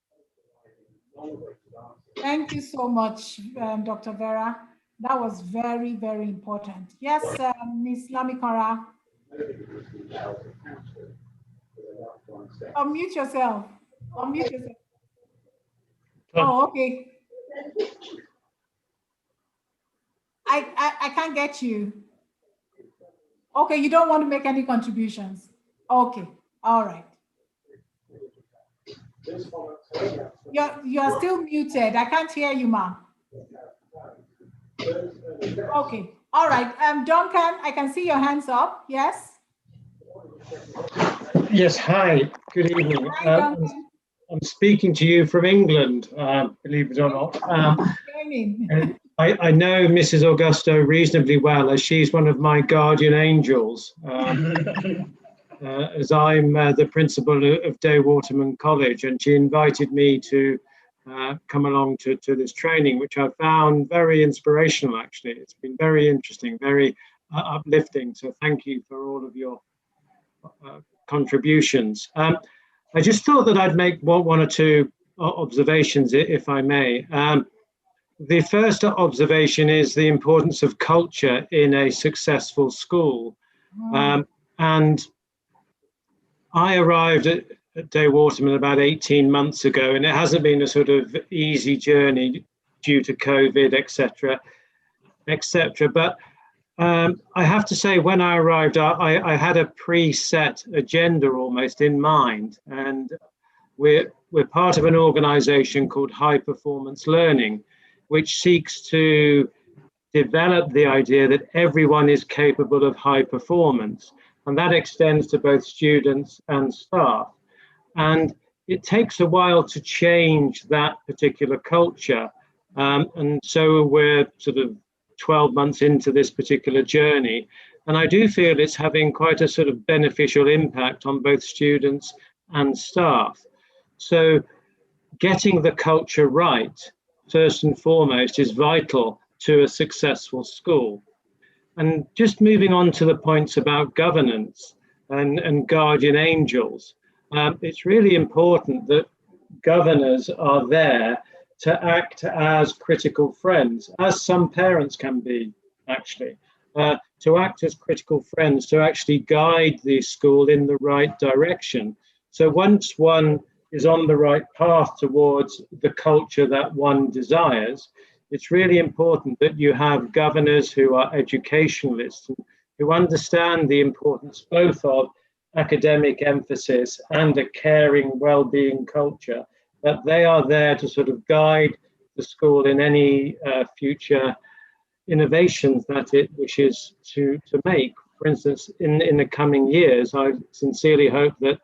Thank you so much, Dr. Vera. That was very, very important. Yes, Ms. Lamikara. Unmute yourself. Unmute yourself. Oh, okay. I can't get you. Okay, you don't want to make any contributions. Okay, all right. You're still muted. I can't hear you, ma'am. Okay, all right. Duncan, I can see your hands up. Yes? Yes, hi, good evening. Hi, Duncan. I'm speaking to you from England, believe it or not. I know Mrs. Augusto reasonably well, as she's one of my guardian angels, as I'm the principal of Day Waterman College, and she invited me to come along to this training, which I found very inspirational, actually. It's been very interesting, very uplifting. So thank you for all of your contributions. I just thought that I'd make one or two observations, if I may. The first observation is the importance of culture in a successful school. And I arrived at Day Waterman about 18 months ago, and it hasn't been a sort of easy journey due to COVID, etc., etc. But I have to say, when I arrived, I had a preset agenda almost in mind, and we're part of an organization called High Performance Learning, which seeks to develop the idea that everyone is capable of high performance, and that extends to both students and staff. And it takes a while to change that particular culture. And so we're sort of 12 months into this particular journey. And I do feel it's having quite a sort of beneficial impact on both students and staff. So getting the culture right, first and foremost, is vital to a successful school. And just moving on to the points about governance and guardian angels, it's really important that governors are there to act as critical friends, as some parents can be, actually, to act as critical friends, to actually guide the school in the right direction. So once one is on the right path towards the culture that one desires, it's really important that you have governors who are educationalists, who understand the importance both of academic emphasis and a caring, well-being culture, that they are there to sort of guide the school in any future innovations that it wishes to make. For instance, in the coming years, I sincerely hope that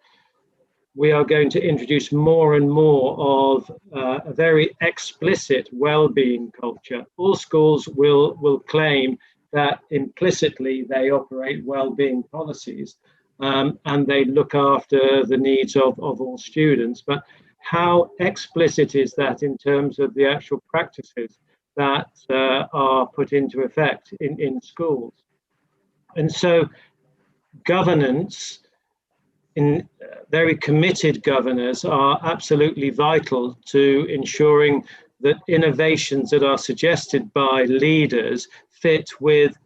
we are going to introduce more and more of a very explicit well-being culture. All schools will claim that implicitly they operate well-being policies and they look after the needs of all students. But how explicit is that in terms of the actual practices that are put into effect in schools? And so governance, in very committed governors, are absolutely vital to ensuring that innovations that are suggested by leaders fit with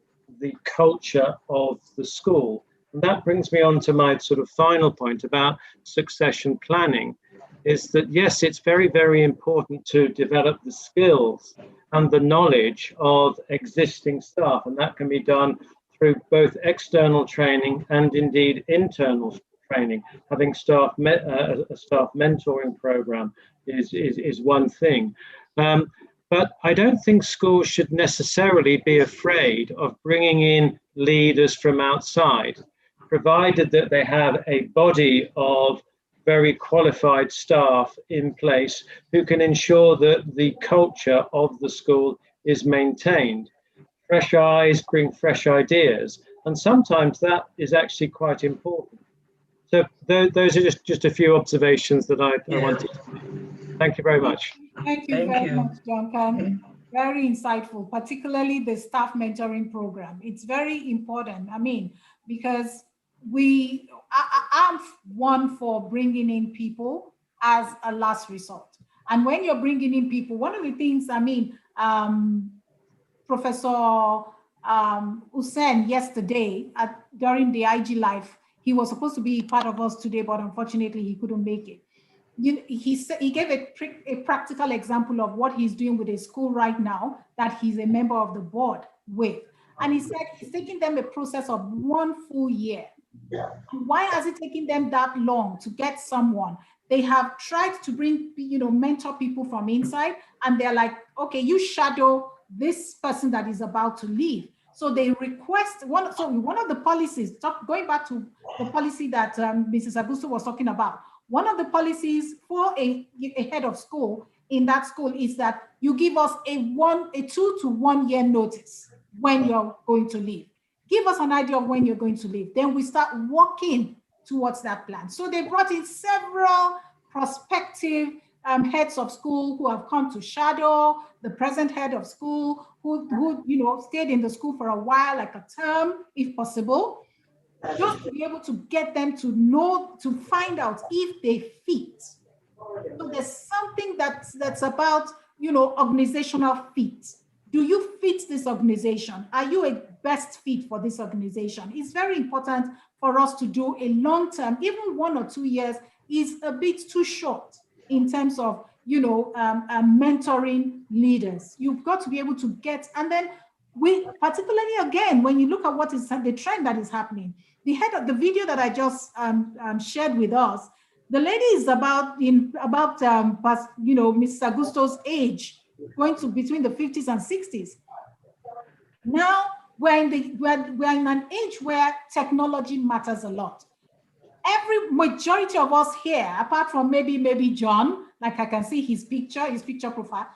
the culture of the school. And that brings me on to my sort of final point about succession planning, is that yes, it's very, very important to develop the skills and the knowledge of existing staff, and that can be done through both external training and indeed internal training. Having a staff mentoring program is one thing. But I don't think schools should necessarily be afraid of bringing in leaders from outside, provided that they have a body of very qualified staff in place who can ensure that the culture of the school is maintained. Fresh eyes bring fresh ideas, and sometimes that is actually quite important. So those are just a few observations that I wanted to make. Thank you very much. Thank you very much, Duncan. Very insightful, particularly the staff mentoring program. It's very important. I mean, because I'm one for bringing in people as a last resort. And when you're bringing in people, one of the things, I mean, Professor Hussein yesterday during the IG Live, he was supposed to be part of us today, but unfortunately he couldn't make it. He gave a practical example of what he's doing with a school right now that he's a member of the board with. And he said he's taking them a process of 1 full year. Why has it taken them that long to get someone? They have tried to bring, mentor people from inside, and they're like, okay, you shadow this person that is about to leave. So they request one of the policies, going back to the policy that Mrs. Abuso was talking about, one of the policies for a head of school in that school is that you give us a 2 to 1 year notice when you're going to leave. Give us an idea of when you're going to leave. Then we start working towards that plan. So they brought in several prospective heads of school who have come to shadow the present head of school, who you know, stayed in the school for a while, like a term, if possible, just to be able to get them to know, to find out if they fit. So there's something that's about, you know, organizational fit. Do you fit this organization? Are you a best fit for this organization? It's very important for us to do a long term. Even 1 or 2 years is a bit too short in terms of, you know, mentoring leaders. You've got to be able to get, and then we, particularly again, when you look at what is the trend that is happening, the head of the video that I just shared with us, the lady is about you know, Mrs. Augusto's age, going to between the 50s and 60s. Now we're in an age where technology matters a lot. Every majority of us here, apart from maybe John, like I can see his picture profile,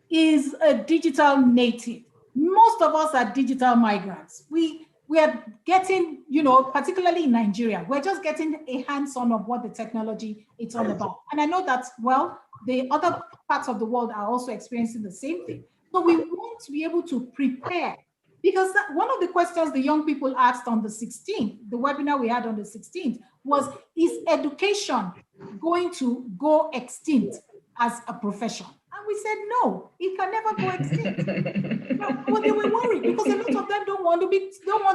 is a digital native. Most of us are digital migrants. We are getting, you know, particularly in Nigeria, we're just getting a hands-on of what the technology is all about. And I know that, well, the other parts of the world are also experiencing the same thing. So we want to be able to prepare, because one of the questions the young people asked on the 16th, the webinar we had on the 16th, was, is education going to go extinct as a profession? And we said, no, it can never go extinct. Well, they were worried because a lot of them don't want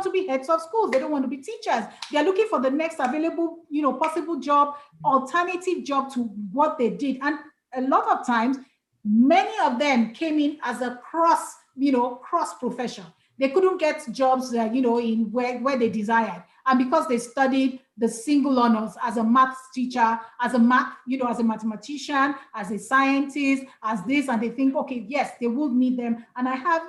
to be heads of schools. They don't want to be teachers. They're looking for the next available, you know, possible job, alternative job to what they did. And a lot of times, many of them came in as a cross profession. They couldn't get jobs, you know, in where they desired. And because they studied the single honors as a math teacher, as a mathematician, as a scientist, as this, and they think, okay, yes, they would need them. And I have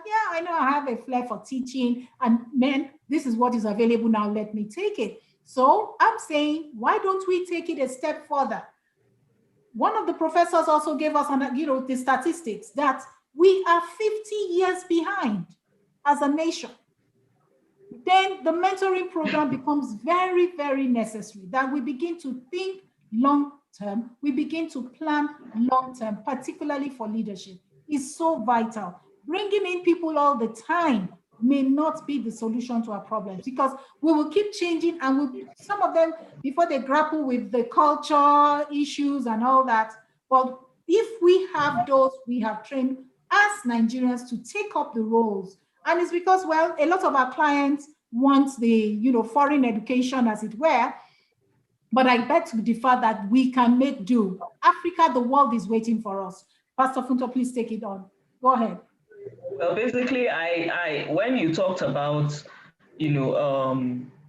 a flair for teaching, and man, this is what is available now, let me take it. So I'm saying, why don't we take it a step further? One of the professors also gave us, the statistics that we are 50 years behind as a nation. Then the mentoring program becomes very, very necessary, that we begin to think long-term, we begin to plan long-term, particularly for leadership. It's so vital. Bringing in people all the time may not be the solution to our problems, because we will keep changing, and some of them, before they grapple with the culture issues and all that. But if we have those we have trained as Nigerians to take up the roles, and it's because, well, a lot of our clients want the, you know, foreign education, as it were, but I beg to differ that we can make do. Africa, the world is waiting for us. Pastor Funto, please take it on. Go ahead. Well, basically, I when you talked about, the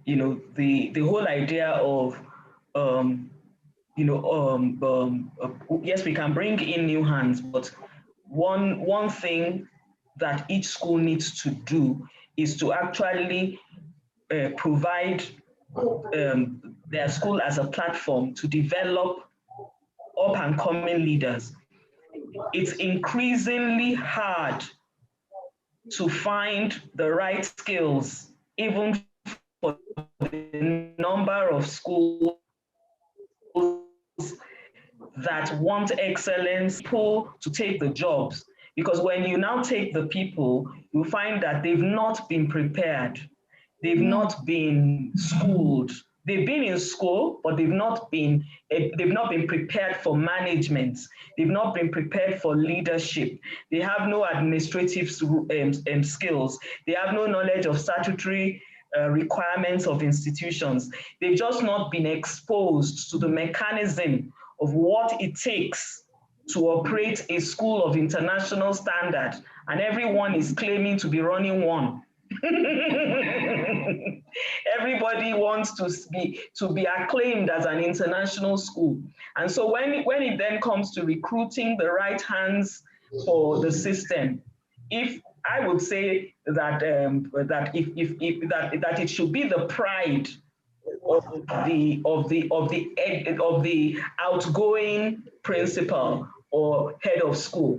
whole idea of, yes, we can bring in new hands, but one thing that each school needs to do is to actually provide their school as a platform to develop up and coming leaders. It's increasingly hard to find the right skills, even for the number of schools that want excellence, people to take the jobs. Because when you now take the people, you find that they've not been prepared. They've not been schooled. They've been in school, but they've not been prepared for management. They've not been prepared for leadership. They have no administrative skills. They have no knowledge of statutory requirements of institutions. They've just not been exposed to the mechanism of what it takes to operate a school of international standard, and everyone is claiming to be running one. Everybody wants to be acclaimed as an international school. And so when it then comes to recruiting the right hands for the system, if I would say that that it should be the pride of the outgoing principal or head of school,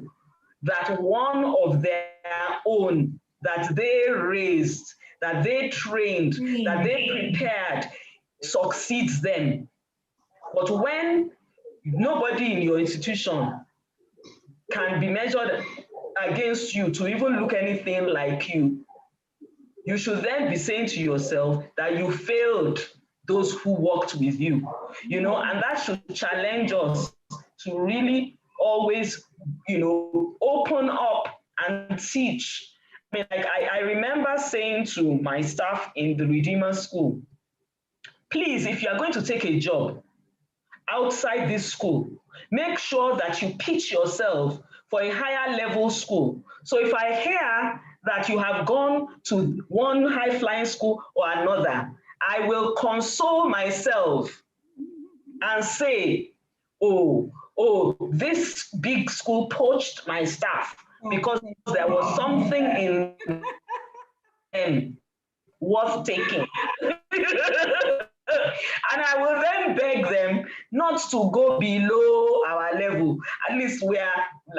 that one of their own that they raised, that they trained, that they prepared succeeds then. But when nobody in your institution can be measured against you to even look anything like you, you should then be saying to yourself that you failed those who worked with you, you know, and that should challenge us to really always, you know, open up and teach. I mean, like I remember saying to my staff in the Redeemer School, please, if you are going to take a job outside this school, make sure that you pitch yourself for a higher level school. So if I hear that you have gone to one high flying school or another, I will console myself and say, oh, this big school poached my staff because there was something in them worth taking. And I will then beg them not to go below our level. At least we are,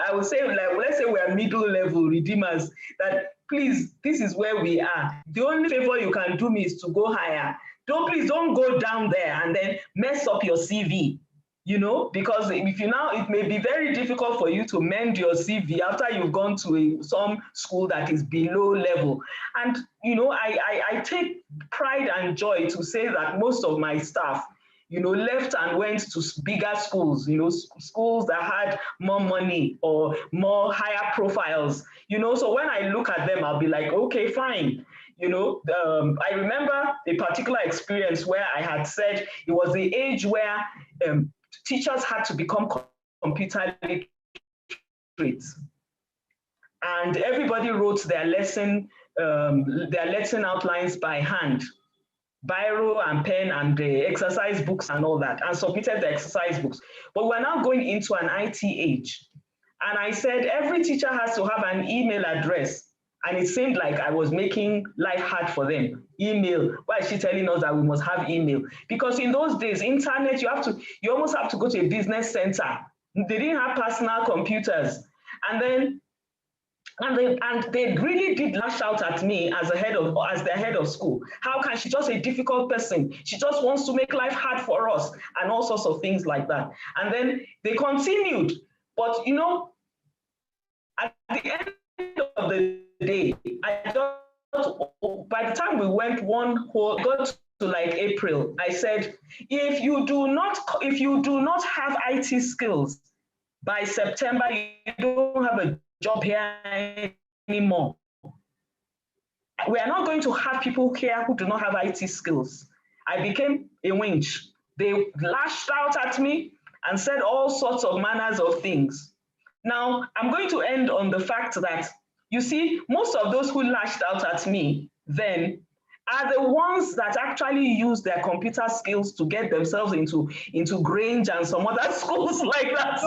I would say, like, let's say we are middle level redeemers, that please, this is where we are. The only favor you can do me is to go higher. Please don't go down there and then mess up your CV. You know, because if you now, it may be very difficult for you to mend your CV after you've gone to some school that is below level. And, you know, I take pride and joy to say that most of my staff, you know, left and went to bigger schools, you know, schools that had more money or more higher profiles, you know. So when I look at them, I'll be like, okay, fine. You know, I remember a particular experience where I had said it was the age where teachers had to become computer literate, and everybody wrote their lesson outlines by hand, biro and pen and the exercise books and all that, and submitted the exercise books. But we're now going into an IT age, and I said every teacher has to have an email address. And it seemed like I was making life hard for them. Email, why is she telling us that we must have email? Because in those days, internet, you almost have to go to a business center. They didn't have personal computers. And they really did lash out at me as the head of school. How can she, just a difficult person? She just wants to make life hard for us and all sorts of things like that. And then they continued. But you know, at the end of the day, by the time we went got to like April, I said, if you do not have IT skills by September, you don't have a job here anymore. We are not going to have people here who do not have IT skills. I became a winch. They lashed out at me and said all sorts of manners of things. Now, I'm going to end on the fact that, you see, most of those who lashed out at me then are the ones that actually use their computer skills to get themselves into Grange and some other schools like that.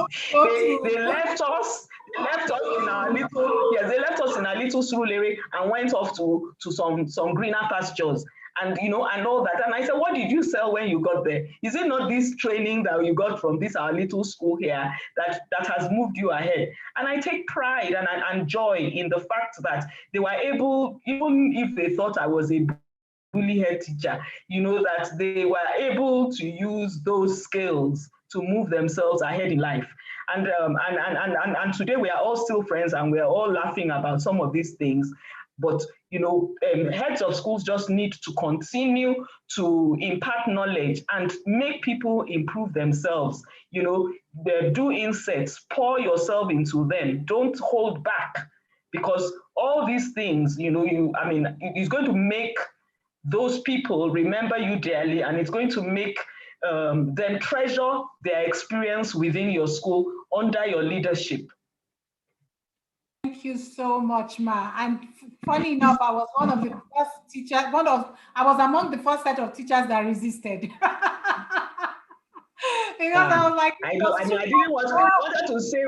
They left us in our little Surulere and went off to some greener pastures. And you know, and all that. And I said, what did you sell when you got there? Is it not this training that you got from this our little school here that has moved you ahead? And I take pride and joy in the fact that they were able, even if they thought I was a bully head teacher, you know, that they were able to use those skills to move themselves ahead in life. And today we are all still friends and we are all laughing about some of these things. But, you know, heads of schools just need to continue to impart knowledge and make people improve themselves. You know, do insets, pour yourself into them. Don't hold back, because all these things, you know, it's going to make those people remember you dearly, and it's going to make them treasure their experience within your school under your leadership. Thank you so much, Ma. And funny enough, I was one of the first teachers, I was among the first set of teachers that resisted. Because I was like, I wanted to save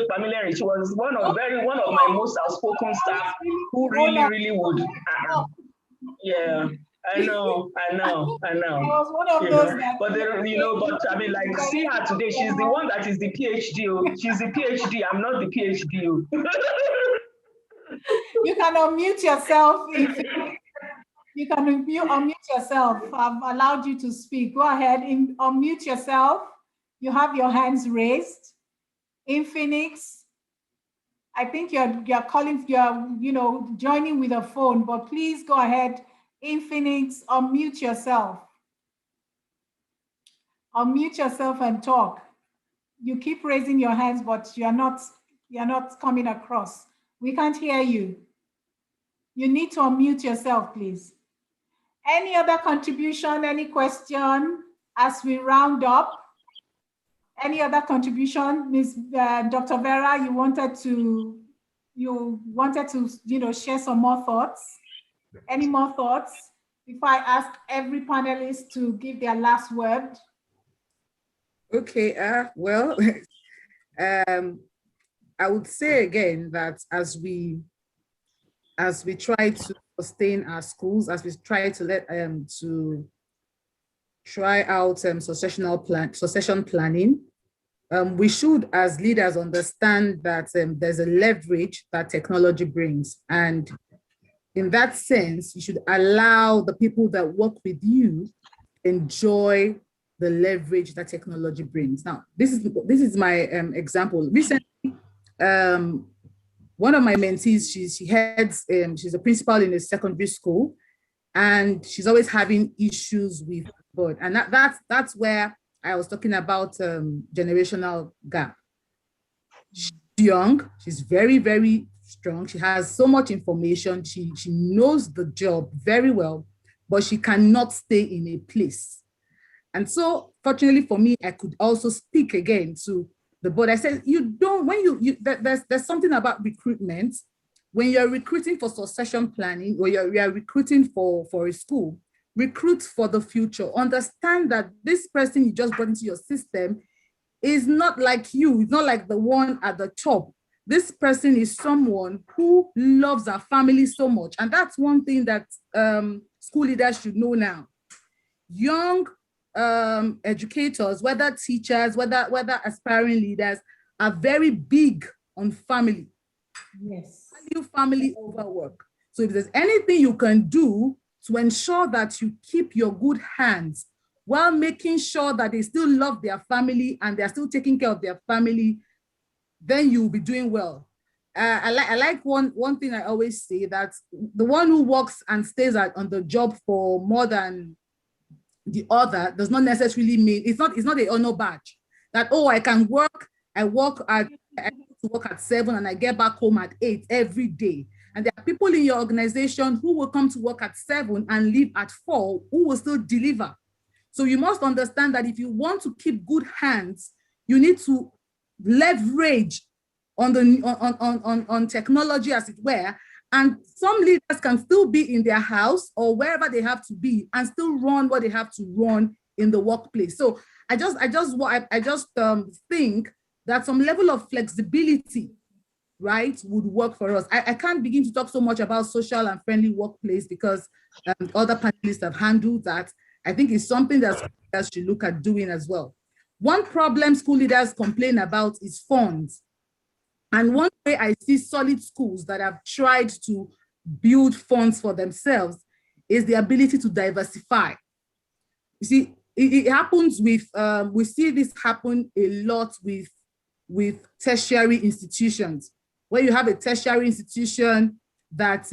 Pamela. She was one of my most outspoken staff who really would. Yeah. I know. I was one of those that, but I mean, like, see her today. She's the one that is the PhD. She's the PhD. I'm not the PhD. You can unmute yourself. You can unmute yourself. I've allowed you to speak. Go ahead, unmute yourself. You have your hands raised. Infinix, I think you're calling, joining with a phone, but please go ahead. Infinix, unmute yourself. Unmute yourself and talk. You keep raising your hands, but you're not coming across. We can't hear you. You need to unmute yourself, please. Any other contribution, any question as we round up? Any other contribution? Dr. Vera, you wanted to share some more thoughts? Any more thoughts before I ask every panelist to give their last word? Okay, well, I would say again that as we try to sustain our schools, as we try to try out succession planning, we should, as leaders, understand that there's a leverage that technology brings, and in that sense, you should allow the people that work with you enjoy the leverage that technology brings. Now, this is my example. Recently, one of my mentees, she's a principal in a secondary school, and she's always having issues with board. And that's where I was talking about generational gap. She's young, she's very, very strong. She has so much information. She knows the job very well, but she cannot stay in a place. And so fortunately for me, I could also speak again to the board. I said, there's something about recruitment. When you're recruiting for succession planning, or you're recruiting for a school, recruit for the future. Understand that this person you just brought into your system is not like you. It's not like the one at the top. This person is someone who loves our family so much. And that's one thing that school leaders should know now. Young educators, whether teachers, whether aspiring leaders, are very big on family. Yes. Value family over work. So if there's anything you can do to ensure that you keep your good hands while making sure that they still love their family and they're still taking care of their family, then you'll be doing well. I like one thing I always say, that the one who works and stays on the job for more than the other does not necessarily mean, it's not a honor badge. That, oh, I work at 7 and I get back home at 8 every day. And there are people in your organization who will come to work at 7 and leave at 4, who will still deliver. So you must understand that if you want to keep good hands, you need to leverage on technology, as it were. And some leaders can still be in their house or wherever they have to be and still run what they have to run in the workplace. So I just think that some level of flexibility, right, would work for us. I can't begin to talk so much about social and friendly workplace because other panelists have handled that. I think it's something that school leaders should look at doing as well. One problem school leaders complain about is funds. And one way I see solid schools that have tried to build funds for themselves is the ability to diversify. You see, it happens with, we see this happen a lot with tertiary institutions, where you have a tertiary institution that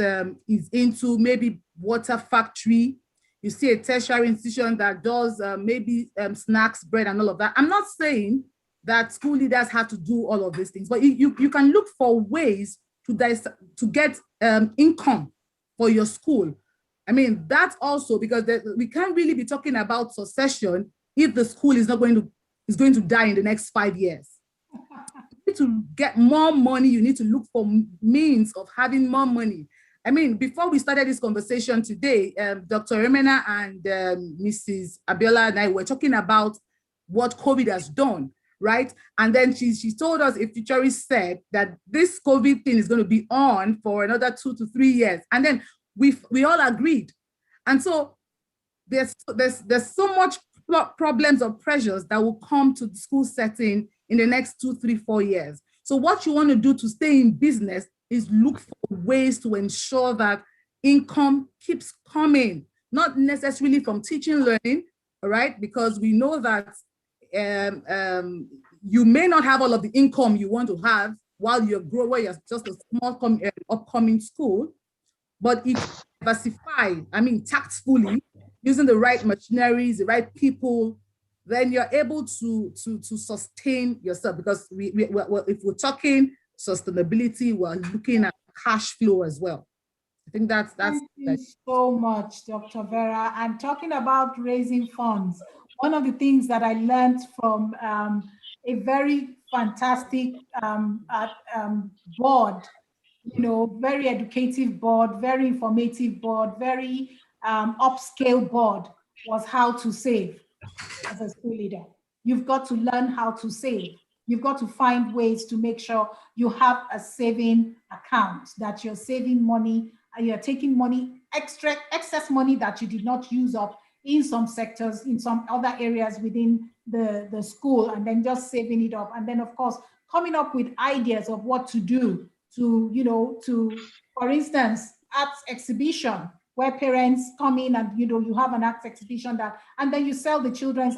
is into maybe water factory. You see a tertiary institution that does maybe snacks, bread, and all of that. I'm not saying that school leaders have to do all of these things, but you can look for ways to get income for your school. I mean, that's also because we can't really be talking about succession if the school is going to die in the next 5 years. You need to get more money. You need to look for means of having more money. I mean, before we started this conversation today, Dr. Remena and Mrs. Abiola and I were talking about what COVID has done, right? And then she told us, a futurist said that this COVID thing is going to be on for another 2 to 3 years. And then we all agreed. And so there's so much problems or pressures that will come to the school setting in the next 2, 3, 4 years. So what you want to do to stay in business is look for ways to ensure that income keeps coming, not necessarily from teaching learning, all right? Because we know that you may not have all of the income you want to have while you're growing, where you're just a small upcoming school, but it's diversified, tactfully, using the right machineries, the right people, then you're able to sustain yourself. Because if we're talking sustainability, we're looking at cash flow as well. I think that's Thank you so much, Dr. Vera. And talking about raising funds, one of the things that I learned from a very fantastic board, very educative board, very informative board, very upscale board, was how to save as a school leader. You've got to learn how to save. You've got to find ways to make sure you have a saving account, that you're saving money and you're taking money, excess money that you did not use up in some sectors, in some other areas within the school, and then just saving it up. And then, of course, coming up with ideas of what to do to, for instance, arts exhibition, where parents come in and, you have an arts exhibition and then you sell the children's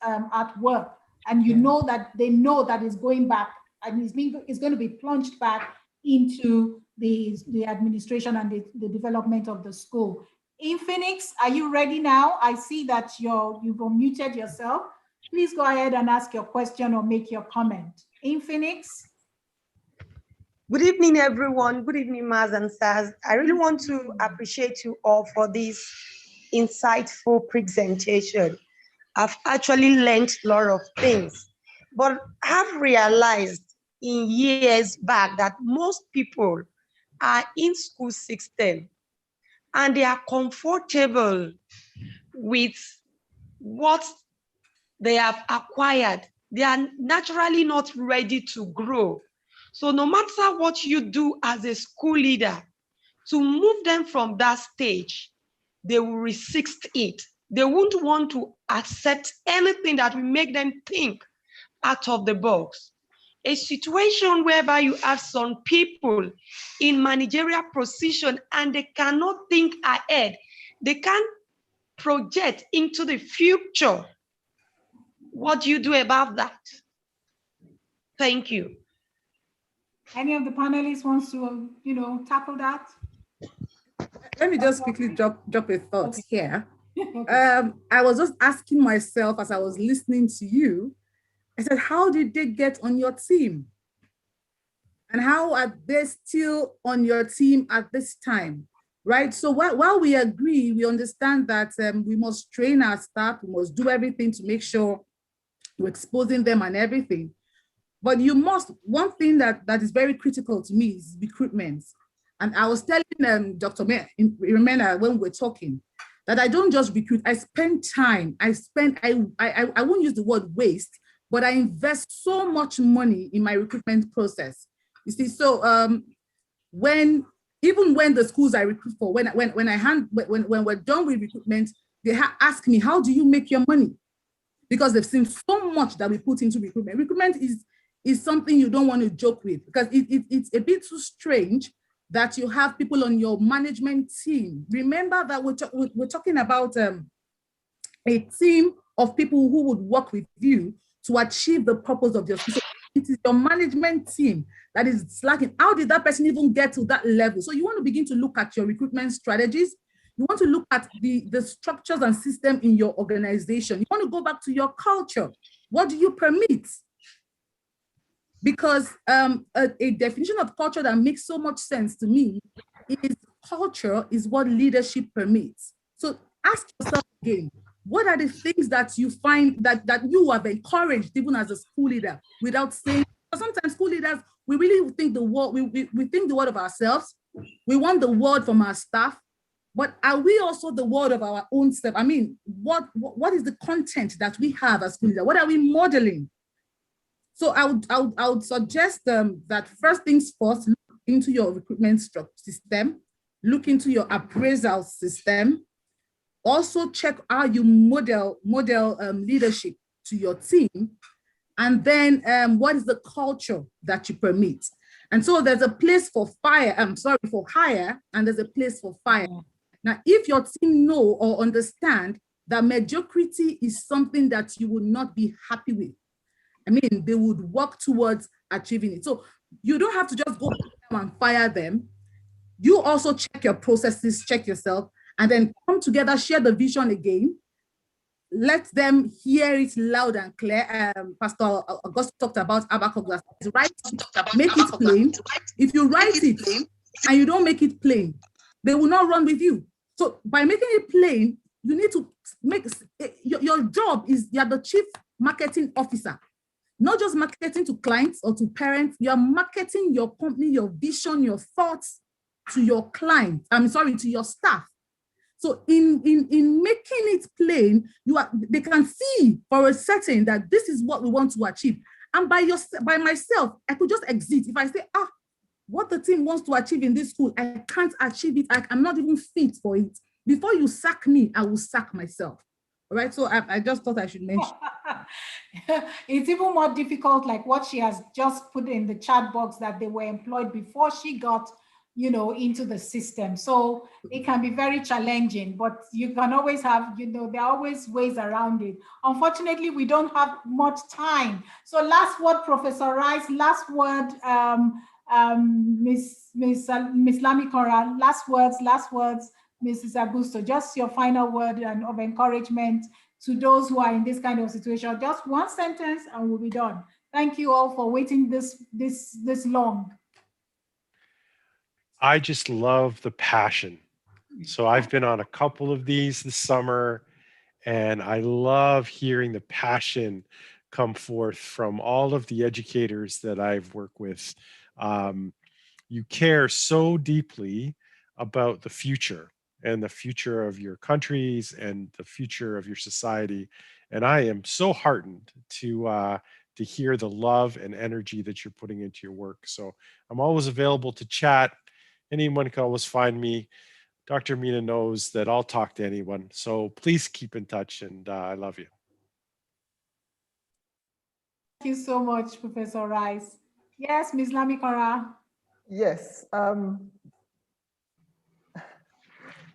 artwork, and you know that they know that it's going back and it's going to be plunged back into the administration and the development of the school. Infinix, are you ready now? I see that you've unmuted yourself. Please go ahead and ask your question or make your comment. Infinix. Good evening, everyone. Good evening, Maz and Saz. I really want to appreciate you all for this insightful presentation. I've actually learned a lot of things, but I've realized in years back that most people are in school system and they are comfortable with what they have acquired. They are naturally not ready to grow. So no matter what you do as a school leader, to move them from that stage, they will resist it. They won't want to accept anything that will make them think out of the box. A situation whereby you have some people in managerial position and they cannot think ahead. They can't project into the future. What do you do about that? Thank you. Any of the panelists wants to, tackle that? Let me just quickly drop a thought here. I was just asking myself as I was listening to you, I said, how did they get on your team? And how are they still on your team at this time, right? So while we agree, we understand that we must train our staff, we must do everything to make sure we're exposing them and everything. But one thing that is very critical to me is recruitment. And I was telling Dr. Remena when we're talking, that I don't just recruit, I spend time. I won't use the word waste, but I invest so much money in my recruitment process. You see, so even when the schools I recruit for, when we're done with recruitment, they ask me, how do you make your money? Because they've seen so much that we put into recruitment. Recruitment is something you don't want to joke with, because it's a bit too strange that you have people on your management team. Remember that we're talking about a team of people who would work with you to achieve the purpose of your school. It is your management team that is slacking. How did that person even get to that level? So you want to begin to look at your recruitment strategies. You want to look at the structures and system in your organization. You want to go back to your culture. What do you permit? Because a definition of culture that makes so much sense to me is culture is what leadership permits. So ask yourself again, what are the things that you find that you have encouraged even as a school leader without saying? Sometimes school leaders, we really think the word, we think the word of ourselves. We want the word from our staff, but are we also the word of our own self? I mean, what is the content that we have as school leaders? What are we modeling? So I would suggest that first things first, look into your recruitment system, look into your appraisal system. Also check how you model leadership to your team. And then what is the culture that you permit? And so there's a place for for hire, and there's a place for fire. Now, if your team know or understand that mediocrity is something that you will not be happy with, I mean, they would work towards achieving it. So you don't have to just go and fire them. You also check your processes, check yourself, and then come together, share the vision again. Let them hear it loud and clear. Pastor August talked about Habakkuk. Write it, make it plain. If you write it and you don't make it plain, they will not run with you. So by making it plain, you need to make your job is you're the chief marketing officer, not just marketing to clients or to parents. You are marketing your company, your vision, your thoughts to your clients. To your staff. So in making it plain, they can see for a certain that this is what we want to achieve. And by myself, I could just exit. If I say, what the team wants to achieve in this school, I can't achieve it. I'm not even fit for it. Before you sack me, I will sack myself. All right. So I just thought I should mention. It's even more difficult, like what she has just put in the chat box, that they were employed before she got into the system. So it can be very challenging, but you can always have, there are always ways around it. Unfortunately, we don't have much time. So last word, Professor Rice, last word, Miss Lamikora, last words, Mrs. Agusto, just your final word and of encouragement to those who are in this kind of situation. Just one sentence and we'll be done. Thank you all for waiting this long. I just love the passion. So I've been on a couple of these this summer, and I love hearing the passion come forth from all of the educators that I've worked with. You care so deeply about the future and the future of your countries and the future of your society. And I am so heartened to hear the love and energy that you're putting into your work. So I'm always available to chat. Anyone can always find me. Dr. Mina knows that I'll talk to anyone. So please keep in touch, and I love you. Thank you so much, Professor Rice. Yes, Ms. Lamikora. Yes.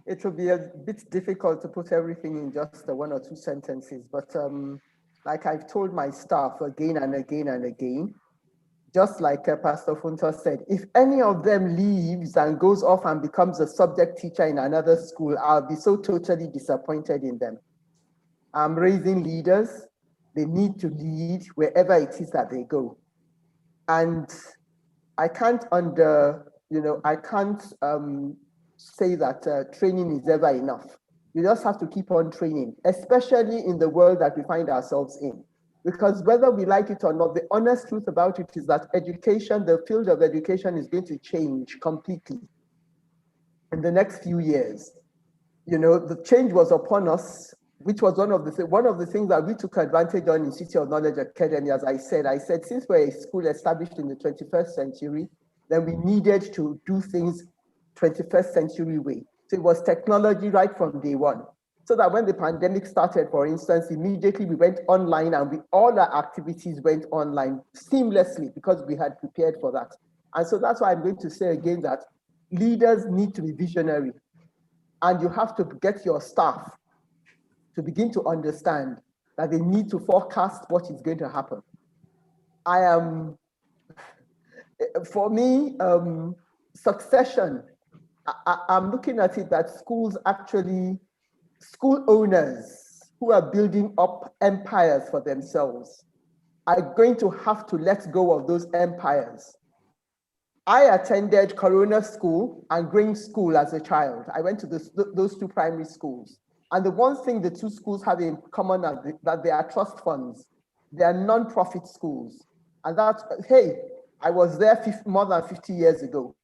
It will be a bit difficult to put everything in just one or two sentences, but like I've told my staff again and again and again, just like Pastor Funta said, if any of them leaves and goes off and becomes a subject teacher in another school, I'll be so totally disappointed in them. I'm raising leaders. They need to lead wherever it is that they go. And I can't say that training is ever enough. You just have to keep on training, especially in the world that we find ourselves in. Because whether we like it or not, the honest truth about it is that education, the field of education, is going to change completely in the next few years. The change was upon us, which was one of the things that we took advantage on in City of Knowledge Academy. As I said, since we're a school established in the 21st century, then we needed to do things 21st century way. So it was technology right from day one. So that when the pandemic started, for instance, immediately we went online, and all our activities went online seamlessly because we had prepared for that. And so that's why I'm going to say again that leaders need to be visionary, and you have to get your staff to begin to understand that they need to forecast what is going to happen. For me, succession, I'm looking at it that school owners who are building up empires for themselves are going to have to let go of those empires. I attended Corona School and Grange School as a child. I went to those two primary schools. And the one thing the two schools have in common is that they are trust funds. They are non-profit schools. And that's, hey, I was there more than 50 years ago.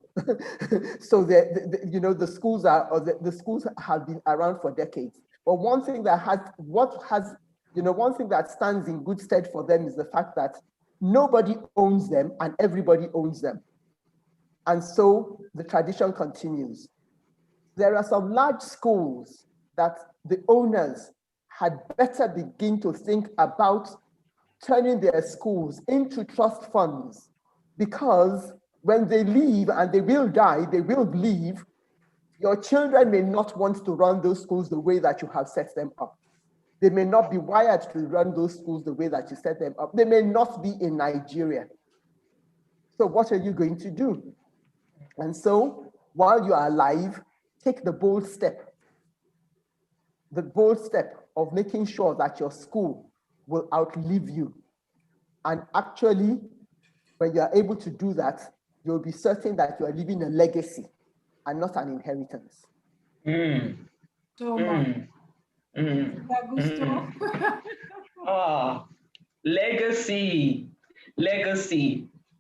So the schools have been around for decades. But one thing that stands in good stead for them is the fact that nobody owns them and everybody owns them. And so the tradition continues. There are some large schools that the owners had better begin to think about turning their schools into trust funds, because when they leave, and they will die, they will leave, your children may not want to run those schools the way that you have set them up. They may not be wired to run those schools the way that you set them up. They may not be in Nigeria. So what are you going to do? And so while you are alive, take the bold step of making sure that your school will outlive you. And actually, when you are able to do that, you'll be certain that you are leaving a legacy and not an inheritance. So much. Legacy.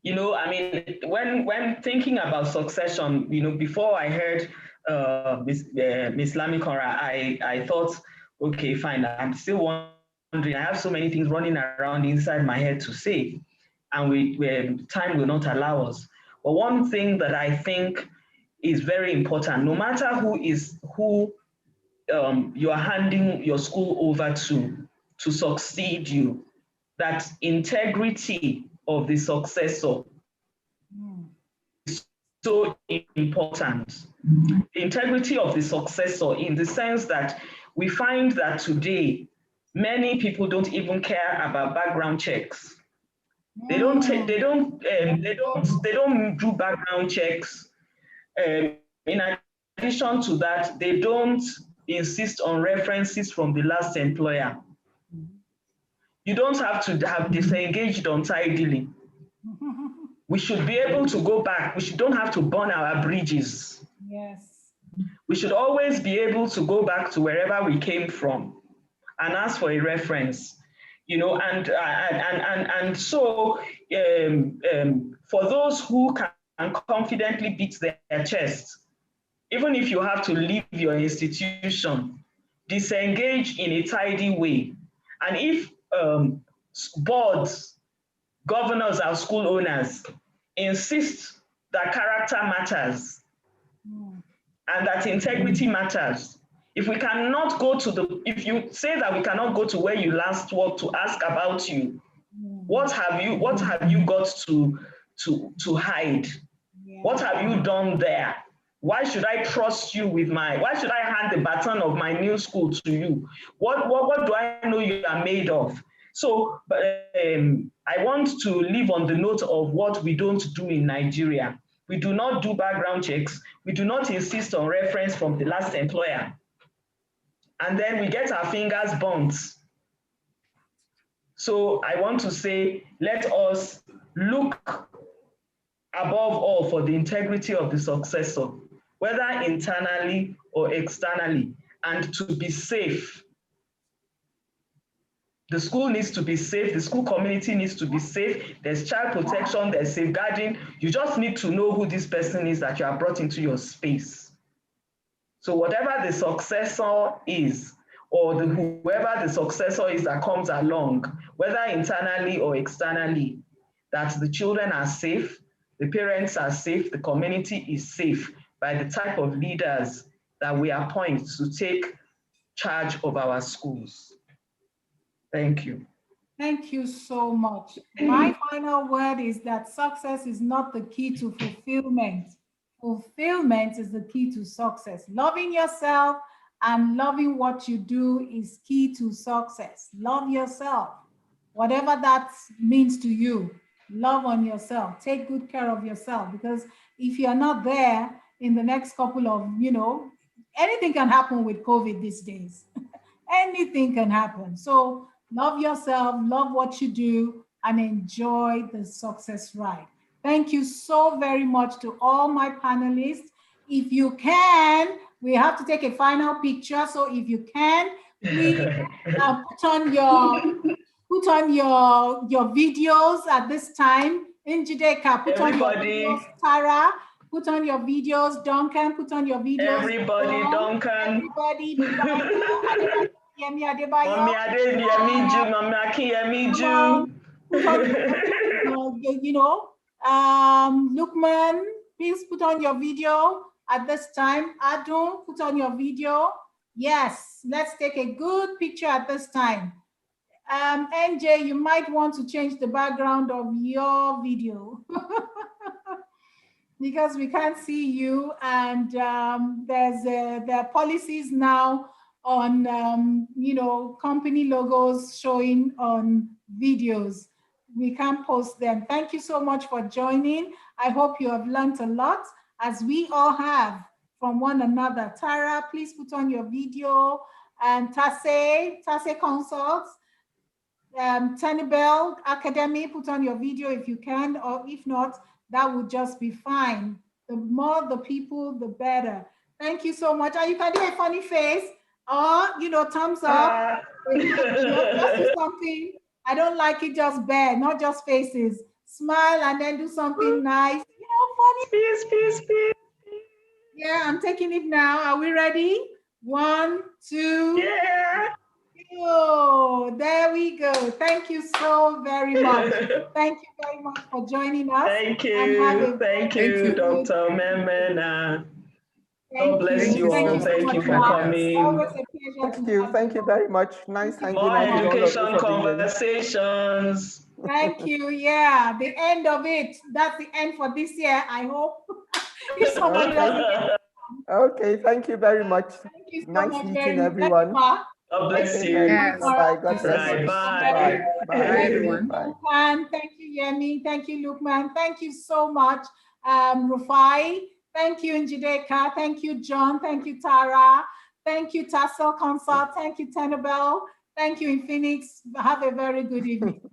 You know, I mean, when thinking about succession, you know, before I heard Miss Lamikora, I thought, okay, fine, I'm still wondering. I have so many things running around inside my head to say, and time will not allow us. But one thing that I think is very important, no matter who you are handing your school over to succeed you, that integrity of the successor is so important. The integrity of the successor, in the sense that we find that today, many people don't even care about background checks. They don't do background checks. In addition to that, they don't insist on references from the last employer. You don't have to have disengaged untidily. We should be able to go back. Don't have to burn our bridges. Yes. We should always be able to go back to wherever we came from and ask for a reference. You know, and so for those who can confidently beat their chest, even if you have to leave your institution, disengage in a tidy way. And if boards, governors, and school owners insist that character matters and that integrity matters, if we cannot go to if you say that we cannot go to where you last worked to ask about you, what have you got to hide? Yeah. What have you done there? Why should I trust you with why should I hand the baton of my new school to you? What do I know you are made of? So I want to leave on the note of what we don't do in Nigeria. We do not do background checks. We do not insist on reference from the last employer. And then we get our fingers burnt. So I want to say, let us look above all for the integrity of the successor, whether internally or externally, and to be safe. The school needs to be safe. The school community needs to be safe. There's child protection, there's safeguarding. You just need to know who this person is that you have brought into your space. So whatever the successor is, or whoever the successor is that comes along, whether internally or externally, that the children are safe, the parents are safe, the community is safe by the type of leaders that we appoint to take charge of our schools. Thank you. Thank you so much. My final word is that success is not the key to fulfillment. Fulfillment is the key to success. Loving yourself and loving what you do is key to success. Love yourself, whatever that means to you. Love on yourself. Take good care of yourself, because if you're not there in the next couple of, anything can happen with COVID these days. Anything can happen. So love yourself, love what you do, and enjoy the success ride. Thank you so very much to all my panelists. If you can, we have to take a final picture. So if you can, please put on your videos at this time. Njideka, put on your videos. Tara, put on your videos. Duncan, put on your videos. Everybody, Duncan. Everybody. Yemi Adebayo. Mommy Adeyemi Ju, Mommy Akiyemi Ju. Lukman, please put on your video at this time. Adun, put on your video. Yes, let's take a good picture at this time. NJ, you might want to change the background of your video. because we can't see you, and there are policies now on company logos showing on videos. We can't post them. Thank you so much for joining. I hope you have learned a lot, as we all have, from one another. Tara, please put on your video, and Tase Consults, Tenibel Academy, put on your video if you can, or if not, that would just be fine. The more the people, the better. Thank you so much. And you can do a funny face, or thumbs up. Just do something. I don't like it just bare, not just faces. Smile and then do something nice. Funny. Peace. Yeah, I'm taking it now. Are we ready? 1, 2. Yeah. Oh, there we go. Thank you so very much. Thank you very much for joining us. Thank you. Thank you, Dr. Memena. God bless you all. Thank you for coming. Always a pleasure. Thank you very much. Nice hanging More out with all of you education for being here. conversations. Thank you. Yeah, the end of it. That's the end for this year, I hope. If somebody doesn't get Okay, thank you very much. Thank you so Nice much, meeting Mary. everyone. God bless you. Yes. Bye. God bless you. Bye. Bye, everyone. Bye. Thank you, Yemi. Thank you, Lukman. Thank you so much, Rufai. Thank you, Njideka. Thank you, John. Thank you, Tara. Thank you, Tassel Consult. Thank you, Tenabel. Thank you, Infinix. Have a very good evening.